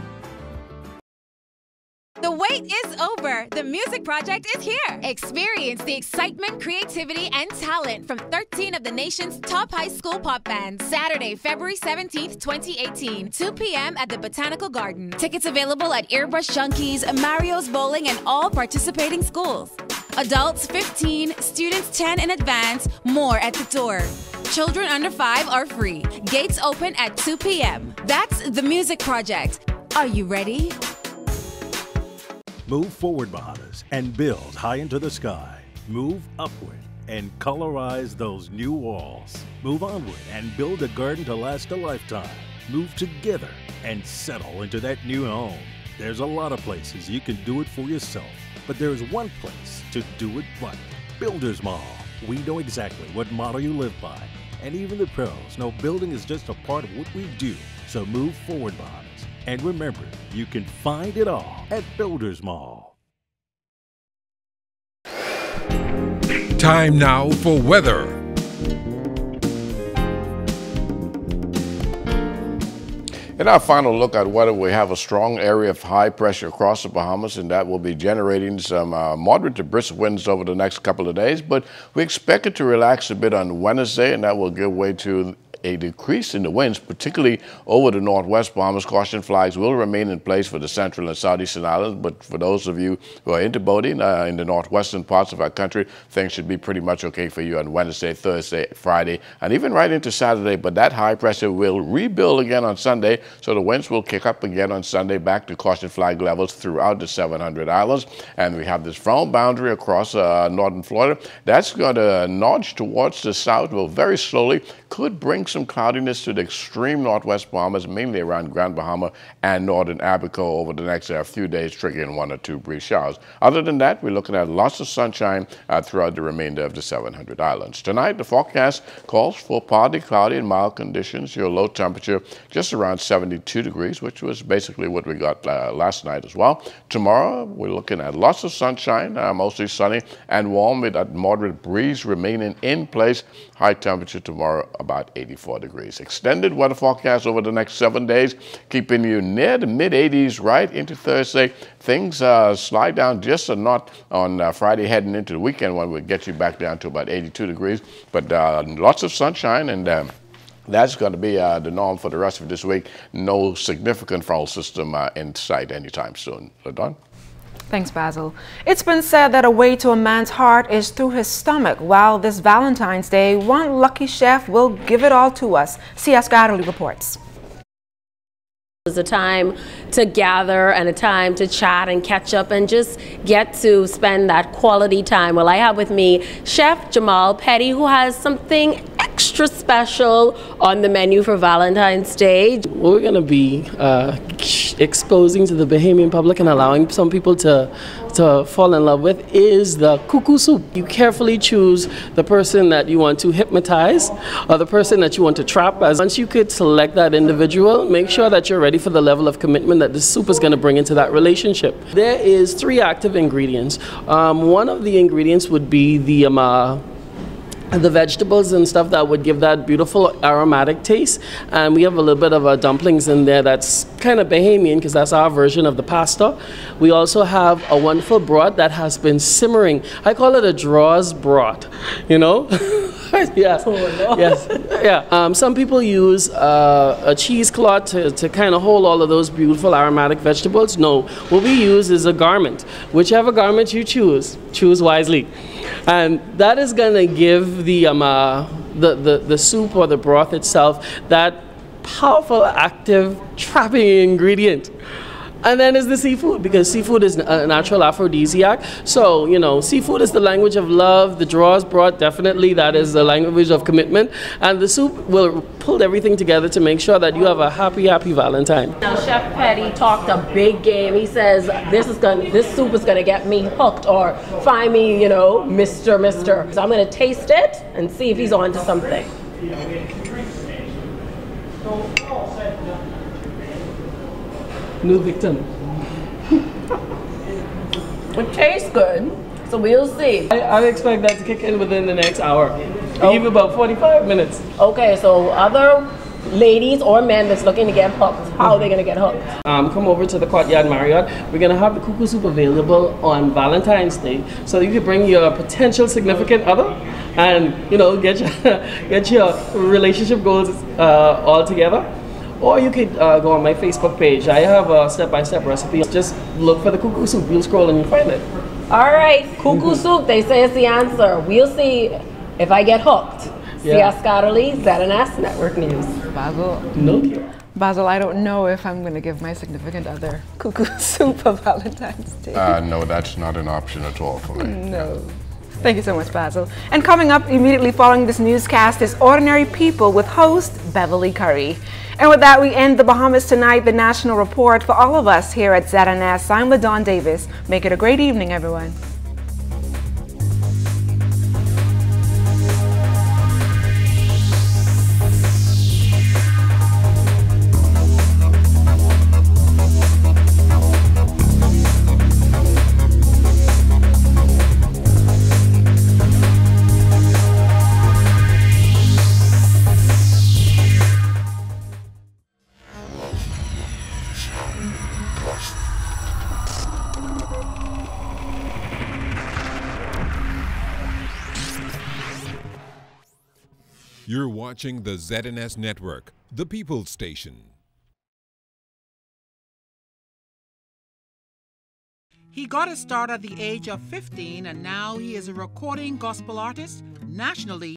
The wait is over. The Music Project is here. Experience the excitement, creativity, and talent from 13 of the nation's top high school pop bands. Saturday, February 17th, 2018, 2 p.m. at the Botanical Garden. Tickets available at Airbrush Junkies, Mario's Bowling, and all participating schools. Adults 15, students 10 in advance, more at the door. Children under 5 are free. Gates open at 2 p.m. That's the Music Project. Are you ready? Move forward, Bahamas, and build high into the sky. Move upward and colorize those new walls. Move onward and build a garden to last a lifetime. Move together and settle into that new home. There's a lot of places you can do it for yourself, but there's one place to do it right. Builders Mall. We know exactly what motto you live by, and even the pros know building is just a part of what we do. So move forward, Bahamas. And remember, you can find it all at Builders Mall. Time now for weather. In our final look at weather, we have a strong area of high pressure across the Bahamas, and that will be generating some moderate to brisk winds over the next couple of days. But we expect it to relax a bit on Wednesday, and that will give way to a decrease in the winds, particularly over the northwest Bahamas. Caution flags will remain in place for the central and southeastern islands, but for those of you who are into boating in the northwestern parts of our country, things should be pretty much okay for you on Wednesday, Thursday, Friday, and even right into Saturday. But that high pressure will rebuild again on Sunday, so the winds will kick up again on Sunday, back to caution flag levels throughout the 700 islands. And we have this front boundary across northern Florida. That's going to nudge towards the south, well, very slowly, could bring some cloudiness to the extreme northwest Bahamas, mainly around Grand Bahama and northern Abaco over the next few days, triggering 1 or 2 brief showers. Other than that, we're looking at lots of sunshine throughout the remainder of the 700 islands. Tonight, the forecast calls for partly cloudy and mild conditions. Your low temperature just around 72 degrees, which was basically what we got last night as well. Tomorrow, we're looking at lots of sunshine, mostly sunny and warm, with that moderate breeze remaining in place. High temperature tomorrow about 84 degrees. Extended weather forecast over the next 7 days, keeping you near the mid-80s right into Thursday. Things slide down just a knot on Friday heading into the weekend, when we get you back down to about 82 degrees. But lots of sunshine, and that's going to be the norm for the rest of this week. No significant frontal system in sight anytime soon. LaDon? Thanks, Basil. It's been said that a way to a man's heart is through his stomach. While this Valentine's Day, one lucky chef will give it all to us. C.S. Gadderly reports. It's a time to gather and a time to chat and catch up and just get to spend that quality time. Well, I have with me Chef Jamal Petty, who has something extra special on the menu for Valentine's Day. What we're going to be exposing to the Bahamian public and allowing some people to fall in love with is the cuckoo soup. You carefully choose the person that you want to hypnotize or the person that you want to trap. Once you could select that individual, make sure that you're ready for the level of commitment that the soup is going to bring into that relationship. There is 3 active ingredients. One of the ingredients would be the vegetables and stuff that would give that beautiful aromatic taste, and we have a little bit of dumplings in there that's kind of Bahamian because that's our version of the pasta. We also have a wonderful broth that has been simmering. I call it a draws broth, you know. Yeah. Oh, no. Yes. Yeah. Some people use a cheesecloth to kind of hold all of those beautiful aromatic vegetables. No, what we use is a garment. Whichever garment you choose wisely. And that is going to give the soup or the broth itself that powerful, active, trapping ingredient. And then is the seafood, because seafood is a natural aphrodisiac. So, you know, seafood is the language of love. The draws brought, definitely, that is the language of commitment. And the soup will pull everything together to make sure that you have a happy, happy Valentine. Now, Chef Petty talked a big game. He says, this soup is gonna get me hooked, or find me, you know, Mr. So I'm gonna taste it and see if he's on to something. New victim. It tastes good, so we'll see. I expect that to kick in within the next hour, even about 45 minutes. Okay, so other ladies or men that's looking to get hooked, how are they gonna get hooked? Come over to the Courtyard Marriott. We're gonna have the cuckoo soup available on Valentine's Day, so you can bring your potential significant other, and you know, get your relationship goals all together. Or you could go on my Facebook page. I have a step-by-step recipe. Just look for the cuckoo soup. You'll scroll and you'll find it. All right, cuckoo soup, they say it's the answer. We'll see if I get hooked. Yeah. C.S. Scotterly, ZNS Network News. Basil. No cure. Basil, I don't know if I'm going to give my significant other cuckoo soup for Valentine's Day. No, that's not an option at all for me. No. Thank you so much, Basil. And coming up immediately following this newscast is Ordinary People with host Beverly Curry. And with that, we end the Bahamas Tonight, the national report for all of us here at ZNS. I'm LaDawn Davis. Make it a great evening, everyone. You're watching the ZNS Network, the People's Station. He got his start at the age of 15, and now he is a recording gospel artist nationally.